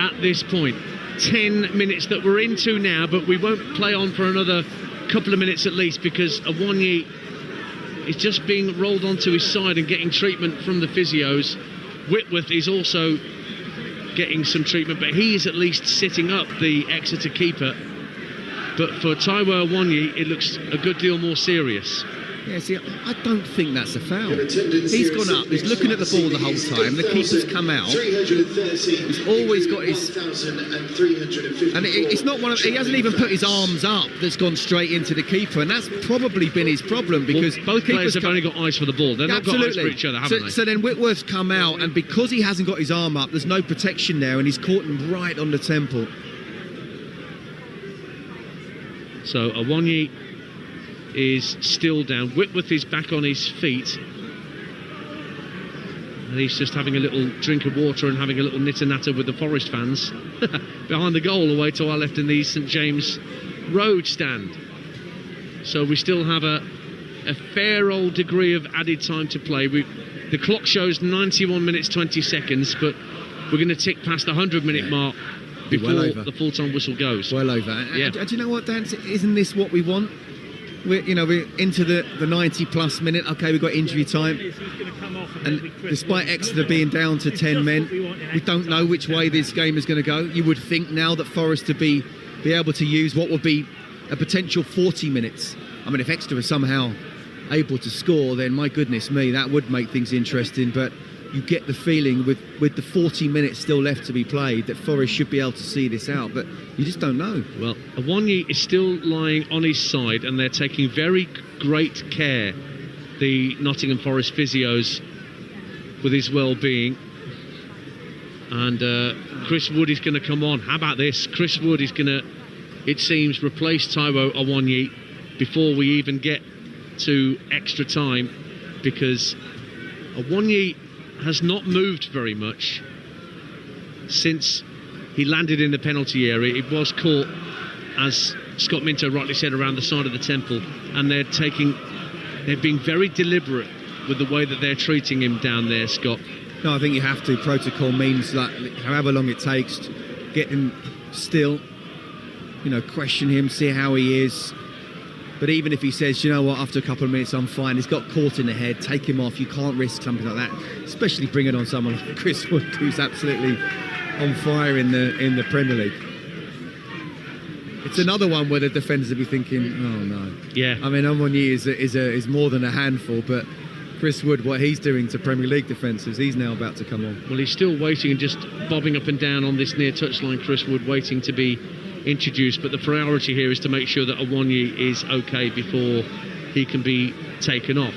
at this point. 10 minutes that we're into now, but we won't play on for another couple of minutes at least, because Awonyi is just being rolled onto his side and getting treatment from the physios. Whitworth is also getting some treatment, but he is at least sitting up, the Exeter keeper. But for Taiwo Awonyi, it looks a good deal more serious. Yeah, see, I don't think that's a foul. He's gone up, he's looking at the ball the whole time, the keeper's come out, he's always got his... And it's not one of... He hasn't even put his arms up that's gone straight into the keeper, and that's probably been his problem, because... Well, both players have only got eyes for the ball. They've not got eyes for each other, haven't they? So then Whitworth's come out, and because he hasn't got his arm up, there's no protection there, and he's caught him right on the temple. So Awonyi is still down. Whitworth is back on his feet. And he's just having a little drink of water and having a little nitter-natter with the Forest fans behind the goal away to our left in the St James Road stand. So we still have a fair old degree of added time to play. The clock shows 91 minutes 20 seconds, but we're going to tick past the 100-minute mark before the full-time whistle goes. Well over. Yeah. And do you know what, Dan? Isn't this what we want? We're into the 90-plus minute. OK, we've got injury time. And despite Exeter being down to 10 men, we don't know which way this game is going to go. You would think now that Forest to be able to use what would be a potential 40 minutes. I mean, if Exeter are somehow able to score, then my goodness me, that would make things interesting. But you get the feeling with the 40 minutes still left to be played that Forest should be able to see this out, but you just don't know. Well, Awonyi is still lying on his side, and they're taking very great care, the Nottingham Forest physios, with his well-being. And Chris Wood is going to come on. How about this? Chris Wood is going to, it seems, replace Taiwo Awonyi before we even get to extra time, because Awonyi has not moved very much since he landed in the penalty area. It was caught, as Scott Minto rightly said, around the side of the temple, and they've been very deliberate with the way that they're treating him down there, Scott. No, I think you have to. Protocol means that however long it takes, get him still, question him, see how he is. But even if he says, you know what, after a couple of minutes I'm fine, he's got caught in the head, take him off. You can't risk something like that, especially bring it on someone like Chris Wood, who's absolutely on fire in the Premier League. It's another one where the defenders will be thinking, oh no. Yeah. I mean, Awonyi is more than a handful, but Chris Wood, what he's doing to Premier League defences, he's now about to come on. Well, he's still waiting and just bobbing up and down on this near touchline, Chris Wood, waiting to be introduced, but the priority here is to make sure that Awonyi is okay before he can be taken off.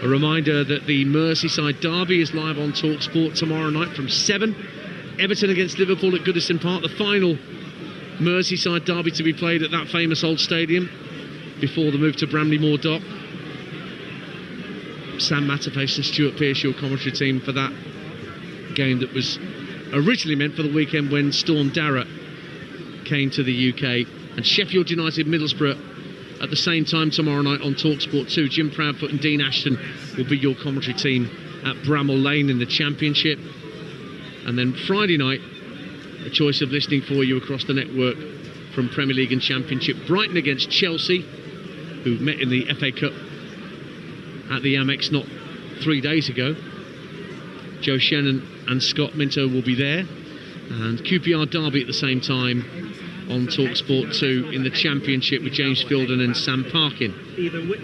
A reminder that the Merseyside derby is live on Talksport tomorrow night from 7. Everton against Liverpool at Goodison Park, the final Merseyside derby to be played at that famous old stadium before the move to Bramley Moor Dock. Sam Matterface and Stuart Pearce, your commentary team for that game that was originally meant for the weekend when Storm Darragh came to the UK, and Sheffield United Middlesbrough at the same time tomorrow night on Talksport 2. Jim Proudfoot and Dean Ashton will be your commentary team at Bramall Lane in the Championship. And then Friday night, a choice of listening for you across the network from Premier League and Championship. Brighton against Chelsea, who met in the FA Cup at the Amex not 3 days ago. Joe Shannon and Scott Minto will be there. And QPR Derby at the same time on Talksport 2 in the Championship with James Fielden and Sam Parkin,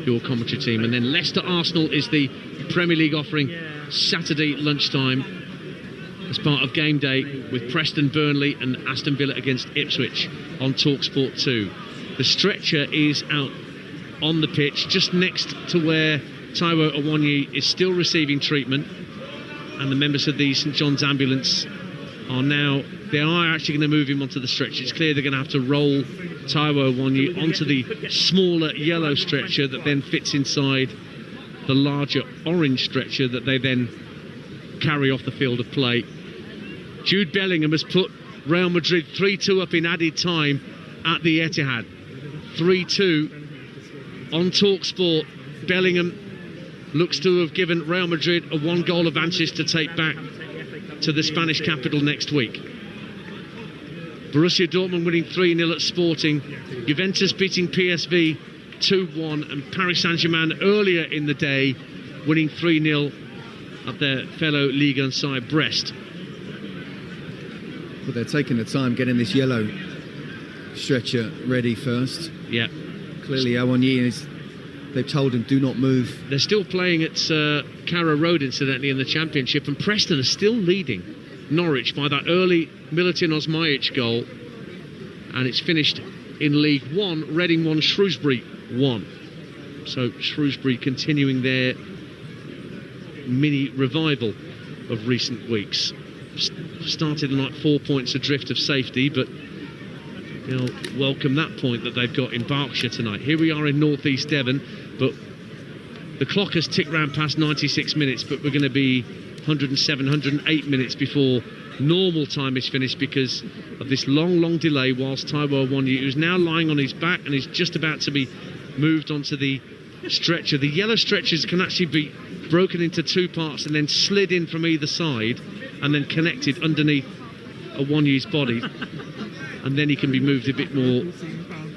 your commentary team. And then Leicester Arsenal is the Premier League offering Saturday lunchtime as part of game day with Preston Burnley and Aston Villa against Ipswich on Talksport 2. The stretcher is out on the pitch just next to where Taiwo Awoniyi is still receiving treatment, and the members of the St John's ambulance they are actually going to move him onto the stretcher. It's clear they're going to have to roll Taiwo Awoniyi onto the smaller yellow stretcher that then fits inside the larger orange stretcher that they then carry off the field of play. Jude Bellingham has put Real Madrid 3-2 up in added time at the Etihad. 3-2 on Talksport. Bellingham looks to have given Real Madrid a 1-goal advantage to take back to the Spanish capital next week. Borussia Dortmund winning 3-0 at Sporting. Juventus beating PSV 2-1, and Paris Saint-Germain earlier in the day winning 3-0 at their fellow Ligue 1 side Brest. But they're taking the time getting this yellow stretcher ready first. Yeah. Clearly Awoniyi they've told him do not move. They're still playing at Carrow Road, incidentally, in the Championship, and Preston are still leading Norwich by that early Milutin Osmajic goal, and it's finished in League 1. Reading 1, Shrewsbury 1. So Shrewsbury continuing their mini revival of recent weeks. Started like 4 points adrift of safety, but they'll welcome that point that they've got in Berkshire tonight. Here we are in North East Devon, but the clock has ticked round past 96 minutes, but we're going to be 107, 108 minutes before normal time is finished because of this long delay whilst Taiwo Awoniyi, who's now lying on his back and is just about to be moved onto the stretcher. The yellow stretchers can actually be broken into two parts and then slid in from either side and then connected underneath Awoniyi's body, and then he can be moved a bit more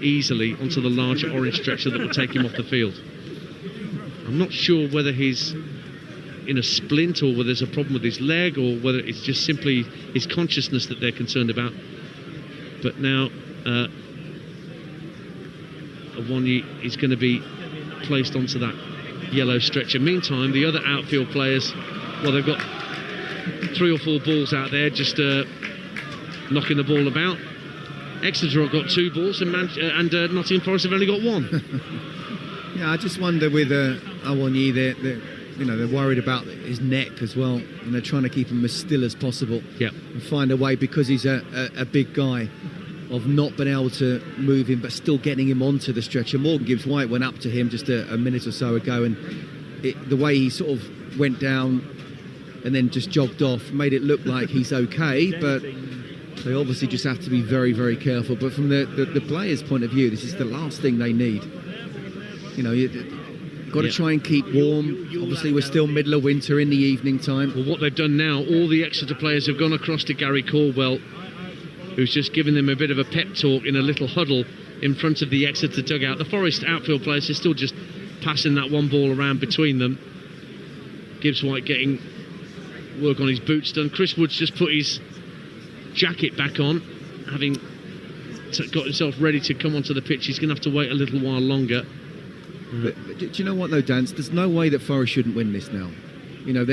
easily onto the larger orange stretcher that will take him off the field. I'm not sure whether he's in a splint or whether there's a problem with his leg or whether it's just simply his consciousness that they're concerned about. But now Awoniyi is going to be placed onto that yellow stretcher. Meantime, the other outfield players, well, they've got 3 or 4 balls out there just knocking the ball about. Exeter have got 2 balls and Nottingham Forest have only got 1. Yeah, I just wonder with Awoniyi, they're worried about his neck as well, and they're trying to keep him as still as possible. Yep. And find a way, because he's a big guy, of not being able to move him but still getting him onto the stretcher. Morgan Gibbs-White went up to him just a minute or so ago, and the way he sort of went down and then just jogged off made it look like he's okay, but they obviously just have to be very, very careful. But from the players' point of view, this is the last thing they need. You know, you've got to try and keep warm. Obviously, we're still middle of winter in the evening time. Well, what they've done now, all the Exeter players have gone across to Gary Caldwell, who's just given them a bit of a pep talk in a little huddle in front of the Exeter dugout. The Forest outfield players are still just passing that one ball around between them. Gibbs-White getting work on his boots done. Chris Wood's just put his jacket back on, having got himself ready to come onto the pitch. He's going to have to wait a little while longer. But do you know what though, Dan? There's no way that Forest shouldn't win this now. You know,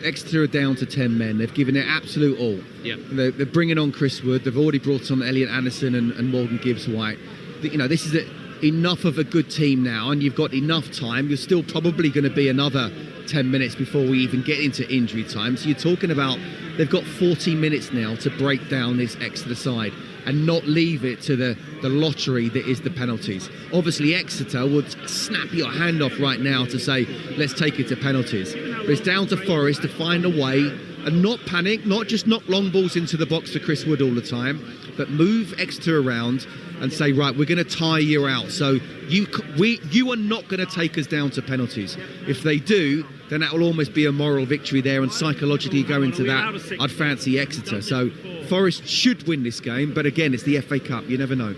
Exeter are down to 10 men. They've given their absolute all. Yeah. They're bringing on Chris Wood. They've already brought on Elliot Anderson and Morgan Gibbs-White. You know, this is enough of a good team now, and you've got enough time. You're still probably going to be another 10 minutes before we even get into injury time. So you're talking about they've got 40 minutes now to break down this Exeter side and not leave it to the lottery that is the penalties. Obviously, Exeter would snap your hand off right now to say, let's take it to penalties. But it's down to Forest to find a way and not panic, not just knock long balls into the box for Chris Wood all the time, but move Exeter around and say, right, we're going to tire you out. So you are not going to take us down to penalties. If they do, then that will almost be a moral victory there, and psychologically go into that, I'd fancy Exeter. So Forest should win this game, but again, it's the FA Cup, you never know.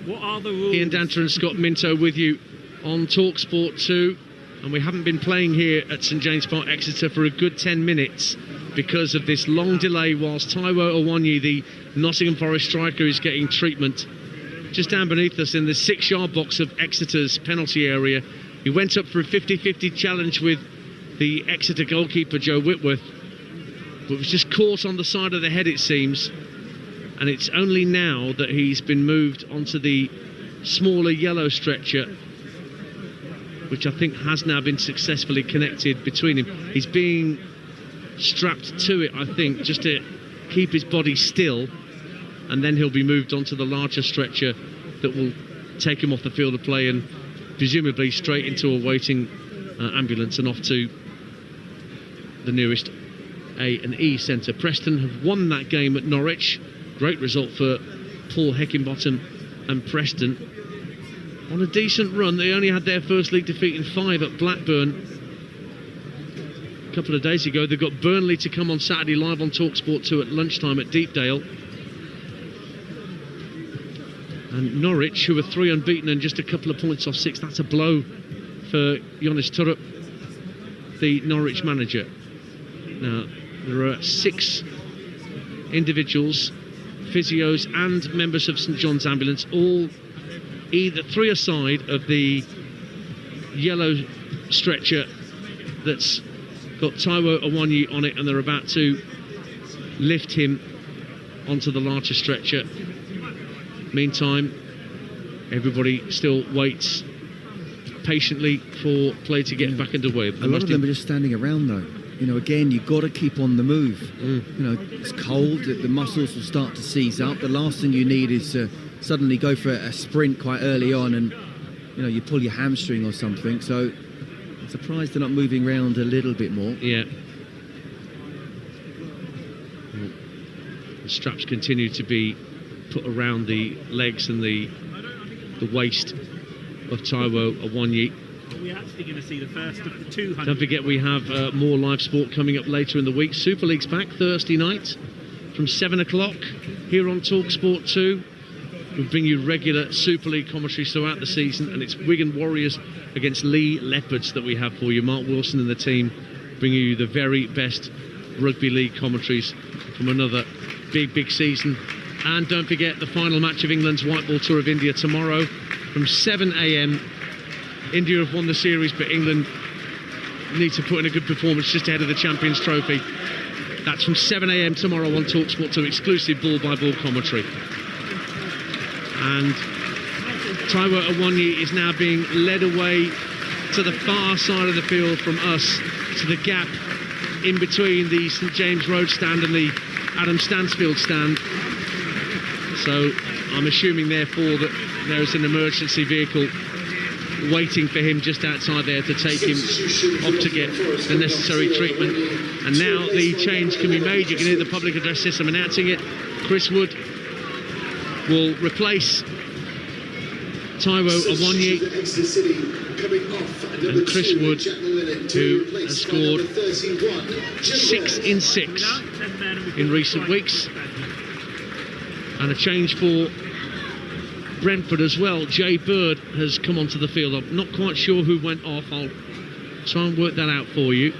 What are the rules? Ian Danter and Scott Minto with you on Talksport 2, and we haven't been playing here at St James Park, Exeter for a good 10 minutes because of this long delay whilst Taiwo Awoniyi, the Nottingham Forest striker, is getting treatment. Just down beneath us in the 6-yard box of Exeter's penalty area. He went up for a 50-50 challenge with the Exeter goalkeeper Joe Whitworth, but was just caught on the side of the head, it seems, and it's only now that he's been moved onto the smaller yellow stretcher, which I think has now been successfully connected between him. He's being strapped to it, I think, just to keep his body still, and then he'll be moved onto the larger stretcher that will take him off the field of play and presumably straight into a waiting ambulance and off to the nearest A&E centre. Preston have won that game at Norwich. Great result for Paul Heckingbottom and Preston. On a decent run, they only had their first league defeat in 5 at Blackburn a couple of days ago. They've got Burnley to come on Saturday live on Talksport 2 at lunchtime at Deepdale. And Norwich, who are 3 unbeaten and just a couple of points off 6, that's a blow for Jonas Turrup, the Norwich manager. Now, there are 6 individuals, physios and members of St John's Ambulance, all either 3 aside of the yellow stretcher that's got Taiwo Awoniyi on it, and they're about to lift him onto the larger stretcher. Meantime, everybody still waits patiently for play to get back underway. A lot of them are just standing around, though. You know, again, you've got to keep on the move. You know, it's cold, the muscles will start to seize up. The last thing you need is to suddenly go for a sprint quite early on and, you know, you pull your hamstring or something. So I'm surprised they're not moving around a little bit more. Yeah. Well, the straps continue to be put around the legs and the waist of Taiwo Awoniyi. We're actually going to see the first of the 200. Don't forget we have more live sport coming up later in the week. Super League's back Thursday night from 7 o'clock here on Talksport 2. We'll bring you regular Super League commentary throughout the season, and it's Wigan Warriors against Lee Leopards that we have for you. Mark Wilson and the team bringing you the very best rugby league commentaries from another big season. And don't forget the final match of England's White Ball Tour of India tomorrow from 7 a.m. India have won the series, but England need to put in a good performance just ahead of the Champions Trophy. That's from 7 a.m. tomorrow on Talksport 2, exclusive ball-by-ball commentary. And Taiwo Awoniyi is now being led away to the far side of the field from us, to the gap in between the St James Road stand and the Adam Stansfield stand. So I'm assuming therefore that there is an emergency vehicle waiting for him just outside there to take him off to get the necessary treatment. And now the change can be made. You can hear the public address system announcing it. Chris Wood will replace Taiwo Awoniyi, and Chris Wood, who has scored 6 in 6 in recent weeks. And a change for Brentford as well. Jay Bird has come onto the field. I'm not quite sure who went off. I'll try and work that out for you.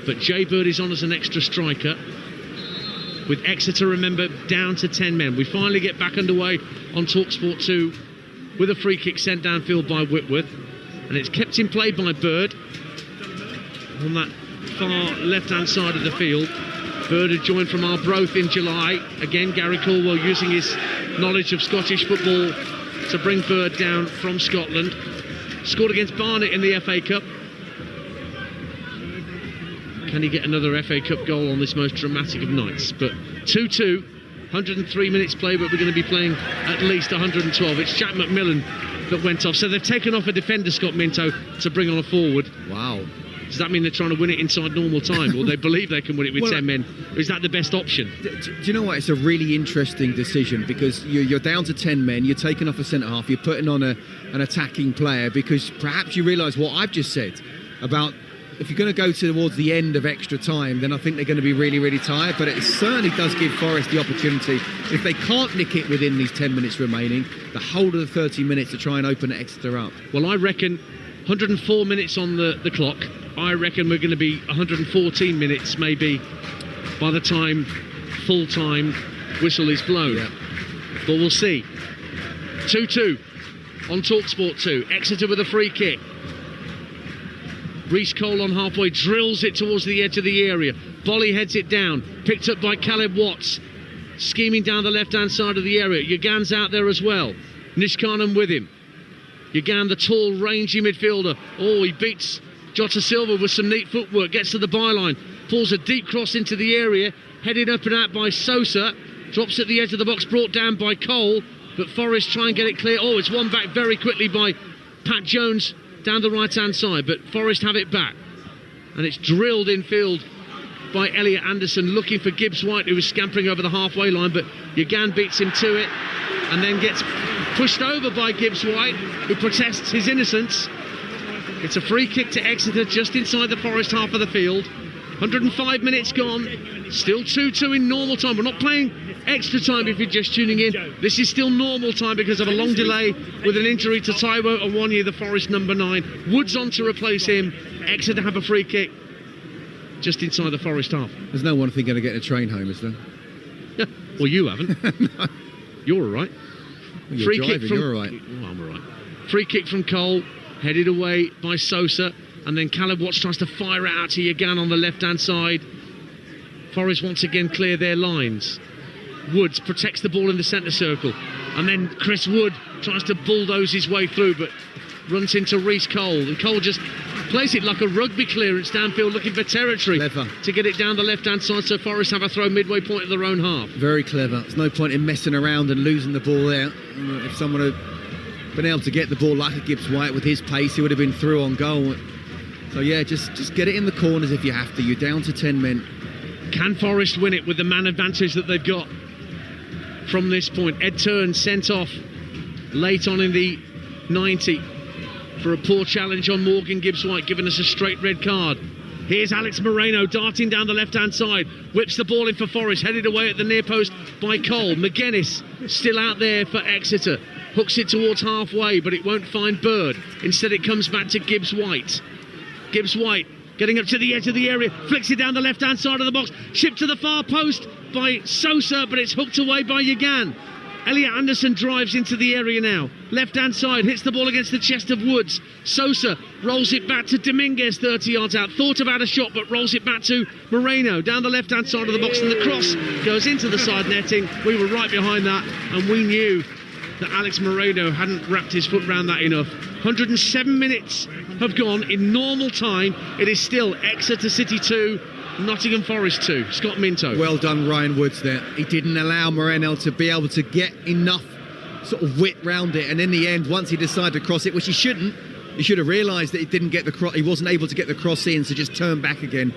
But Jay Bird is on as an extra striker. With Exeter, remember, down to 10 men. We finally get back underway on Talksport 2 with a free kick sent downfield by Whitworth. And it's kept in play by Bird on that far left-hand side of the field. Bird had joined from Arbroath in July. Again, Gary Caldwell using his knowledge of Scottish football to bring Bird down from Scotland. Scored against Barnet in the FA Cup. Can he get another FA Cup goal on this most dramatic of nights? But 2-2, 103 minutes played, but we're going to be playing at least 112. It's Jack McMillan that went off. So they've taken off a defender, Scott Minto, to bring on a forward. Wow. Does that mean they're trying to win it inside normal time, or they believe they can win it with 10 men? Or is that the best option? Do you know what? It's a really interesting decision, because you're down to 10 men, you're taking off a centre-half, you're putting on an attacking player, because perhaps you realise what I've just said about if you're going to go towards the end of extra time, then I think they're going to be really, really tired. But it certainly does give Forest the opportunity, if they can't nick it within these 10 minutes remaining, the whole of the 30 minutes to try and open Exeter up. Well, I reckon 104 minutes on the clock. I reckon we're going to be 114 minutes maybe by the time full-time whistle is blown. Yeah. But we'll see. 2-2 on Talksport 2. Exeter with a free kick. Reece Cole on halfway, drills it towards the edge of the area. Bolly heads it down, picked up by Caleb Watts, scheming down the left-hand side of the area. Yagan's out there as well. Nishkanen with him. Yagan, the tall, rangy midfielder. Oh, he beats Jota Silva with some neat footwork, gets to the byline, pulls a deep cross into the area, headed up and out by Sosa, drops at the edge of the box, brought down by Cole, but Forest try and get it clear. Oh, it's won back very quickly by Pat Jones down the right-hand side, but Forest have it back. And it's drilled in field by Elliot Anderson, looking for Gibbs White, who was scampering over the halfway line, but Yagan beats him to it and then gets pushed over by Gibbs White, who protests his innocence. It's a free kick to Exeter just inside the Forest half of the field. 105 minutes gone, still 2-2 in normal time. We're not playing extra time if you're just tuning in. This is still normal time because of a long delay with an injury to Taiwo Awoniyi, the Forest number 9. Woods on to replace him. Exeter have a free kick just inside the Forest half. There's no one thing going to get a train home, is there? Well, you haven't. No. You're all right. Well, you're free driving, kick from, you're all right. Oh, I'm all right. Free kick from Cole, headed away by Sosa, and then Caleb Watts tries to fire it out to Yagan on the left-hand side. Forest once again clear their lines. Woods protects the ball in the centre circle, and then Chris Wood tries to bulldoze his way through, but runs into Reece Cole, and Cole just plays it like a rugby clearance downfield, looking for territory. Clever. To get it down the left-hand side, so Forest have a throw midway point of their own half. Very clever. There's no point in messing around and losing the ball there. If someone had been able to get the ball like a Gibbs White with his pace, he would have been through on goal. So yeah, just get it in the corners if you have to. You're down to 10 men. Can Forest win it with the man advantage that they've got from this point? Ed Turn sent off late on in the 90 for a poor challenge on Morgan Gibbs White, giving us a straight red card. Here's Alex Moreno darting down the left-hand side, whips the ball in for Forest, headed away at the near post by Cole. McGuinness still out there for Exeter, hooks it towards halfway, but it won't find Bird. Instead it comes back to Gibbs White. Gibbs White getting up to the edge of the area, flicks it down the left-hand side of the box, shipped to the far post by Sosa, but it's hooked away by Yagan. Elliot Anderson drives into the area now. Left-hand side, hits the ball against the chest of Woods. Sosa rolls it back to Dominguez, 30 yards out. Thought about a shot, but rolls it back to Moreno down the left-hand side of the box, and the cross goes into the side netting. We were right behind that, and we knew that Alex Moreno hadn't wrapped his foot round that enough. 107 minutes have gone in normal time. It is still Exeter City 2, Nottingham Forest 2. Scott Minto. Well done, Ryan Woods there. He didn't allow Moreno to be able to get enough sort of width round it, and in the end, once he decided to cross it, which he shouldn't, he should have realised that he didn't get the cross. He wasn't able to get the cross in, so just turn back again.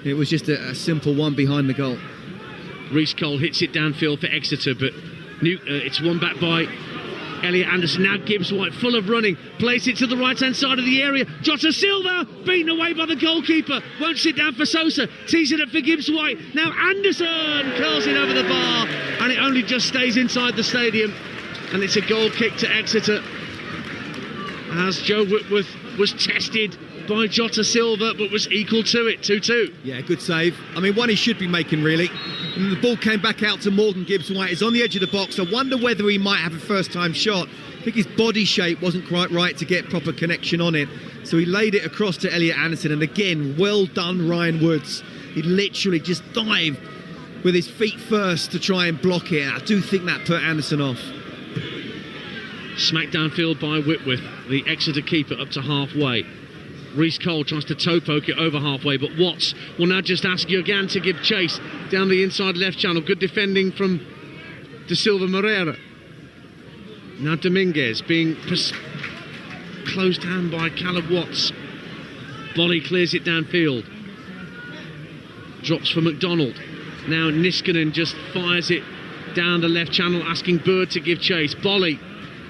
It was just a simple one behind the goal. Reece Cole hits it downfield for Exeter, but it's won back by Elliot Anderson. Now Gibbs White, full of running, plays it to the right-hand side of the area. Jota Silva, beaten away by the goalkeeper, won't sit down for Sosa, tees it up for Gibbs White. Now Anderson curls it over the bar, and it only just stays inside the stadium, and it's a goal kick to Exeter, as Joe Whitworth was tested by Jota Silva, but was equal to it. 2-2. Yeah, good save. I mean, one he should be making, really. And the ball came back out to Morgan Gibbs White. It's on the edge of the box. I wonder whether he might have a first-time shot. I think his body shape wasn't quite right to get proper connection on it. So he laid it across to Elliot Anderson. And again, well done, Ryan Woods. He literally just dived with his feet first to try and block it. I do think that put Anderson off. Smacked downfield by Whitworth, the Exeter keeper, up to halfway. Reece Cole tries to toe poke it over halfway, but Watts will now just ask Yagan to give chase down the inside left channel. Good defending from De Silva Moreira. Now Dominguez being closed hand by Caleb Watts. Bolly clears it downfield. Drops for McDonald. Now Niskanen just fires it down the left channel, asking Bird to give chase. Bolly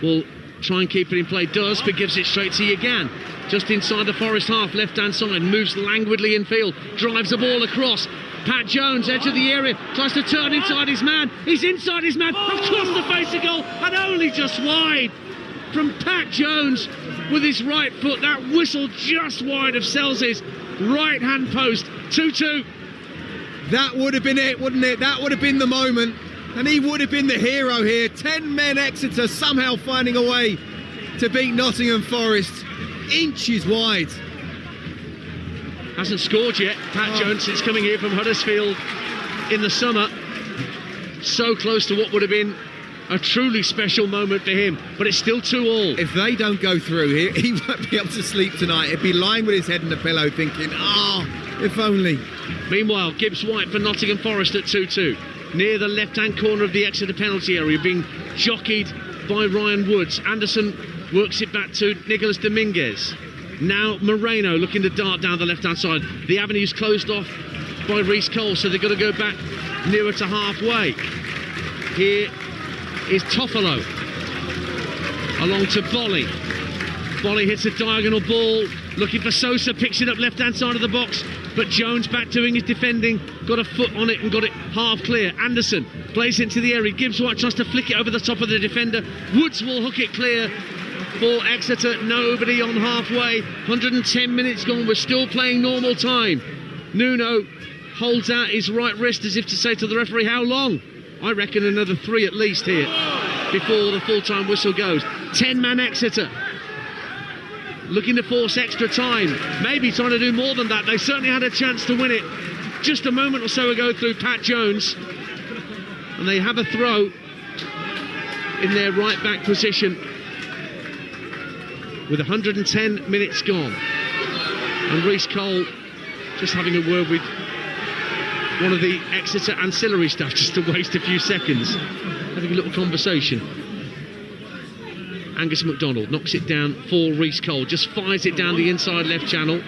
will try and keep it in play. Does, but gives it straight to Yagan. Just inside the Forest half, left-hand side, moves languidly in field, drives the ball across. Pat Jones, edge of the area, tries to turn inside his man. He's inside his man, across the face of goal, and only just wide from Pat Jones with his right foot. That whistle just wide of Sells' right-hand post. 2-2. That would have been it, wouldn't it? That would have been the moment, and he would have been the hero here. 10 men Exeter somehow finding a way to beat Nottingham Forest. Inches wide. Hasn't scored yet. Pat Jones, since coming here from Huddersfield in the summer. So close to what would have been a truly special moment for him, but it's still 2-2. If they don't go through, he won't be able to sleep tonight. He'll be lying with his head in the pillow thinking, if only. Meanwhile, Gibbs White for Nottingham Forest at 2-2. Near the left-hand corner of the Exeter penalty area, being jockeyed by Ryan Woods. Anderson works it back to Nicholas Dominguez. Now Moreno looking to dart down the left-hand side. The avenue's closed off by Reece Cole, so they've got to go back nearer to halfway. Here is Toffolo along to Bolly. Bolly hits a diagonal ball, looking for Sosa, picks it up left-hand side of the box, but Jones back doing his defending, got a foot on it and got it half clear. Anderson plays into the area. Gibbs White tries to flick it over the top of the defender. Woods will hook it clear for Exeter. Nobody on halfway. 110 minutes gone. We're still playing normal time. Nuno holds out his right wrist as if to say to the referee, how long? I reckon another 3 at least here before the full-time whistle goes. 10-man Exeter looking to force extra time, maybe trying to do more than that. They certainly had a chance to win it just a moment or so ago through Pat Jones, and they have a throw in their right back position with 110 minutes gone, and Reece Cole just having a word with one of the Exeter ancillary staff just to waste a few seconds, having a little conversation. Angus MacDonald knocks it down for Reece Cole, just fires it down the inside left channel,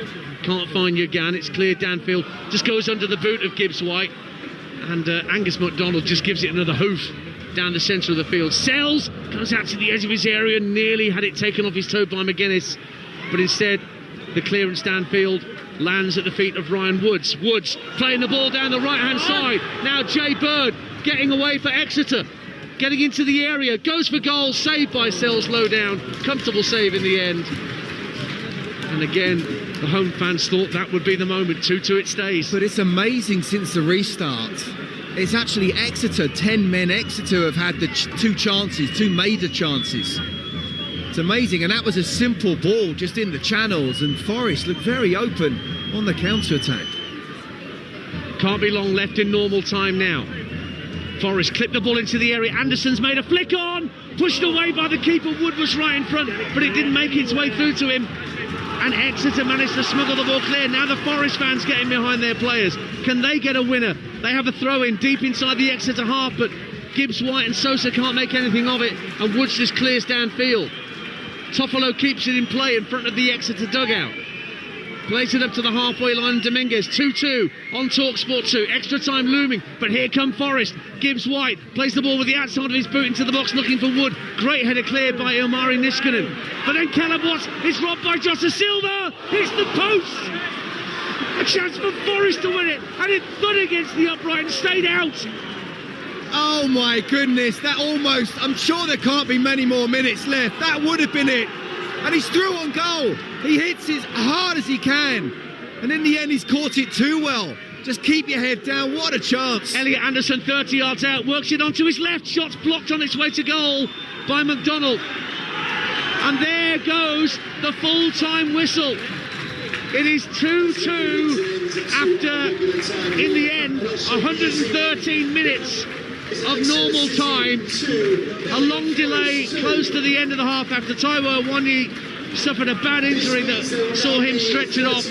can't find Yagan, it's cleared downfield, just goes under the boot of Gibbs White, and Angus MacDonald just gives it another hoof down the centre of the field. Sells comes out to the edge of his area, nearly had it taken off his toe by McGuinness, but instead the clearance downfield lands at the feet of Ryan Woods. Woods playing the ball down the right hand side, now Jay Bird getting away for Exeter, getting into the area, goes for goal, saved by Sells low down, comfortable save in the end. And again, the home fans thought that would be the moment. 2-2 it stays. But it's amazing, since the restart, it's actually Exeter, 10 men Exeter have had the 2 chances, 2 major chances. It's amazing, and that was a simple ball just in the channels, and Forest looked very open on the counter-attack. Can't be long left in normal time now. Forest clipped the ball into the area. Anderson's made a flick on, pushed away by the keeper. Wood was right in front, but it didn't make its way through to him. And Exeter managed to smuggle the ball clear. Now the Forest fans getting behind their players. Can they get a winner? They have a throw in deep inside the Exeter half, but Gibbs White and Sosa can't make anything of it, and Woods just clears downfield. Toffolo keeps it in play in front of the Exeter dugout. Plays it up to the halfway line. Dominguez 2-2 on Talksport 2. Extra time looming, but here come Forest. Gibbs White plays the ball with the outside of his boot into the box, looking for Wood. Great header cleared by Ilmari Niskanen. But then Calabos is robbed by Jossa Silva. Hits the post. A chance for Forest to win it, and it thud against the upright and stayed out. Oh my goodness, that almost, I'm sure there can't be many more minutes left. That would have been it. And he's through on goal. He hits as hard as he can. And in the end, he's caught it too well. Just keep your head down. What a chance. Elliot Anderson, 30 yards out, works it onto his left. Shot's blocked on its way to goal by MacDonald. And there goes the full-time whistle. It is 2-2 after, in the end, 113 minutes of normal time. A long delay close to the end of the half after Taiwo Awoniyi suffered a bad injury that saw him stretch it off.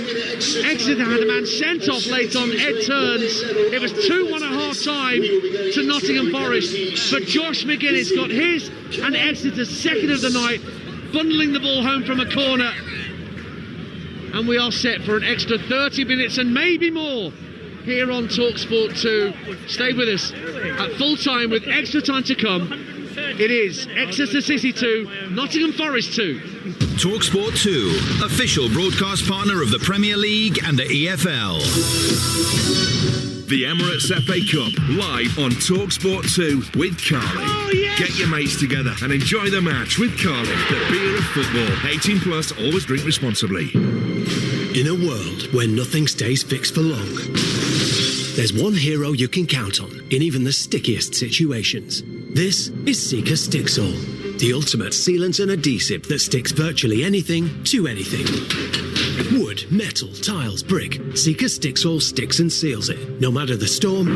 Exeter had a man sent off late on, Ed Turns. It was 2-1 at half time to Nottingham Forest, but Josh McGuinness got his and Exeter's second of the night, bundling the ball home from a corner. And we are set for an extra 30 minutes and maybe more here on Talksport 2. Stay with us at full time with extra time to come. It is Exeter City 2, Nottingham Forest 2. Talksport 2, official broadcast partner of the Premier League and the EFL. The Emirates FA Cup, live on Talksport 2 with Carling. Oh, yes! Get your mates together and enjoy the match with Carling, the beer of football. 18 plus, always drink responsibly. In a world where nothing stays fixed for long, there's one hero you can count on in even the stickiest situations. This is Sika Sticksol, the ultimate sealant and adhesive that sticks virtually anything to anything. Wood, metal, tiles, brick, Sika Sticksol sticks and seals it. No matter the storm,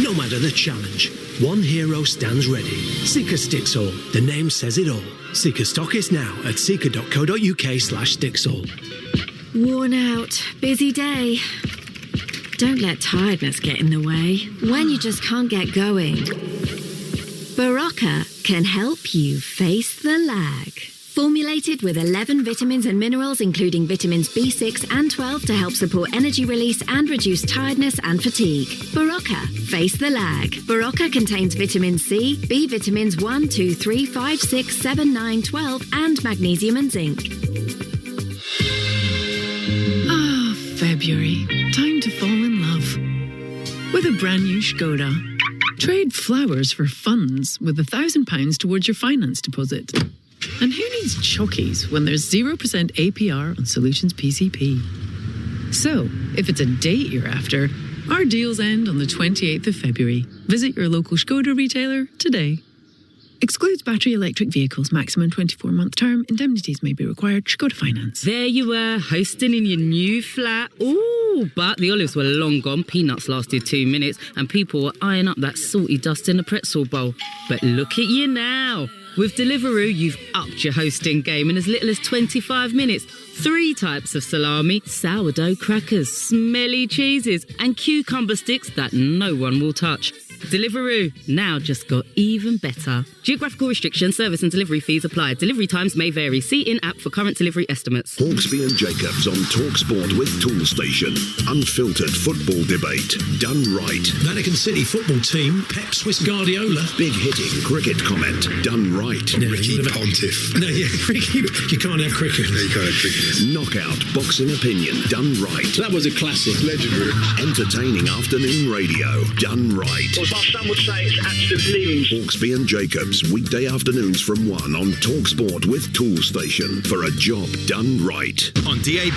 no matter the challenge, one hero stands ready. Sika Sticksol, the name says it all. Sika stock is now at sika.co.uk/Sticksol. Worn out, busy day. Don't let tiredness get in the way when you just can't get going. Barocca can help you face the lag. Formulated with 11 vitamins and minerals, including vitamins B6 and 12 to help support energy release and reduce tiredness and fatigue. Barocca, face the lag. Barocca contains vitamin C, B vitamins 1, 2, 3, 5, 6, 7, 9, 12, and magnesium and zinc. February. Time to fall in love with a brand new Skoda. Trade flowers for funds with £1,000 towards your finance deposit. And who needs chockies when there's 0% APR on Solutions PCP? So, if it's a date you're after, our deals end on the 28th of February. Visit your local Skoda retailer today. Excludes battery electric vehicles, maximum 24-month term. Indemnities may be required. Skoda Finance. There you were, hosting in your new flat. Ooh, but the olives were long gone, peanuts lasted 2 minutes, and people were eyeing up that salty dust in the pretzel bowl. But look at you now. With Deliveroo, you've upped your hosting game in as little as 25 minutes. 3 types of salami, sourdough crackers, smelly cheeses, and cucumber sticks that no one will touch. Deliveroo, now just got even better. Geographical restrictions, service and delivery fees apply. Delivery times may vary. See in-app for current delivery estimates. Hawksby and Jacobs on Talksport with Toolstation. Unfiltered football debate done right. Vatican City football team, Pep Swiss Guardiola. Big hitting cricket comment done right. Ricky Pontiff. No, yeah, Ricky, you can't have cricket. No, you can't have cricket. Knockout boxing opinion done right. That was a classic. Legendary. Entertaining afternoon radio done right. Some would say it's absolute news. Hawksby and Jacobs, weekday afternoons from 1 on Talksport with Toolstation for a job done right. On DAB+,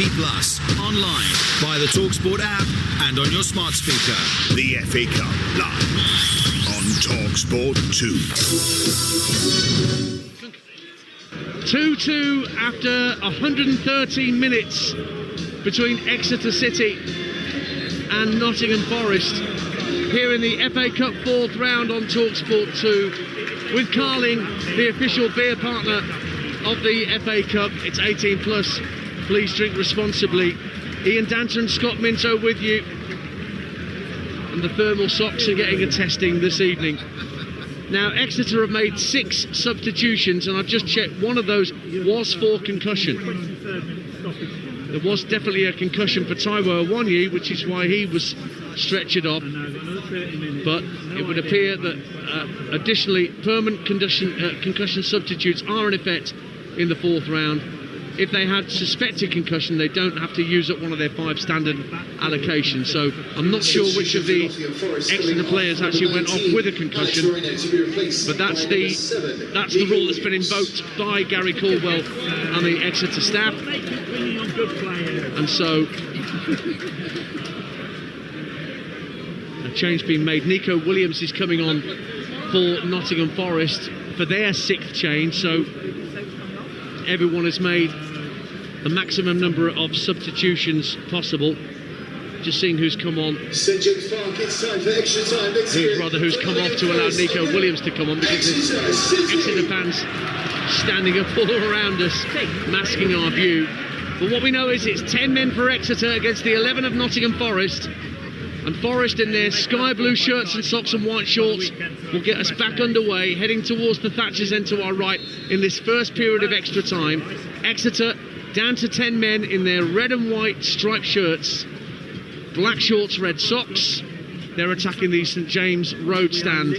online, via the Talksport app, and on your smart speaker. The FA Cup live on Talksport 2. 2-2 after 113 minutes between Exeter City and Nottingham Forest. Here in the FA Cup 4th round on Talksport 2 with Carling, the official beer partner of the FA Cup. It's 18 plus. Please drink responsibly. Ian Danton and Scott Minto with you. And the thermal socks are getting a testing this evening. Now, Exeter have made 6 substitutions, and I've just checked one of those was for concussion. There was definitely a concussion for Taiwo Awoniyi, which is why he was stretchered off. But it would appear that additionally permanent concussion substitutes are in effect in the 4th round. If they had suspected concussion, they don't have to use up one of their 5 standard allocations. So I'm not sure which of the Exeter players actually went off with a concussion, but that's the rule that's been invoked by Gary Caldwell and the Exeter staff. And so a change being made. Nico Williams is coming on for Nottingham Forest for their 6th change, so everyone has made the maximum number of substitutions possible. Just seeing who's come on. St James Park, it's time for extra time. Who's come off to allow Nico Williams to come on, because there's Exeter fans standing up all around us, masking our view. But what we know is it's 10 men for Exeter against the 11 of Nottingham Forest. And Forest in their sky blue shirts and socks and white shorts will get us back underway, heading towards the Thatcher's end to our right in this first period of extra time. Exeter down to 10 men in their red and white striped shirts, black shorts, red socks. They're attacking the St James Road stand.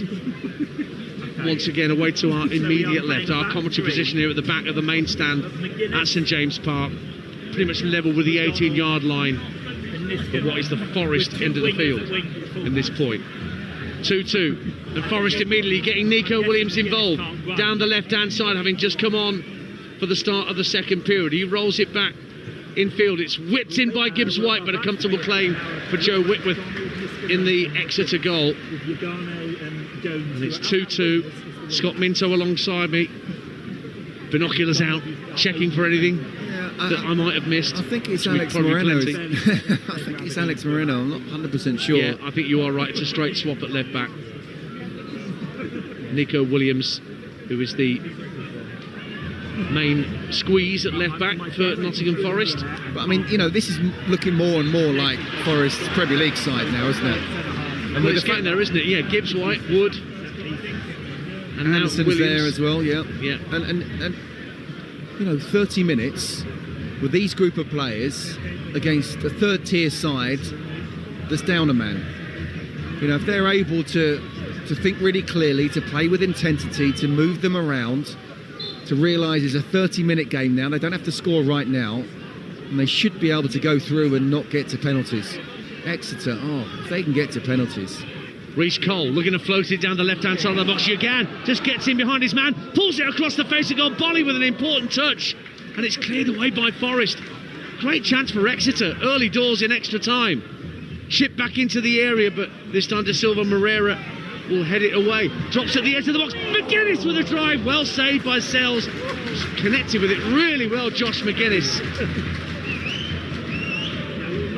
once again away to our immediate left, our commentary position here at the back of the main stand at St James Park, pretty much level with the 18-yard line of what is the Forest end of the field in this point. 2-2, and Forest immediately getting Nico Williams involved down the left-hand side, having just come on for the start of the second period. He rolls it back infield. It's whipped in by Gibbs White, but a comfortable claim for Joe Whitworth in the Exeter goal. And it's 2-2. Scott Minto alongside me, binoculars out, checking for anything that I might have missed. I think it's Alex Moreno. I think it's Alex Moreno. I'm not 100% sure. Yeah, I think you are right. It's a straight swap at left back. Nico Williams, who is the main squeeze at left back for Nottingham Forest. But I mean, you know, this is looking more and more like Forest's Premier League side now, isn't it? And it's getting there, isn't it? Yeah, Gibbs White, Wood, and Anderson's now Williams there as well. Yeah, yeah. And you know, 30 minutes with these group of players against a third-tier side that's down a man. You know, if they're able to think really clearly, to play with intensity, to move them around, to realise it's a 30-minute game now, they don't have to score right now, and they should be able to go through and not get to penalties. Exeter, if they can get to penalties. Reece Cole looking to float it down the left-hand side of the box. Yagan just gets in behind his man, pulls it across the face of goal. Bolly with an important touch, and it's cleared away by Forest. Great chance for Exeter, early doors in extra time. Chip back into the area, but this time De Silva Moreira will head it away. Drops at the edge of the box. McGuinness with a drive, well saved by Sells. Connected with it really well, Josh McGuinness.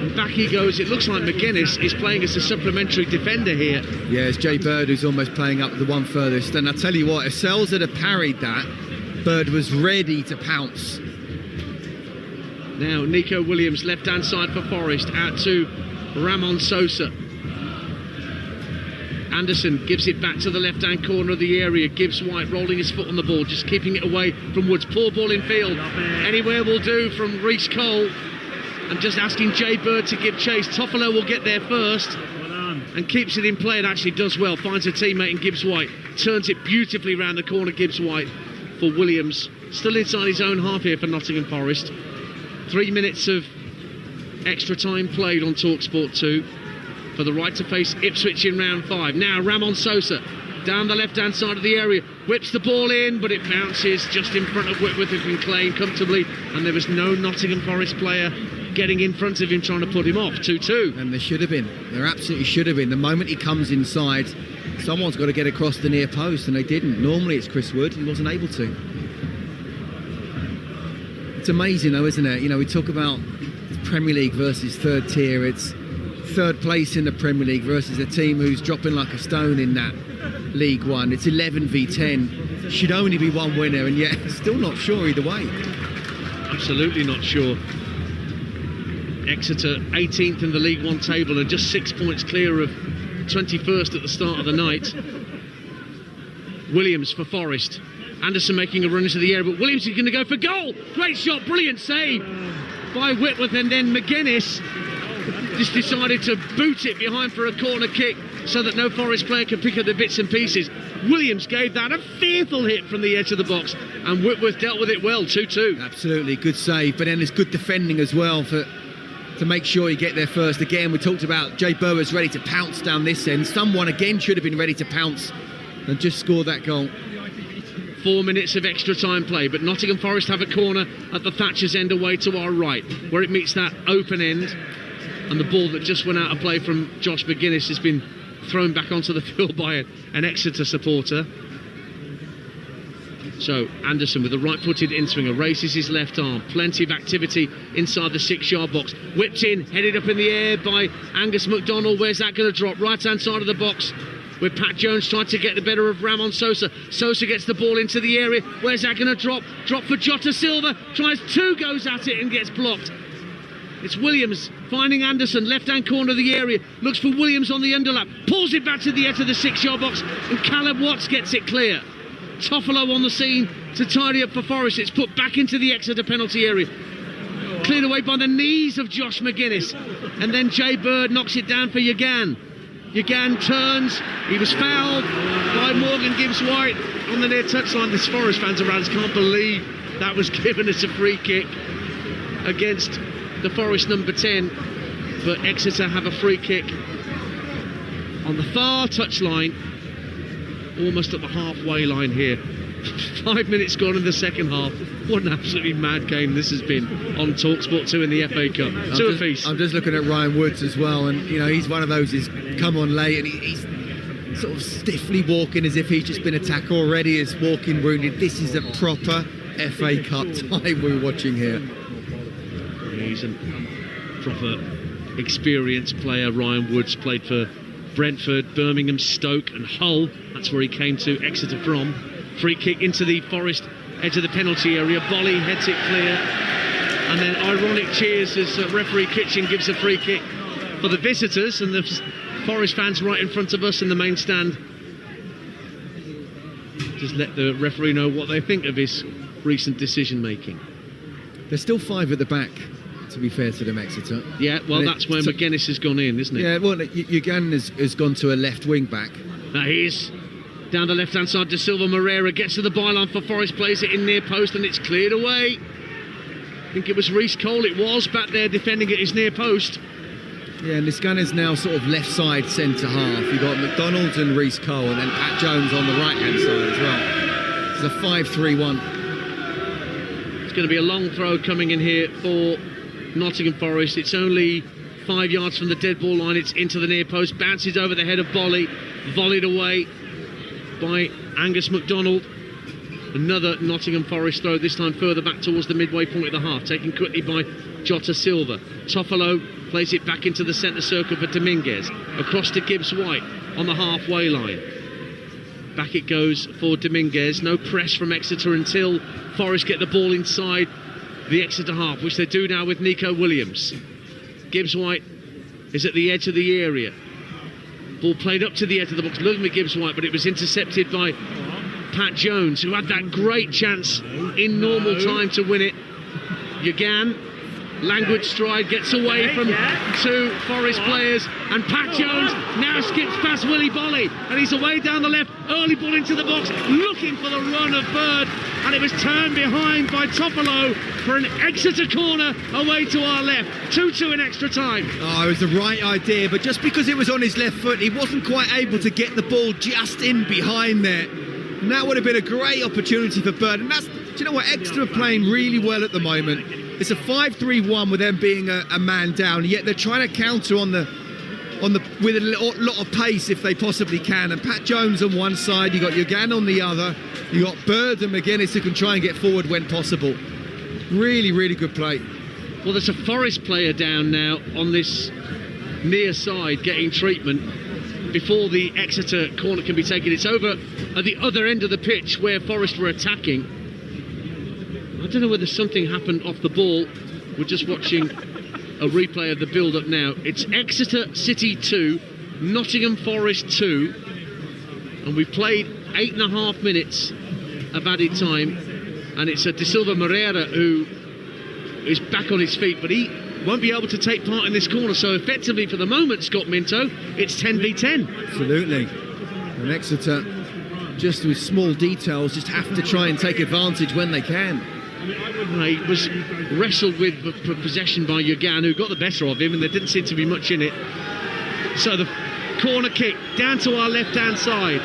And back he goes. It looks like McGuinness is playing as a supplementary defender here. Yeah, it's Jay Bird who's almost playing up the one furthest. And I tell you what, if Sells had parried that, Bird was ready to pounce. Now Nico Williams, left-hand side for Forest, out to Ramon Sosa. Anderson gives it back to the left-hand corner of the area. Gibbs White rolling his foot on the ball, just keeping it away from Woods. Poor ball in field. Anywhere will do from Reece Cole. And just asking Jay Bird to give chase. Toffolo will get there first and keeps it in play. It actually does well. Finds a teammate in Gibbs White. Turns it beautifully round the corner, Gibbs White, for Williams. Still inside his own half here for Nottingham Forest. 3 minutes of extra time played on Talksport 2 for the right to face Ipswich in round 5. Now Ramon Sosa down the left-hand side of the area, whips the ball in, but it bounces just in front of Whitworth, who can claim comfortably, and there was no Nottingham Forest player getting in front of him trying to put him off. 2-2. And there should have been. There absolutely should have been. The moment he comes inside, someone's got to get across the near post, and they didn't. Normally it's Chris Wood. He wasn't able to. It's amazing though, isn't it? You know, we talk about Premier League versus third tier. It's third place in the Premier League versus a team who's dropping like a stone in that League One. It's 11 v 10. Should only be one winner, and yet still not sure either way. Absolutely not sure. Exeter 18th in the League One table and just 6 points clear of 21st at the start of the night. Williams for Forest. Anderson making a run into the air, but Williams is going to go for goal. Great shot, brilliant save by Whitworth, and then McGuinness just decided to boot it behind for a corner kick so that no Forest player could pick up the bits and pieces. Williams gave that a fearful hit from the edge of the box, and Whitworth dealt with it well. 2-2. Absolutely, good save, but then there's good defending as well to make sure you get there first. Again, we talked about Jay Burwer's ready to pounce down this end. Someone again should have been ready to pounce and just score that goal. 4 minutes of extra time play, but Nottingham Forest have a corner at the Thatcher's end away to our right, where it meets that open end, and the ball that just went out of play from Josh McGuinness has been thrown back onto the field by an Exeter supporter. So Anderson with a right-footed in-swinger raises his left arm. Plenty of activity inside the 6-yard box. Whipped in, headed up in the air by Angus MacDonald. Where's that going to drop? Right-hand side of the box, with Pat Jones trying to get the better of Ramon Sosa. Sosa gets the ball into the area. Where's that going to drop? Drop for Jota Silva. Tries two, goes at it and gets blocked. It's Williams finding Anderson, left-hand corner of the area. Looks for Williams on the underlap. Pulls it back to the edge of the 6-yard box, and Caleb Watts gets it clear. Toffolo on the scene to tidy up for Forest. It's put back into the Exeter penalty area. Cleared away by the knees of Josh McGuinness. And then Jay Bird knocks it down for Yagan. Yagan turns. He was fouled by Morgan Gibbs-White on the near touchline. The Forest fans around us can't believe that was given as a free kick against the Forest number 10. But Exeter have a free kick on the far touchline, almost at the halfway line here. 5 minutes gone in the second half. What an absolutely mad game this has been on Talksport 2 in the FA Cup. Two apiece. I'm just looking at Ryan Woods as well, and you know he's one of those who's come on late and he's sort of stiffly walking as if he's just been attacked already, is walking wounded. This is a proper FA Cup time we're watching here. He's a proper experienced player. Ryan Woods played for Brentford, Birmingham, Stoke and Hull. That's where he came to Exeter from. Free kick into the Forest edge of the penalty area. Bolly heads it clear, and then ironic cheers as referee Kitchen gives a free kick for the visitors, and the Forest fans right in front of us in the main stand just let the referee know what they think of his recent decision making. There's still 5 at the back, to be fair to them, Exeter. Yeah, well, that's when McGuinness has gone in, isn't it? Yeah, well, Ugan has gone to a left wing back. Now he is down the left-hand side. De Silva Moreira gets to the byline for Forest, plays it in near post, and it's cleared away. I think it was Reece Cole. It was back there defending it, his near post. Yeah, and this gun is now sort of left side centre half. You've got McDonald and Reece Cole, and then Pat Jones on the right-hand side as well. It's a 5-3-1. It's going to be a long throw coming in here for Nottingham Forest. It's only 5 yards from the dead ball line. It's into the near post, bounces over the head of Bolly, volleyed away by Angus MacDonald. Another Nottingham Forest throw, this time further back towards the midway point of the half, taken quickly by Jota Silva. Toffolo plays it back into the centre circle for Dominguez, across to Gibbs-White on the halfway line. Back it goes for Dominguez. No press from Exeter until Forest get the ball inside the Exeter half, which they do now with Nico Williams. Gibbs-White is at the edge of the area. Ball played up to the edge of the box, looking at Gibbs-White, but it was intercepted by Pat Jones, who had that great chance in normal time to win it. Yagan, languid stride, gets away from 2 Forest players, and Pat Jones now skips past Willie Bolly, and he's away down the left. Early ball into the box, looking for the run of Bird, and it was turned behind by Toffolo for an Exeter corner away to our left. 2-2 in extra time. Oh, it was the right idea, but just because it was on his left foot, he wasn't quite able to get the ball just in behind there. And that would have been a great opportunity for Bird. And that's, do you know what, Exeter are playing really well at the moment. It's a 5-3-1 with them being a man down, yet they're trying to counter with a lot of pace if they possibly can. And Pat Jones on one side, you got Yagan on the other, you got Bird and McGuinness who can try and get forward when possible. Really, really good play. Well, there's a Forest player down now on this near side getting treatment before the Exeter corner can be taken. It's over at the other end of the pitch where Forest were attacking. I don't know whether something happened off the ball. We're just watching a replay of the build-up now. It's Exeter City 2, Nottingham Forest 2, and we've played 8.5 minutes of added time, and it's a De Silva Moreira who is back on his feet, but he won't be able to take part in this corner. So effectively for the moment, Scott Minto, it's 10v10. Absolutely. And Exeter, just with small details, just have to try and take advantage when they can. He was wrestled with for possession by Yagan, who got the better of him, and there didn't seem to be much in it. So the corner kick down to our left-hand side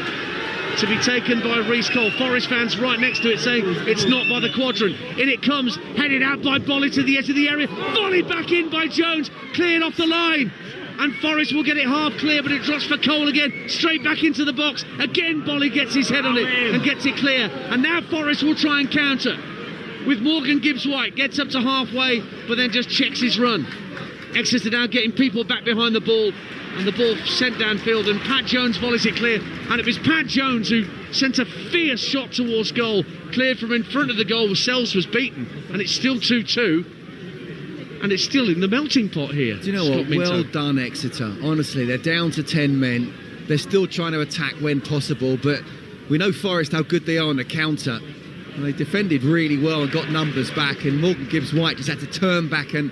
to be taken by Reece Cole. Forest fans right next to it saying it's not by the quadrant. In it comes, headed out by Bolly to the edge of the area. Volleyed back in by Jones, cleared off the line. And Forest will get it half clear, but it drops for Cole again, straight back into the box. Again, Bolly gets his head on it and gets it clear. And now Forest will try and counter with Morgan Gibbs-White. Gets up to halfway, but then just checks his run. Exeter now getting people back behind the ball, and the ball sent downfield, and Pat Jones volleys it clear, and it was Pat Jones who sent a fierce shot towards goal, cleared from in front of the goal. Sells was beaten, and it's still 2-2, and it's still in the melting pot here. Do you know what? Well done, Exeter. Honestly, they're down to 10 men. They're still trying to attack when possible, but we know Forest how good they are on the counter. And they defended really well and got numbers back, and Morgan Gibbs-White just had to turn back and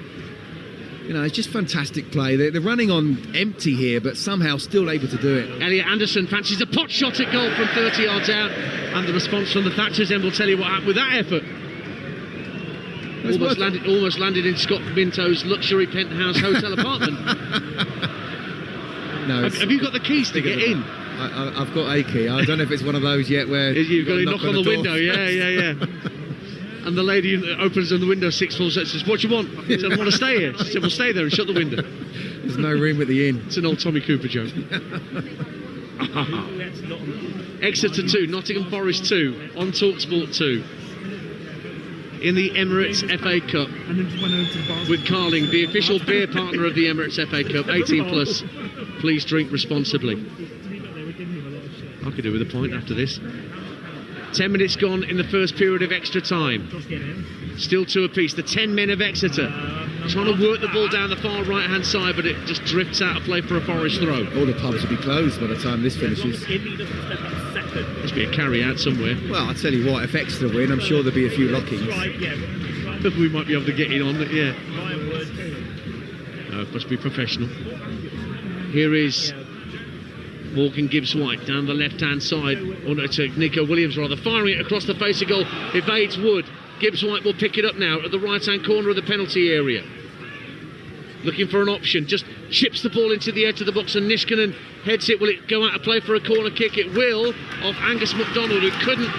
It's just fantastic play. They're running on empty here, but somehow still able to do it. Elliot Anderson fancies a pot shot at goal from 30 yards out, and the response from the Thatchers end will tell you what happened with that effort. Almost landed in Scott Minto's luxury penthouse hotel apartment. No, have you got the keys to get in? I've got a key. I don't know if it's one of those yet where you've got to knock on the window. Yeah. And the lady opens the window 6 floors and says, "What do you want?" I said, "I want to stay here." She said, "Well, stay there and shut the window." There's no room at the inn. It's an old Tommy Cooper joke. Exeter 2, Nottingham Forest 2, on Talksport 2. In the Emirates FA Cup with Carling, the official beer partner of the Emirates FA Cup, 18 plus. Please drink responsibly. I could do with a point after this. 10 minutes gone in the first period of extra time. Still 2 apiece. The 10 men of Exeter trying to work the ball down the far right hand side, but it just drifts out of play for a Forest throw. All the pubs will be closed by the time this finishes. Must be a carry out somewhere. Well, I'll tell you what, if Exeter win, I'm sure there'll be a few lockings. We might be able to get in on it, yeah. No, it must be professional. Here is Morgan Gibbs-White down the left-hand side, or no, to Nico Williams rather, firing it across the face of goal, evades Wood. Gibbs-White will pick it up now at the right-hand corner of the penalty area. Looking for an option, just chips the ball into the edge of the box and Niskanen heads it. Will it go out of play for a corner kick? It will, off Angus MacDonald, who couldn't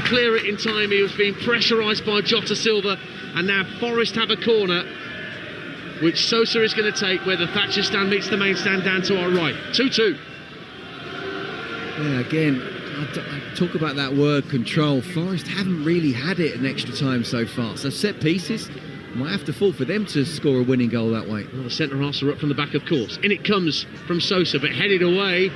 clear it in time. He was being pressurised by Jota Silva, and now Forest have a corner which Sosa is going to take, where the Thatcher stand meets the main stand down to our right. 2-2. Yeah, again, I talk about that word control. Forest haven't really had it in extra time so far. So set pieces might have to fall for them to score a winning goal that way. Well, the centre halves are up from the back, of course. In it comes from Sosa, but headed away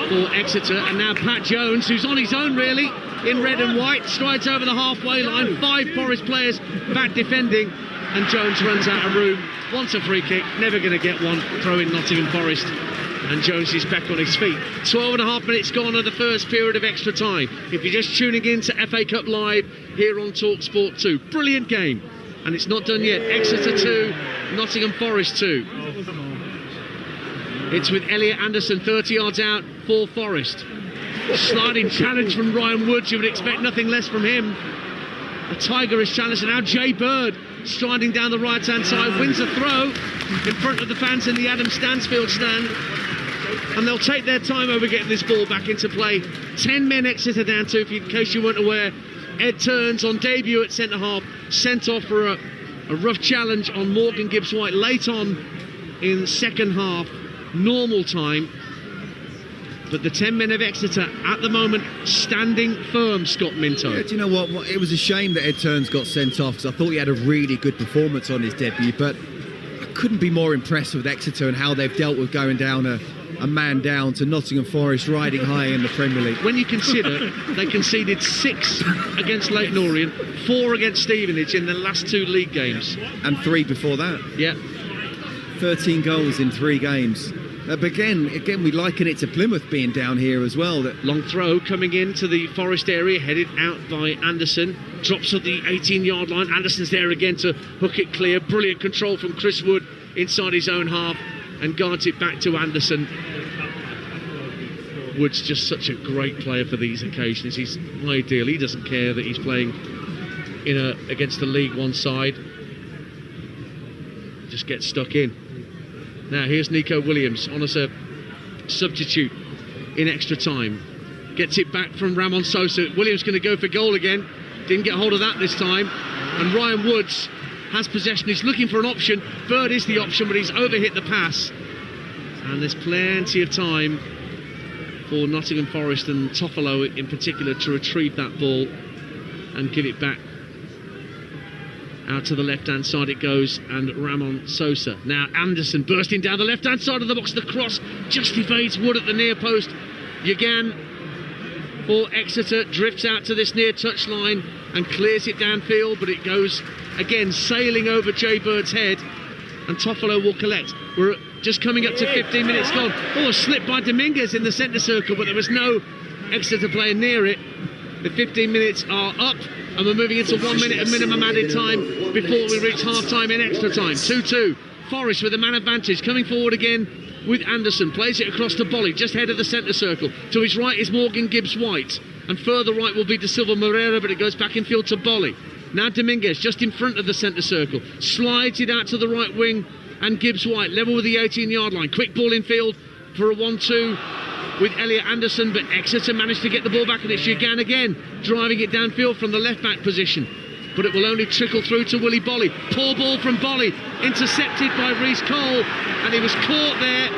for Exeter. And now Pat Jones, who's on his own really, in red and white, strides over the halfway line. 5 Forest players back defending, and Jones runs out of room. Wants a free kick, never going to get one. Throw in Nottingham Forest. And Jones is back on his feet. 12.5 minutes gone of the first period of extra time. If you're just tuning in to FA Cup Live here on Talksport 2. Brilliant game. And it's not done yet. Exeter 2, Nottingham Forest 2. It's with Elliot Anderson 30 yards out for Forest. Sliding challenge from Ryan Woods. You would expect nothing less from him. A tigerish challenge. And now Jay Bird striding down the right-hand side. Wins a throw in front of the fans in the Adam Stansfield stand. And they'll take their time over getting this ball back into play. 10 men Exeter down to, in case you weren't aware. Ed Turns on debut at centre-half, sent off for a rough challenge on Morgan Gibbs-White late on in second half, normal time. But the 10 men of Exeter at the moment standing firm, Scott Minto. Yeah, do you know what? It was a shame that Ed Turns got sent off, because I thought he had a really good performance on his debut, but I couldn't be more impressed with Exeter and how they've dealt with going down a man down to Nottingham Forest riding high in the Premier League. When you consider they conceded 6 against Leyton Orient, 4 against Stevenage in the last 2 league games. And 3 before that. Yeah. 13 goals in 3 games. But again, we liken it to Plymouth being down here as well. That long throw coming into the Forest area, headed out by Anderson. Drops at the 18-yard line. Anderson's there again to hook it clear. Brilliant control from Chris Wood inside his own half, and guards it back to Anderson. Wood's just such a great player for these occasions. He's ideal. He doesn't care that he's playing against the League One side. Just gets stuck in. Now here's Nico Williams on as a substitute in extra time. Gets it back from Ramon Sosa. Williams going to go for goal again. Didn't get hold of that this time. And Ryan Woods has possession. He's looking for an option. Bird is the option, but he's overhit the pass. And there's plenty of time for Nottingham Forest and Toffolo in particular to retrieve that ball and give it back. Out to the left-hand side it goes, and Ramon Sosa. Now Anderson bursting down the left-hand side of the box. The cross just evades Wood at the near post. Yagan for Exeter drifts out to this near touchline and clears it downfield, but it goes again sailing over Jay Bird's head, and Toffolo will collect. We're just coming up to 15 minutes gone. Oh, a slip by Dominguez in the centre circle, but there was no Exeter player near it. The 15 minutes are up. And we're moving into 1 minute of minimum added time before we reach half-time in extra time. 2-2. Forest with the man advantage, coming forward again with Anderson. Plays it across to Bolly, just ahead of the centre circle. To his right is Morgan Gibbs-White. And further right will be De Silva Moreira, but it goes back in field to Bolly. Now Dominguez, just in front of the centre circle. Slides it out to the right wing, and Gibbs-White, level with the 18-yard line. Quick ball in field for a 1-2. With Elliot Anderson, but Exeter managed to get the ball back, and it's Yagan again driving it downfield from the left-back position, but it will only trickle through to Willie Bolly. Poor ball from Bolly, intercepted by Reece Cole, and he was caught there.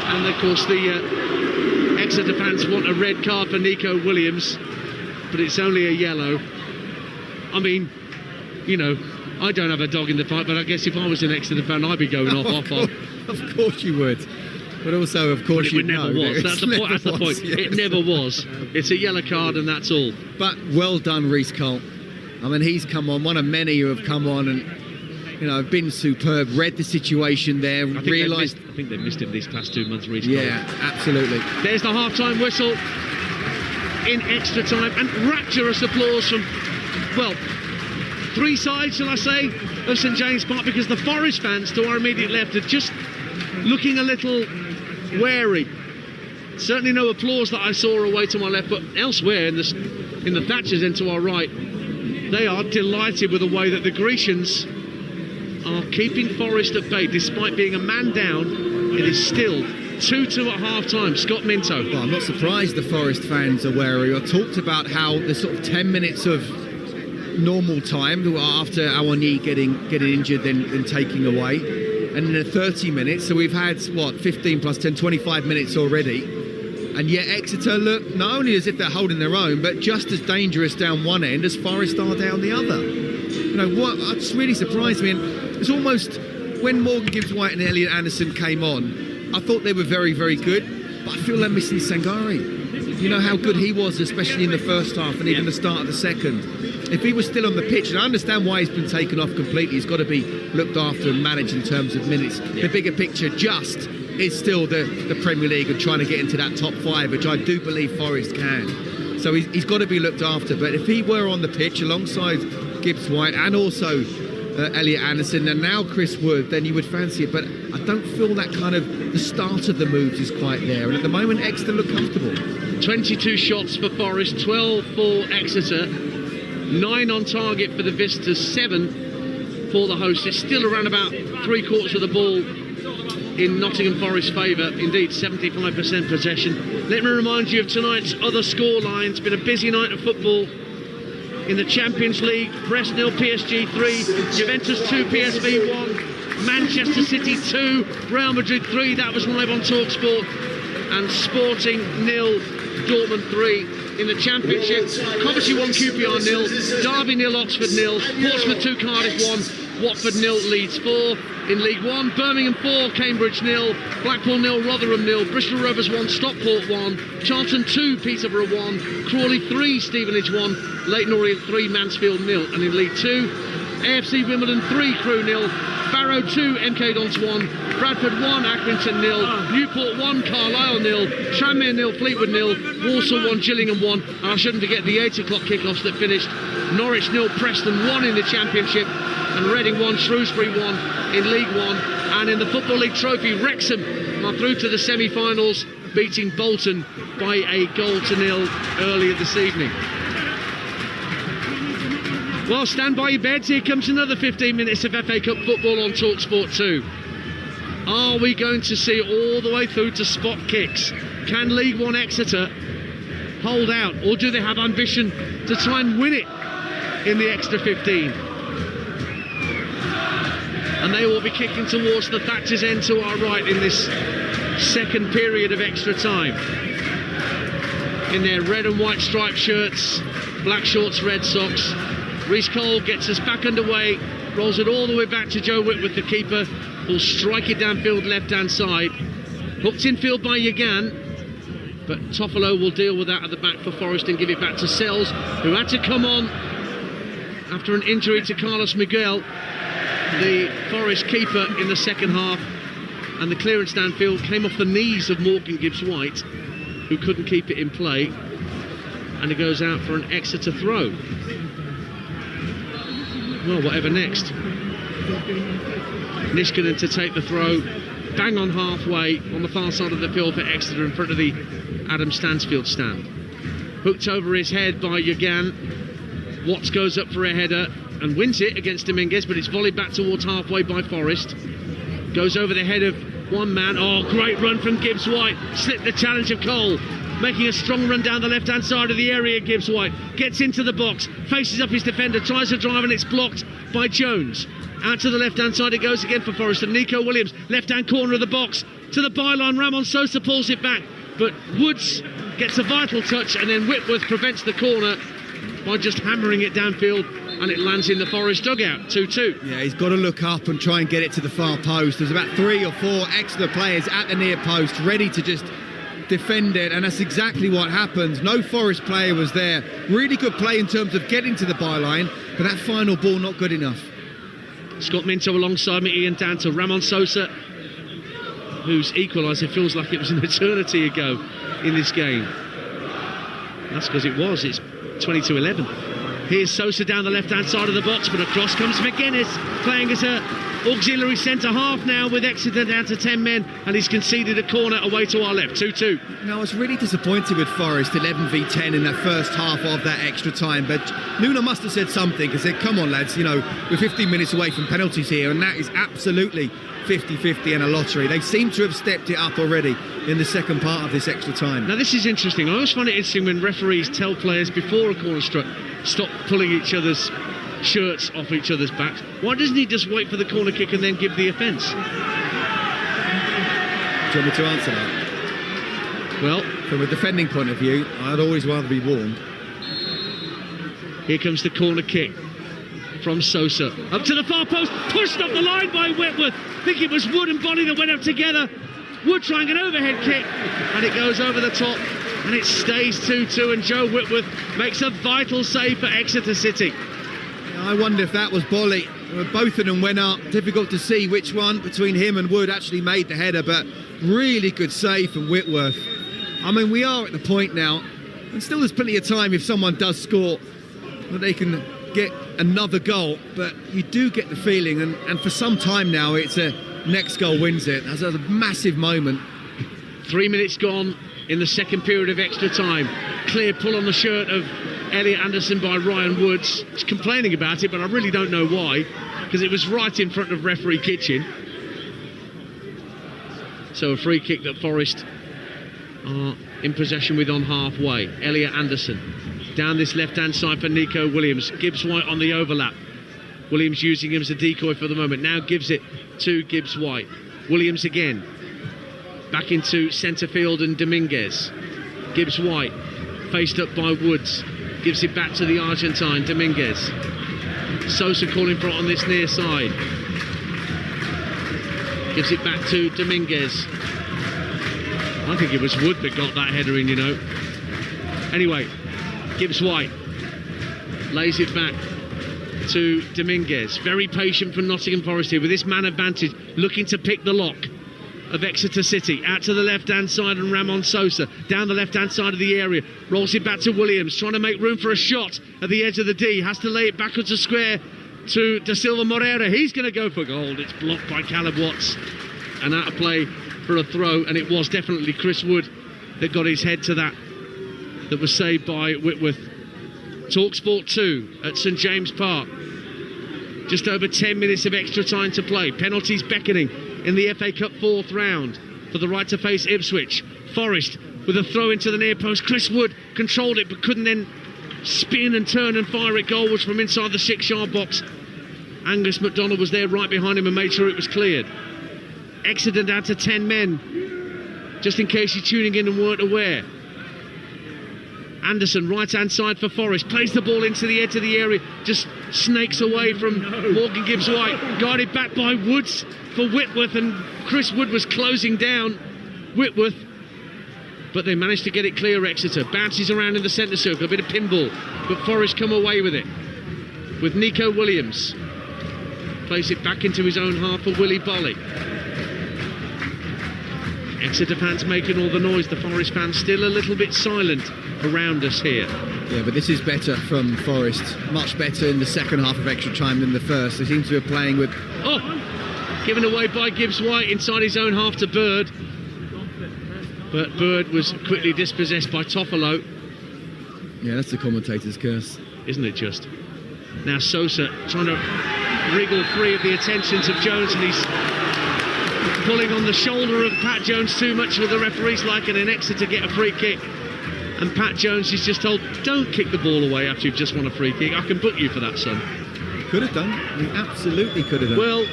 And of course the Exeter fans want a red card for Nico Williams, but it's only a yellow. I mean, you know, I don't have a dog in the fight, but I guess if I was an Exeter fan, I'd be going off. Of course you would. But also, of course, it never was. That's the point. That's the point. Yes. It never was. It's a yellow card, and that's all. But well done, Reece Cole. I mean, he's come on, one of many who have come on and, you know, been superb. Read the situation there, realised. I think they've missed him these past 2 months, Reece Cole. Yeah, absolutely. There's the half-time whistle in extra time, and rapturous applause from, well, three sides, shall I say, of St James Park, because the Forest fans to our immediate left are just looking a little wary. Certainly no applause that I saw away to my left, but elsewhere in the Thatchers end to our right, they are delighted with the way that the Grecians are keeping Forest at bay. Despite being a man down, it is still 2-2 at half-time. Scott Minto. Well, I'm not surprised the Forest fans are wary. I talked about how the sort of 10 minutes of normal time after Awoniyi getting injured, then taking away, and in the 30 minutes, so we've had 15 plus 10, 25 minutes already, and yet Exeter look not only as if they're holding their own, but just as dangerous down one end as Forest are down the other. You know what? It's really surprised me, and it's almost when Morgan Gibbs-White and Elliot Anderson came on, I thought they were very, very good, but I feel they're missing Sangari. You know how good he was, especially in the first half and even the start of the second. If he was still on the pitch, and I understand why he's been taken off completely, he's got to be looked after and managed in terms of minutes. The bigger picture just is still the Premier League and trying to get into that top 5, which I do believe Forest can. So he's got to be looked after. But if he were on the pitch alongside Gibbs-White and also Elliot Anderson and now Chris Wood, then you would fancy it. But I don't feel that kind of the start of the moves is quite there. And at the moment, Exeter look comfortable. 22 shots for Forest, 12 for Exeter, 9 on target for the visitors, 7 for the hosts. It's still around about 3/4 of the ball in Nottingham Forest's favour. Indeed, 75% possession. Let me remind you of tonight's other score lines. It's been a busy night of football in the Champions League. Brest 0, PSG 3, Juventus 2, PSV 1, Manchester City 2, Real Madrid 3. That was live on Talksport. And Sporting 0, Dortmund 3. In the Championship, Coventry 1, QPR 0, Derby 0, Oxford 0, Portsmouth 2, Cardiff 1, Watford 0, Leeds 4. In League 1, Birmingham 4, Cambridge 0, Blackpool 0, Rotherham 0, Bristol Rovers 1, Stockport 1, Charlton 2, Peterborough 1, Crawley 3, Stevenage 1, Leyton Orient 3, Mansfield 0. And in League 2, AFC Wimbledon 3, Crewe 0, Barrow 2, MK Dons 1, Bradford 1, Accrington 0, Newport 1, Carlisle 0, Tranmere 0, Fleetwood 0, Walsall 1, Gillingham 1, and I shouldn't forget the 8 o'clock kickoffs that finished. Norwich 0, Preston 1 in the Championship, and Reading 1, Shrewsbury 1 in League 1. And in the Football League Trophy, Wrexham are through to the semi-finals, beating Bolton by a 0 earlier this evening. Well, stand by your beds. Here comes another 15 minutes of FA Cup football on Talksport 2. Are we going to see it all the way through to spot kicks? Can League One Exeter hold out, or do they have ambition to try and win it in the extra 15? And they will be kicking towards the Thatchers end to our right in this second period of extra time. In their red and white striped shirts, black shorts, red socks. Reece Cole gets us back underway, rolls it all the way back to Joe Whitworth, the keeper, who'll strike it downfield left-hand side. Hooked in field by Yagan, but Toffolo will deal with that at the back for Forest and give it back to Sells, who had to come on after an injury to Carlos Miguel, the Forest keeper, in the second half. And the clearance downfield came off the knees of Morgan Gibbs-White, who couldn't keep it in play. and it goes out for an Exeter throw. Well, whatever next. Niskanen to take the throw, bang on halfway on the far side of the field for Exeter in front of the Adam Stansfield stand. Hooked over his head by Yagan. Watts goes up for a header and wins it against Dominguez, but it's volleyed back towards halfway by Forrest. Goes over the head of one man. Oh, great run from Gibbs White. Slipped the challenge of Cole. Making a strong run down the left-hand side of the area, Gibbs White. Gets into the box, faces up his defender, tries to drive, and it's blocked by Jones. Out to the left-hand side it goes again for Forrest. And Nico Williams, left-hand corner of the box, to the byline. Ramon Sosa pulls it back, but Woods gets a vital touch, and then Whitworth prevents the corner by just hammering it downfield, and it lands in the Forest dugout. 2-2. Yeah, he's got to look up and try and get it to the far post. There's about 3 or 4 Exeter players at the near post ready to just defend it, and that's exactly what happens. No Forest player was there. Really good play in terms of getting to the byline, but that final ball not good enough. Scott Minto alongside me, Ian Danto. Ramon Sosa, whose equaliser feels like it was an eternity ago in this game. That's because it was. It's 22-11. Here's Sosa down the left-hand side of the box, but across comes McGuinness, playing as a auxiliary centre-half now with Exeter down to 10 men, and he's conceded a corner away to our left. 2-2. I was really disappointed with Forest 11 v 10 in that first half of that extra time, but Nuno must have said something and said, come on lads, we're 15 minutes away from penalties here, and that is absolutely 50-50 and a lottery. They seem to have stepped it up already in the second part of this extra time. Now this is interesting. I always find it interesting when referees tell players before a corner struck, stop pulling each other's shirts off each other's backs. Why doesn't he just wait for the corner kick and then give the offence? Do you want me to answer that? Well, from a defending point of view, I'd always rather be warned. Here comes the corner kick from Sosa. Up to the far post, pushed up the line by Whitworth. I think it was Wood and Bonnie that went up together. Wood trying an overhead kick, and it goes over the top, and it stays 2-2, and Joe Whitworth makes a vital save for Exeter City. I wonder if that was Bolly. Both of them went up. Difficult to see which one between him and Wood actually made the header, but really good save from Whitworth. I mean, we are at the point now, and still there's plenty of time if someone does score, that they can get another goal, but you do get the feeling, and for some time now, it's a next goal wins it. That's a massive moment. 3 minutes gone in the second period of extra time. Clear pull on the shirt of Elliot Anderson by Ryan Woods. He's complaining about it, but I really don't know why, because it was right in front of referee Kitchen. So a free kick that Forest are in possession with on halfway. Elliot Anderson down this left-hand side for Nico Williams. Gibbs White on the overlap. Williams using him as a decoy for the moment. Now gives it to Gibbs White. Williams again. Back into centre field and Dominguez. Gibbs White faced up by Woods. Gives it back to the Argentine, Dominguez. Sosa calling for it on this near side. Gives it back to Dominguez. I think it was Wood that got that header in, Anyway, Gibbs White lays it back to Dominguez. Very patient from Nottingham Forest here with this man advantage, looking to pick the lock of Exeter City. Out to the left-hand side, and Ramon Sosa down the left-hand side of the area. Rolls it back to Williams, trying to make room for a shot at the edge of the D. Has to lay it backwards to square to Da Silva Moreira. He's going to go for goal. It's blocked by Caleb Watts. And out of play for a throw, and it was definitely Chris Wood that got his head to that was saved by Whitworth. Talksport 2 at St James Park. Just over 10 minutes of extra time to play. Penalties beckoning in the FA Cup 4th round for the right to face Ipswich. Forest with a throw into the near post. Chris Wood controlled it but couldn't then spin and turn and fire it goalwards from inside the 6-yard box. Angus MacDonald was there right behind him and made sure it was cleared. Exeter down to 10 men, just in case you're tuning in and weren't aware. Anderson, right-hand side for Forest, plays the ball into the edge of the area, just snakes away from Morgan Gibbs-White, guided back by Woods for Whitworth, and Chris Wood was closing down Whitworth, but they managed to get it clear. Exeter bounces around in the centre circle, a bit of pinball, but Forest come away with it, with Nico Williams. Plays it back into his own half for Willie Bolly. Exeter fans making all the noise, the Forest fans still a little bit silent around us here. Yeah, but this is better from Forest. Much better in the second half of extra time than the first. They seem to be playing with... Oh! Given away by Gibbs White inside his own half to Bird. But Bird was quickly dispossessed by Toffolo. Yeah, that's the commentator's curse. Isn't it just? Now Sosa trying to wriggle free of the attentions of Jones, and he's pulling on the shoulder of Pat Jones too much for the referee's liking, and Exeter to get a free kick. And Pat Jones is just told, don't kick the ball away after you've just won a free kick. I can book you for that, son. Could have done. He absolutely could have done. Well,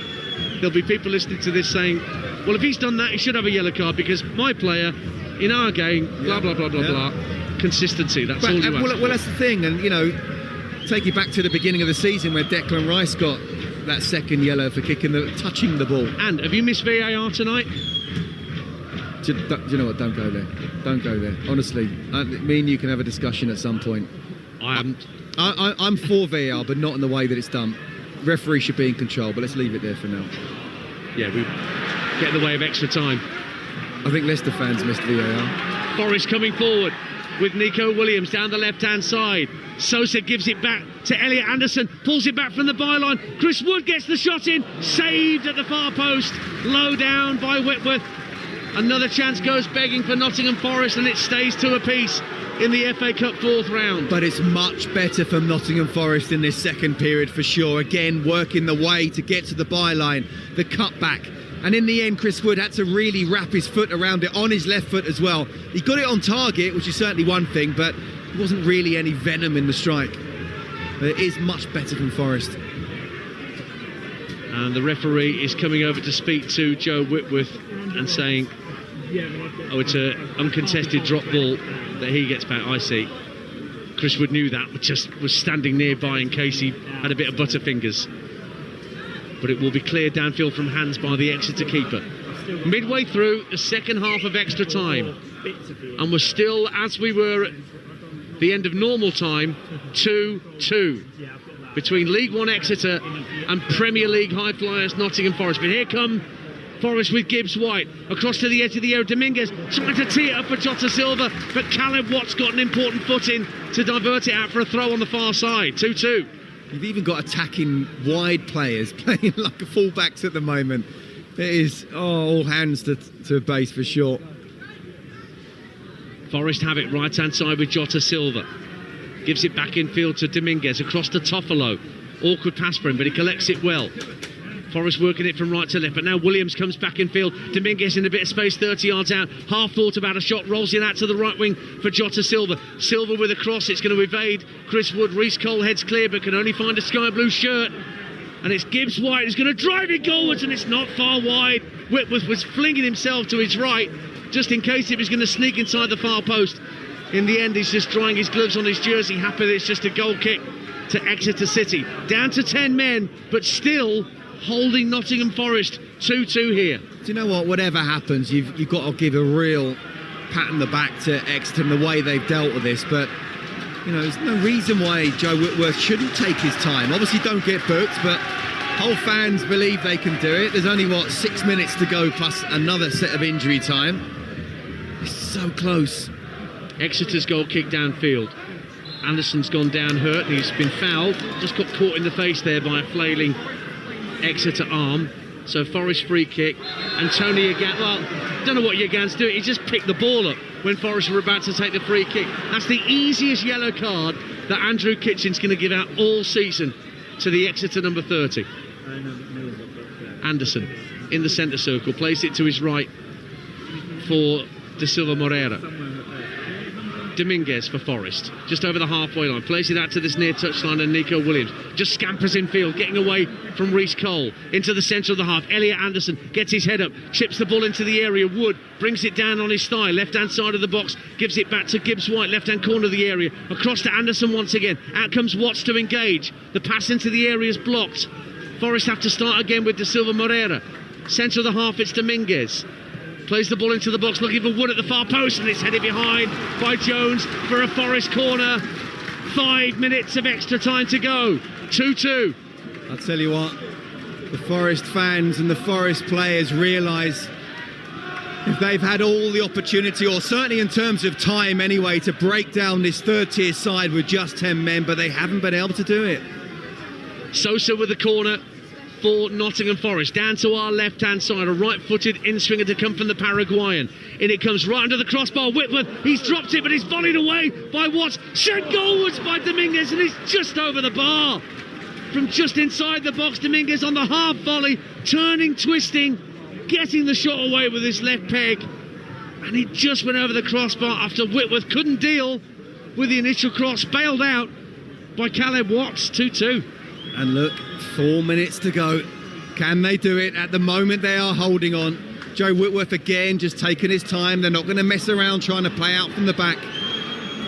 there'll be people listening to this saying, well, if he's done that, he should have a yellow card because my player in our game, blah, blah, blah, blah, blah. Consistency, that's all you ask. Well, that's the thing. And, you know, take you back to the beginning of the season where Declan Rice got that second yellow for touching the ball. And have you missed VAR tonight? Do you know what? Don't go there. Don't go there. Honestly, me and you can have a discussion at some point. I haven't. I'm for VAR, but not in the way that it's done. Referee should be in control, but let's leave it there for now. Yeah, we get in the way of extra time. I think Leicester fans missed VAR. Forest coming forward with Nico Williams down the left-hand side. Sosa gives it back to Elliot Anderson, pulls it back from the byline. Chris Wood gets the shot in, saved at the far post, low down by Whitworth. Another chance goes begging for Nottingham Forest, and it stays 2 apiece in the FA Cup 4th round. But it's much better from Nottingham Forest in this second period for sure. Again, working the way to get to the byline, the cutback. And in the end, Chris Wood had to really wrap his foot around it on his left foot as well. He got it on target, which is certainly one thing, but there wasn't really any venom in the strike. But it is much better from Forest. And the referee is coming over to speak to Joe Whitworth and saying, oh, it's an uncontested drop ball that he gets back. I see. Chris Wood knew that, but just was standing nearby in case he had a bit of butterfingers. But it will be cleared downfield from hands by the Exeter keeper. Midway through the second half of extra time, and we're still, as we were at the end of normal time, 2-2 between League One Exeter and Premier League high flyers Nottingham Forest. But here come Forest with Gibbs White across to the edge of the area. Dominguez trying to tee it up for Jota Silva, but Caleb Watt's got an important foot in to divert it out for a throw on the far side. 2-2. You've even got attacking wide players playing like a fullbacks at the moment. It is all hands to base for sure. Forest have it right hand side with Jota Silva. Gives it back in field to Dominguez across to Toffolo. Awkward pass for him, but he collects it well. Forest working it from right to left, but now Williams comes back in field. Dominguez in a bit of space, 30 yards out. Half thought about a shot, rolls it out to the right wing for Jota Silva. Silva with a cross, it's going to evade Chris Wood. Reece Cole heads clear, but can only find a sky blue shirt. And it's Gibbs White who's going to drive it goalwards, and it's not far wide. Whitworth was flinging himself to his right, just in case it was going to sneak inside the far post. In the end, he's just drying his gloves on his jersey, happy that it's just a goal kick to Exeter City. Down to 10 men, but still holding Nottingham Forest 2-2 here. Do you know what? Whatever happens, you've got to give a real pat on the back to Exeter and the way they've dealt with this. But, you know, there's no reason why Joe Whitworth shouldn't take his time. Obviously, don't get booked, but whole fans believe they can do it. There's only, 6 minutes to go plus another set of injury time. It's so close. Exeter's goal kick downfield. Anderson's gone down hurt. He's been fouled. Just got caught in the face there by a flailing Exeter arm. So Forest free kick. And Tony Yagan, well, don't know what Yagan's doing. He just picked the ball up when Forest were about to take the free kick. That's the easiest yellow card that Andrew Kitchen's going to give out all season to the Exeter number 30. Anderson in the centre circle, plays it to his right for De Silva Moreira. Dominguez for Forest, just over the halfway line, plays it out to this near touchline, and Nico Williams just scampers in field, getting away from Reece Cole into the centre of the half. Elliot Anderson gets his head up, chips the ball into the area. Wood brings it down on his thigh, left hand side of the box, gives it back to Gibbs White, left hand corner of the area, across to Anderson once again. Out comes Watts to engage. The pass into the area is blocked. Forest have to start again with De Silva Moreira. Centre of the half, it's Dominguez. Plays the ball into the box, looking for Wood at the far post, and it's headed behind by Jones for a Forest corner. 5 minutes of extra time to go. 2-2. I'll tell you what, the Forest fans and the Forest players realise if they've had all the opportunity, or certainly in terms of time anyway, to break down this third-tier side with just 10 men, but they haven't been able to do it. Sosa with the corner for Nottingham Forest. Down to our left-hand side, a right-footed in-swinger to come from the Paraguayan. In it comes right under the crossbar. Whitworth, he's dropped it, but he's volleyed away by Watts. Sent goalwards by Dominguez, and he's just over the bar. From just inside the box, Dominguez on the half volley, turning, twisting, getting the shot away with his left peg. And he just went over the crossbar after Whitworth couldn't deal with the initial cross. Bailed out by Caleb Watts, 2-2. And look, 4 minutes to go. Can they do it? At the moment they are holding on. Joe Whitworth again just taking his time. They're not going to mess around trying to play out from the back.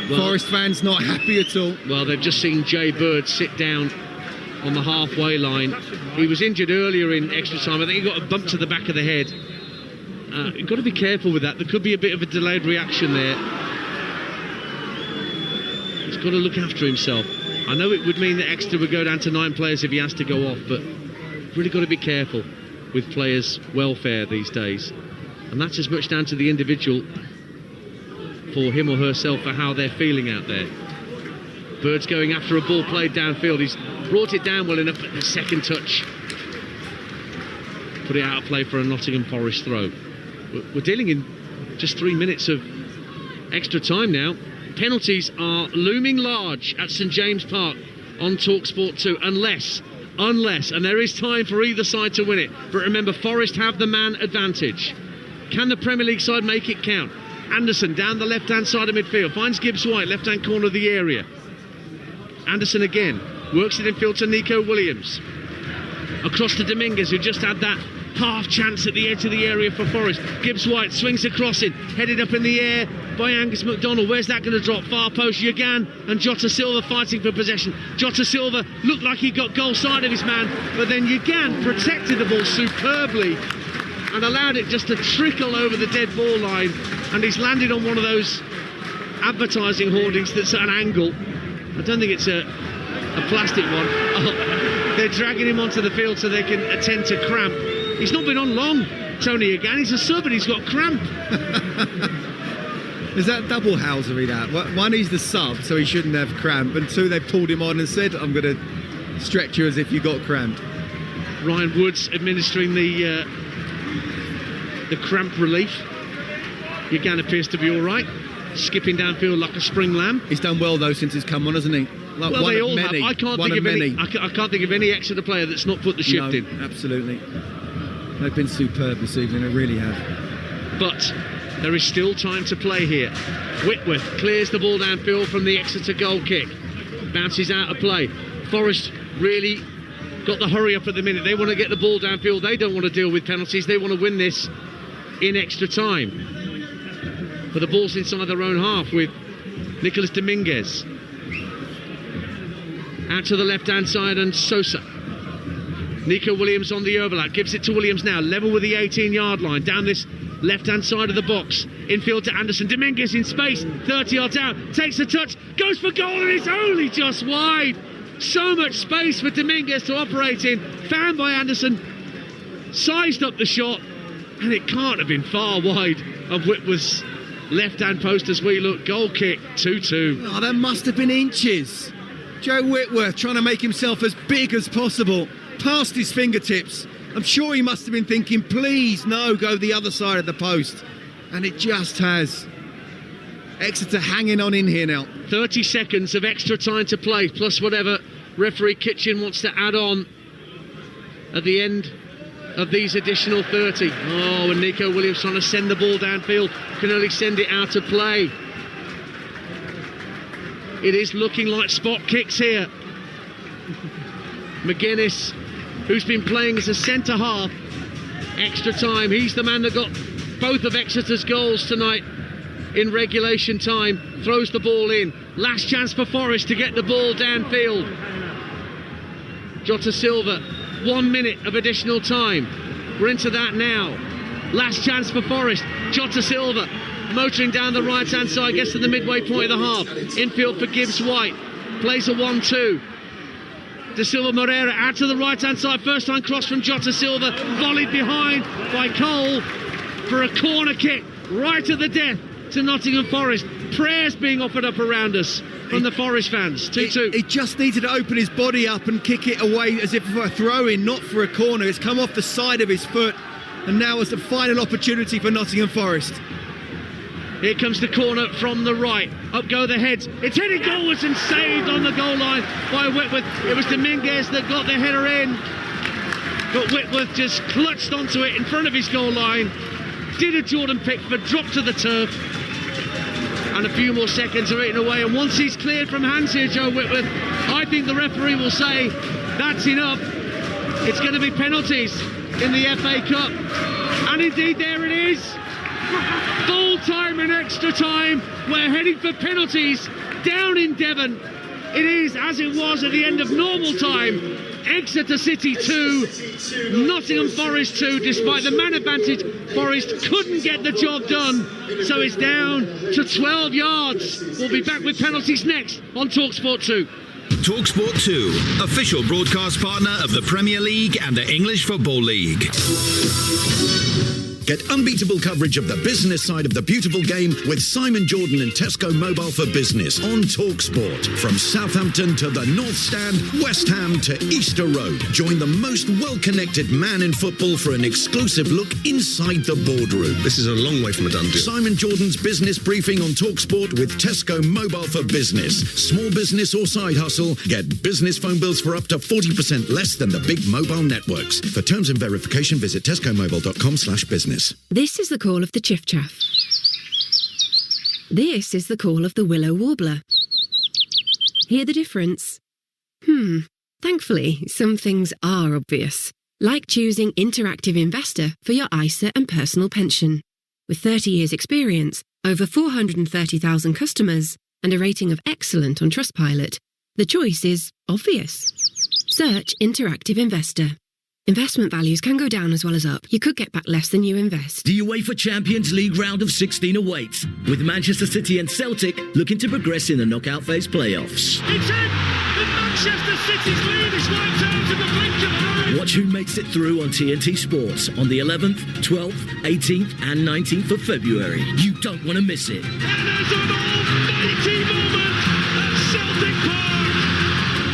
Well, Forest fans not happy at all. Well, they've just seen Jay Bird sit down on the halfway line. He was injured earlier in extra time. I think he got a bump to the back of the head. You've got to be careful with that. There could be a bit of a delayed reaction there. He's got to look after himself. I know it would mean that Exeter would go down to 9 players if he has to go off, but really got to be careful with players' welfare these days. And that's as much down to the individual for him or herself for how they're feeling out there. Bird's going after a ball played downfield. He's brought it down well enough, but the second touch put it out of play for a Nottingham Forest throw. We're dealing in just 3 minutes of extra time now. Penalties are looming large at St James Park on Talksport 2, unless, and there is time for either side to win it. But remember, Forest have the man advantage. Can the Premier League side make it count? Anderson down the left-hand side of midfield, finds Gibbs White, left-hand corner of the area. Anderson again, works it in field to Nico Williams. Across to Dominguez, who just had that half chance at the edge of the area for Forest. Gibbs White swings across it, headed up in the air by Angus MacDonald. Where's that going to drop? Far post, Yagan and Jota Silva fighting for possession. Jota Silva looked like he got goal side of his man, but then Yagan protected the ball superbly and allowed it just to trickle over the dead ball line, and he's landed on one of those advertising hoardings that's at an angle. I don't think it's a plastic one. Oh, they're dragging him onto the field so they can attend to cramp. He's not been on long, Tony Yagan. He's a sub, and he's got cramp. Is that double housery, that? One, he's the sub, so he shouldn't have cramp, and two, they've pulled him on and said, I'm going to stretch you as if you got cramp. Ryan Woods administering the cramp relief. Yagan appears to be all right, skipping downfield like a spring lamb. He's done well, though, since he's come on, hasn't he? Like well, they all have. I can't think of any Exeter player that's not put the shift in. Absolutely. They've been superb this evening, they really have. But there is still time to play here. Whitworth clears the ball downfield from the Exeter goal kick. Bounces out of play. Forest really got the hurry up at the minute. They want to get the ball downfield. They don't want to deal with penalties. They want to win this in extra time. But the ball's inside their own half with Nicolas Dominguez. Out to the left-hand side, and Sosa. Nico Williams on the overlap, gives it to Williams now, level with the 18-yard line, down this left-hand side of the box, infield to Anderson. Dominguez in space, 30 yards out, takes a touch, goes for goal, and it's only just wide. So much space for Dominguez to operate in, found by Anderson, sized up the shot, and it can't have been far wide of Whitworth's left-hand post as we look. Goal kick, 2-2. Oh, that must have been inches. Joe Whitworth trying to make himself as big as possible, past his fingertips. I'm sure he must have been thinking, please, no, go the other side of the post. And it just has. Exeter hanging on in here now. 30 seconds of extra time to play, plus whatever referee Kitchen wants to add on at the end of these additional 30. Oh, and Nico Williams trying to send the ball downfield, can only send it out of play. It is looking like spot kicks here. McGuinness, who's been playing as a centre half, extra time. He's the man that got both of Exeter's goals tonight in regulation time. Throws the ball in. Last chance for Forest to get the ball downfield. Jota Silva, 1 minute of additional time. We're into that now. Last chance for Forest. Jota Silva motoring down the right-hand side, gets to the midway point of the half. Infield for Gibbs White. Plays a 1-2. De Silva Moreira out to the right-hand side. First time cross from Jota Silva. Volleyed behind by Cole. for a corner kick right at the death to Nottingham Forest. Prayers being offered up around us from the Forest fans. 2-2. He just needed to open his body up and kick it away as if for a throw-in, not for a corner. It's come off the side of his foot, and now is the final opportunity for Nottingham Forest. Here comes the corner from the right. Up go the heads. It's headed goalwards and saved on the goal line by Whitworth. It was Dominguez that got the header in, but Whitworth just clutched onto it in front of his goal line. Did a Jordan Pickford, dropped to the turf, and a few more seconds are eaten away. And once he's cleared from hands here, Joe Whitworth, I think the referee will say that's enough. It's going to be penalties in the FA Cup. And indeed, there it is. Full time and extra time. We're heading for penalties down in Devon. It is as it was at the end of normal time. Exeter City 2, Nottingham Forest 2. Despite the man advantage, Forest couldn't get the job done, so it's down to 12 yards. We'll be back with penalties next on Talksport 2. Talksport 2, official broadcast partner of the Premier League and the English Football League. Get unbeatable coverage of the business side of the beautiful game with Simon Jordan and Tesco Mobile for Business on Talksport. From Southampton to the North Stand, West Ham to Easter Road. Join the most well-connected man in football for an exclusive look inside the boardroom. This is a long way from a done deal. Simon Jordan's business briefing on Talksport with Tesco Mobile for Business. Small business or side hustle, get business phone bills for up to 40% less than the big mobile networks. For terms and verification, visit tescomobile.com/business. This is the call of the chiff-chaff. This is the call of the willow warbler. Hear the difference? Thankfully, some things are obvious, like choosing Interactive Investor for your ISA and personal pension. With 30 years' experience, over 430,000 customers, and a rating of excellent on Trustpilot, the choice is obvious. Search Interactive Investor. Investment values can go down as well as up. You could get back less than you invest. The UEFA Champions League round of 16 awaits, with Manchester City and Celtic looking to progress in the knockout phase playoffs. It's in! The Manchester City's lead is wiped out in the blink of an eye! Watch who makes it through on TNT Sports on the 11th, 12th, 18th and 19th of February. You don't want to miss it. And there's an almighty moment at Celtic Park!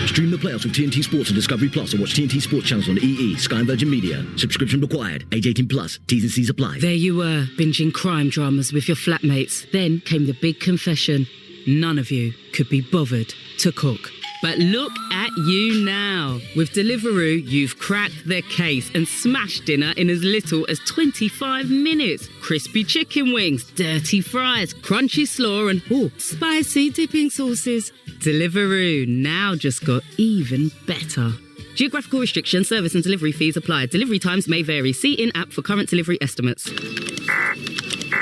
Stream the playoffs with TNT Sports on Discovery Plus, or watch TNT Sports channels on EE, Sky and Virgin Media. Subscription required. Age 18 plus. T's and C's apply. There you were, binging crime dramas with your flatmates. Then came the big confession. None of you could be bothered to cook. But look at you now. With Deliveroo, you've cracked the case and smashed dinner in as little as 25 minutes. Crispy chicken wings, dirty fries, crunchy slaw and spicy dipping sauces. Deliveroo now just got even better. Geographical restrictions, service and delivery fees apply. Delivery times may vary. See in-app for current delivery estimates.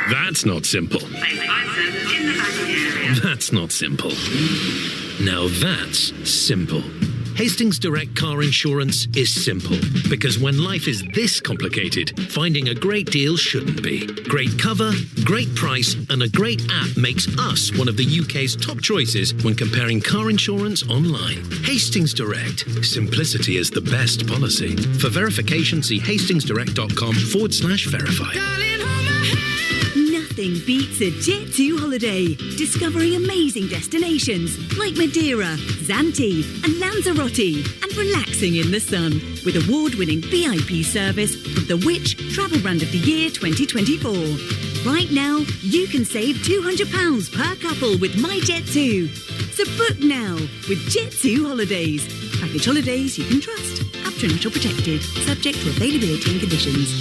That's not simple. That's not simple. Now that's simple. Hastings Direct Car Insurance is simple, because when life is this complicated, finding a great deal shouldn't be. Great cover, great price, and a great app makes us one of the UK's top choices when comparing car insurance online. Hastings Direct. Simplicity is the best policy. For verification, see hastingsdirect.com/verify. Nothing beats a Jet2 holiday. Discovering amazing destinations like Madeira, Zante and Lanzarote, and relaxing in the sun with award-winning VIP service from the Which Travel Brand of the Year 2024. Right now, you can save £200 per couple with MyJet2. So book now with Jet2 Holidays. Package holidays you can trust. After initial protected. Subject to availability and conditions.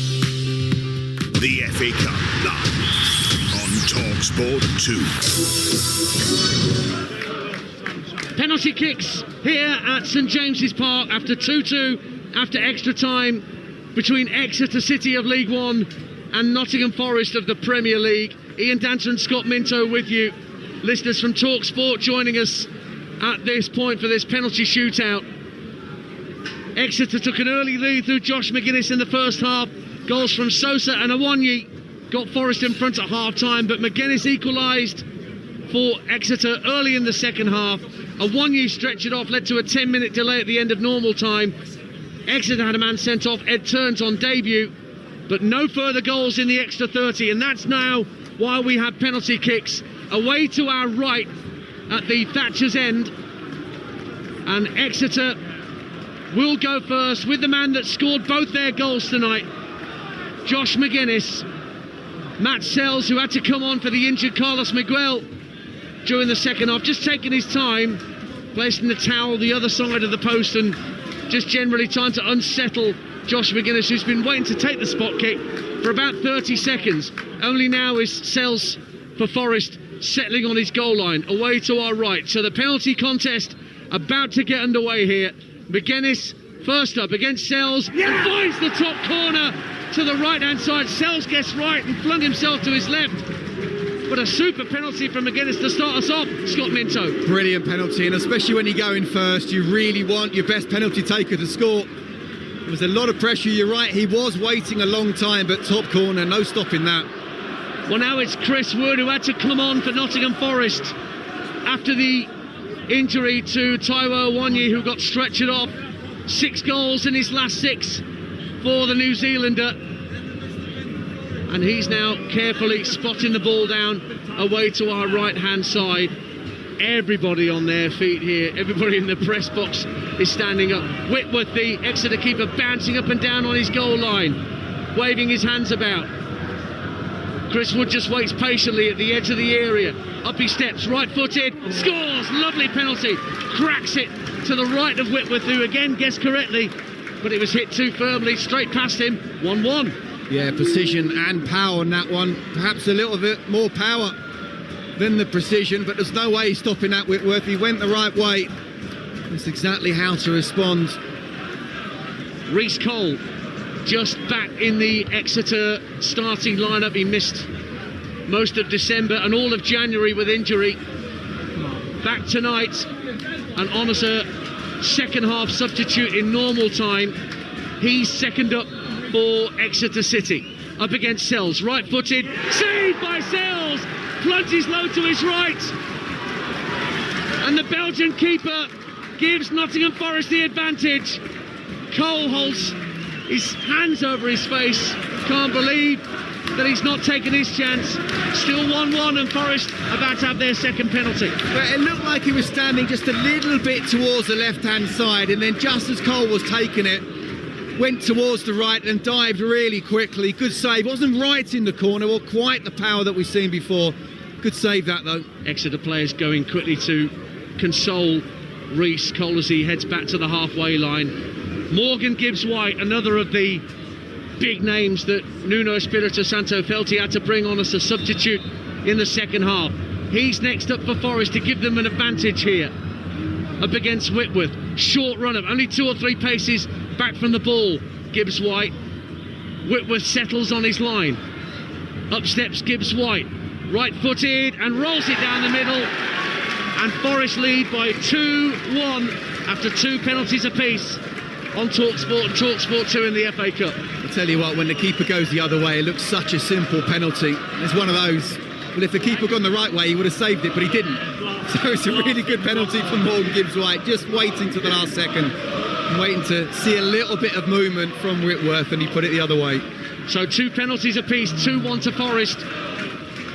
The FA Cup live on Talksport 2. Penalty kicks here at St James's Park after 2-2 after extra time between Exeter City of League One and Nottingham Forest of the Premier League. Ian Danter and Scott Minto with you. Listeners from Talksport joining us at this point for this penalty shootout. Exeter took an early lead through Josh McGuinness in the first half. Goals from Sosa and Awonyi got Forest in front at half-time, but McGuinness equalised for Exeter early in the second half. Awonyi stretched it off, led to a 10-minute delay at the end of normal time. Exeter had a man sent off, Ed Turns on debut, but no further goals in the extra 30, and that's now why we have penalty kicks away to our right at the Thatcher's end. And Exeter will go first with the man that scored both their goals tonight, Josh McGuinness. Matt Sells, who had to come on for the injured Carlos Miguel during the second half, just taking his time, placing the towel the other side of the post and just generally trying to unsettle Josh McGuinness, who's been waiting to take the spot kick for about 30 seconds. Only now is Sells for Forest settling on his goal line, away to our right. So the penalty contest about to get underway here. McGuinness first up against Sells and finds the top corner to the right-hand side. Sells gets right and flung himself to his left. But a super penalty from McGuinness to start us off, Scott Minto. Brilliant penalty, and especially when you go in first, you really want your best penalty taker to score. There was a lot of pressure, you're right, he was waiting a long time, but top corner, no stopping that. Well, now it's Chris Wood, who had to come on for Nottingham Forest after the injury to Taiwo Awoniyi, who got stretchered off. 6 goals in his last 6 for the New Zealander. And he's now carefully spotting the ball down away to our right-hand side. Everybody on their feet here, everybody in the press box is standing up. Whitworth, the Exeter keeper, bouncing up and down on his goal line, waving his hands about. Chris Wood just waits patiently at the edge of the area. Up he steps, right-footed, scores, lovely penalty, cracks it to the right of Whitworth, who again guessed correctly, but it was hit too firmly, straight past him, 1-1. Yeah, precision and power on that one. Perhaps a little bit more power than the precision, but there's no way he's stopping that, Whitworth. He went the right way. That's exactly how to respond. Reece Cole just back in the Exeter starting lineup. He missed most of December and all of January with injury. Back tonight and on as a second half substitute in normal time. He's second up for Exeter City. Up against Sells, right-footed, saved by Sells, plunges low to his right, and the Belgian keeper gives Nottingham Forest the advantage. Cole holds his hands over his face, can't believe that he's not taken his chance. Still 1-1 and Forest about to have their second penalty. But it looked like he was standing just a little bit towards the left-hand side, and then just as Cole was taking it, went towards the right and dived really quickly. Good save. Wasn't right in the corner, or quite the power that we've seen before. Good save that, though. Exeter players going quickly to console Reece Cole as he heads back to the halfway line. Morgan Gibbs-White, another of the big names that Nuno Espirito Santo felt he had to bring on as a substitute in the second half. He's next up for Forest to give them an advantage here. Up against Whitworth. Short run up, only 2 or 3 paces back from the ball. Gibbs-White. Whitworth settles on his line. Up steps Gibbs-White. Right-footed and rolls it down the middle. And Forest lead by 2-1 after 2 penalties apiece on Talksport and Talksport 2 in the FA Cup. I'll tell you what, when the keeper goes the other way, it looks such a simple penalty. It's one of those. Well, if the keeper had gone the right way, he would have saved it, but he didn't. So it's a really good penalty from Morgan Gibbs-White, just waiting to the last second, waiting to see a little bit of movement from Whitworth, and he put it the other way. So 2 penalties apiece, 2-1 to Forest.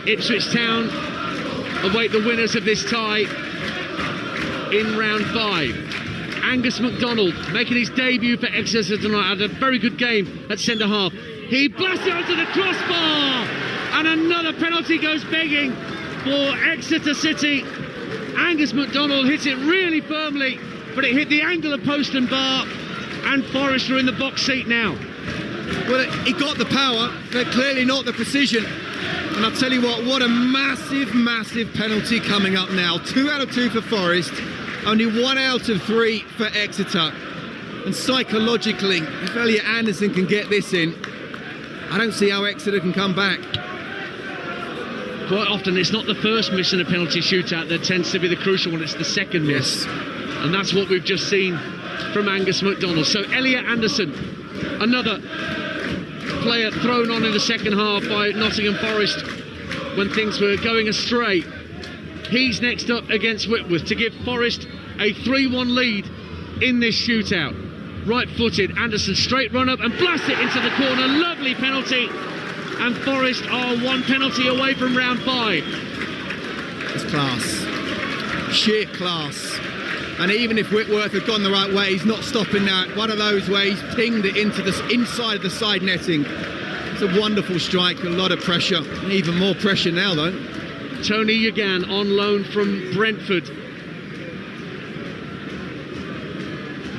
Ipswich Town await the winners of this tie in round 5. Angus MacDonald making his debut for Exeter tonight, had a very good game at centre half. He blasts it onto the crossbar, and another penalty goes begging for Exeter City. Angus MacDonald hits it really firmly, but it hit the angle of post and bar, and Forest are in the box seat now. Well, he got the power, but clearly not the precision. And I'll tell you what a massive, massive penalty coming up now. 2 out of 2 for Forest, only 1 out of 3 for Exeter. And psychologically, if Elliot Anderson can get this in, I don't see how Exeter can come back. Quite often it's not the first miss in a penalty shootout that tends to be the crucial one, it's the second miss. And that's what we've just seen from Angus MacDonald. So Elliot Anderson, another player thrown on in the second half by Nottingham Forest when things were going astray. He's next up against Whitworth to give Forest a 3-1 lead in this shootout. right-footed. Anderson straight run up and blast it into the corner. Lovely penalty. And Forest are one penalty away from round 5. It's class. Sheer class. And even if Whitworth had gone the right way, he's not stopping that. One of those where he's pinged it into the inside of the side netting. It's a wonderful strike, a lot of pressure. Even more pressure now, though. Tony Yagan on loan from Brentford.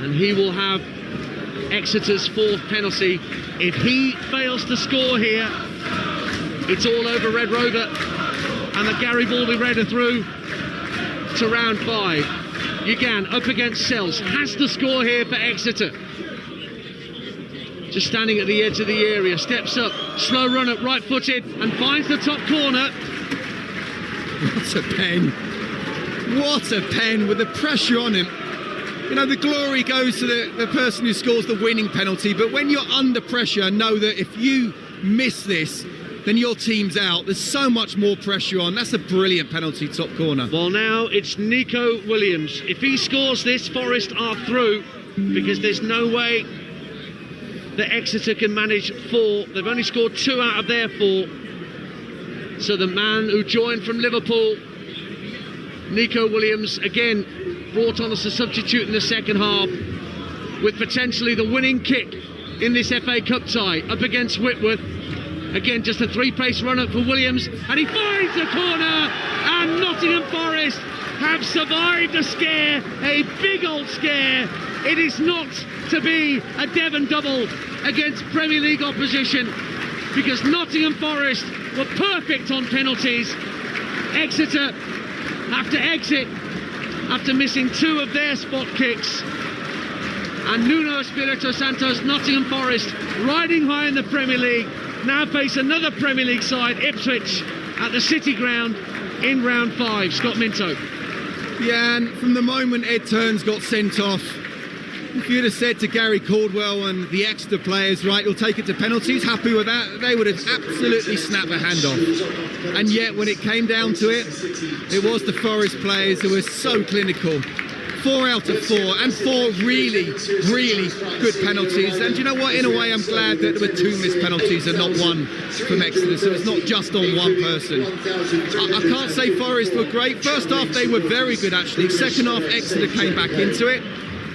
And he will have Exeter's 4th penalty. If he fails to score here, it's all over Red Rover. And the Garibaldi Red are through to round 5. Yagan up against Sells. Has to score here for Exeter. Just standing at the edge of the area. Steps up. Slow run up, right-footed. And finds the top corner. What a pen. What a pen with the pressure on him. You know, the glory goes to the person who scores the winning penalty, but when you're under pressure, know that if you miss this, then your team's out. There's so much more pressure on. That's a brilliant penalty, top corner. Well, now it's Nico Williams. If he scores this, Forest are through, because there's no way that Exeter can manage 4. They've only scored 2 out of their 4. So the man who joined from Liverpool, Nico Williams, again brought on as a substitute in the second half, with potentially the winning kick in this FA Cup tie up against Whitworth. Again, just a 3-pace run-up for Williams, and he finds the corner, and Nottingham Forest have survived a scare, a big old scare. It is not to be a Devon double against Premier League opposition, because Nottingham Forest were perfect on penalties. Exeter have to exit after missing 2 of their spot kicks. And Nuno Espirito Santos, Nottingham Forest, riding high in the Premier League, now face another Premier League side, Ipswich, at the City Ground in round 5. Scott Minto. Yeah, and from the moment Ed Turns got sent off, if you'd have said to Gary Caldwell and the Exeter players, right, you'll take it to penalties, happy with that, they would have absolutely snapped their hand off. And yet, when it came down to it, it was the Forest players who were so clinical. 4 out of 4, and 4 really, really good penalties. And you know what? In a way, I'm glad that there were 2 missed penalties and not 1 from Exeter, so it's not just on one person. I can't say Forest were great. First half, they were very good, actually. Second half, Exeter came back into it.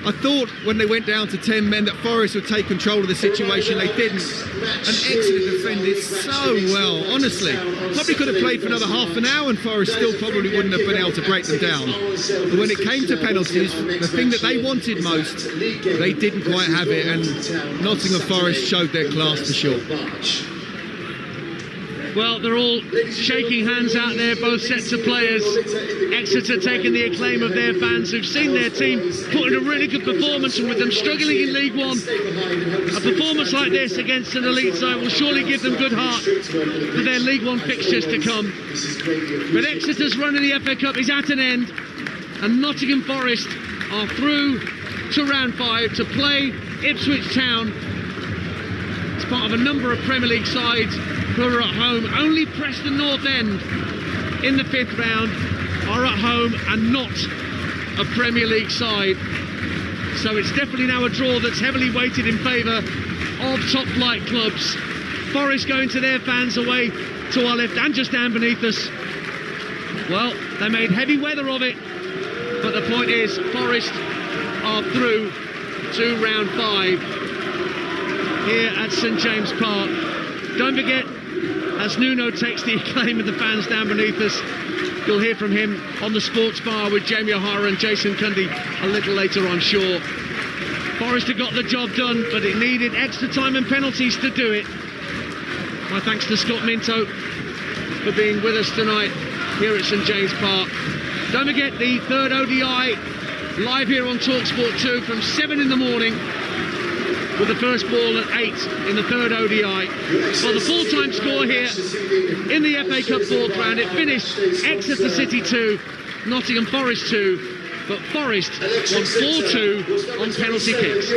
I thought when they went down to 10 men that Forest would take control of the situation. They didn't. And Exeter defended so well, honestly. Probably could have played for another half an hour and Forest still probably wouldn't have been able to break them down. But when it came to penalties, the thing that they wanted most, they didn't quite have it. And Nottingham Forest showed their class for sure. Well, they're all shaking hands out there, both sets of players. Exeter taking the acclaim of their fans who've seen their team put in a really good performance, and with them struggling in League One, a performance like this against an elite side will surely give them good heart for their League One fixtures to come. But Exeter's run in the FA Cup is at an end, and Nottingham Forest are through to round 5 to play Ipswich Town. It's part of a number of Premier League sides who are at home. Only Preston North End in the 5th round are at home and not a Premier League side. So it's definitely now a draw that's heavily weighted in favour of top flight clubs. Forest going to their fans away to our left and just down beneath us. Well, they made heavy weather of it, but the point is Forest are through to round 5 here at St James Park. Don't forget, as Nuno takes the acclaim of the fans down beneath us, you'll hear from him on the sports bar with Jamie O'Hara and Jason Cundy a little later, I'm sure. Forest have got the job done, but it needed extra time and penalties to do it. My thanks to Scott Minto for being with us tonight here at St James Park. Don't forget the 3rd ODI live here on Talksport 2 from 7 in the morning, with the first ball at 8 in the 3rd ODI. Well, the full-time score here in the FA Cup 4th round, it finished Exeter City 2, Nottingham Forest 2, but Forest won 4-2 on penalty kicks.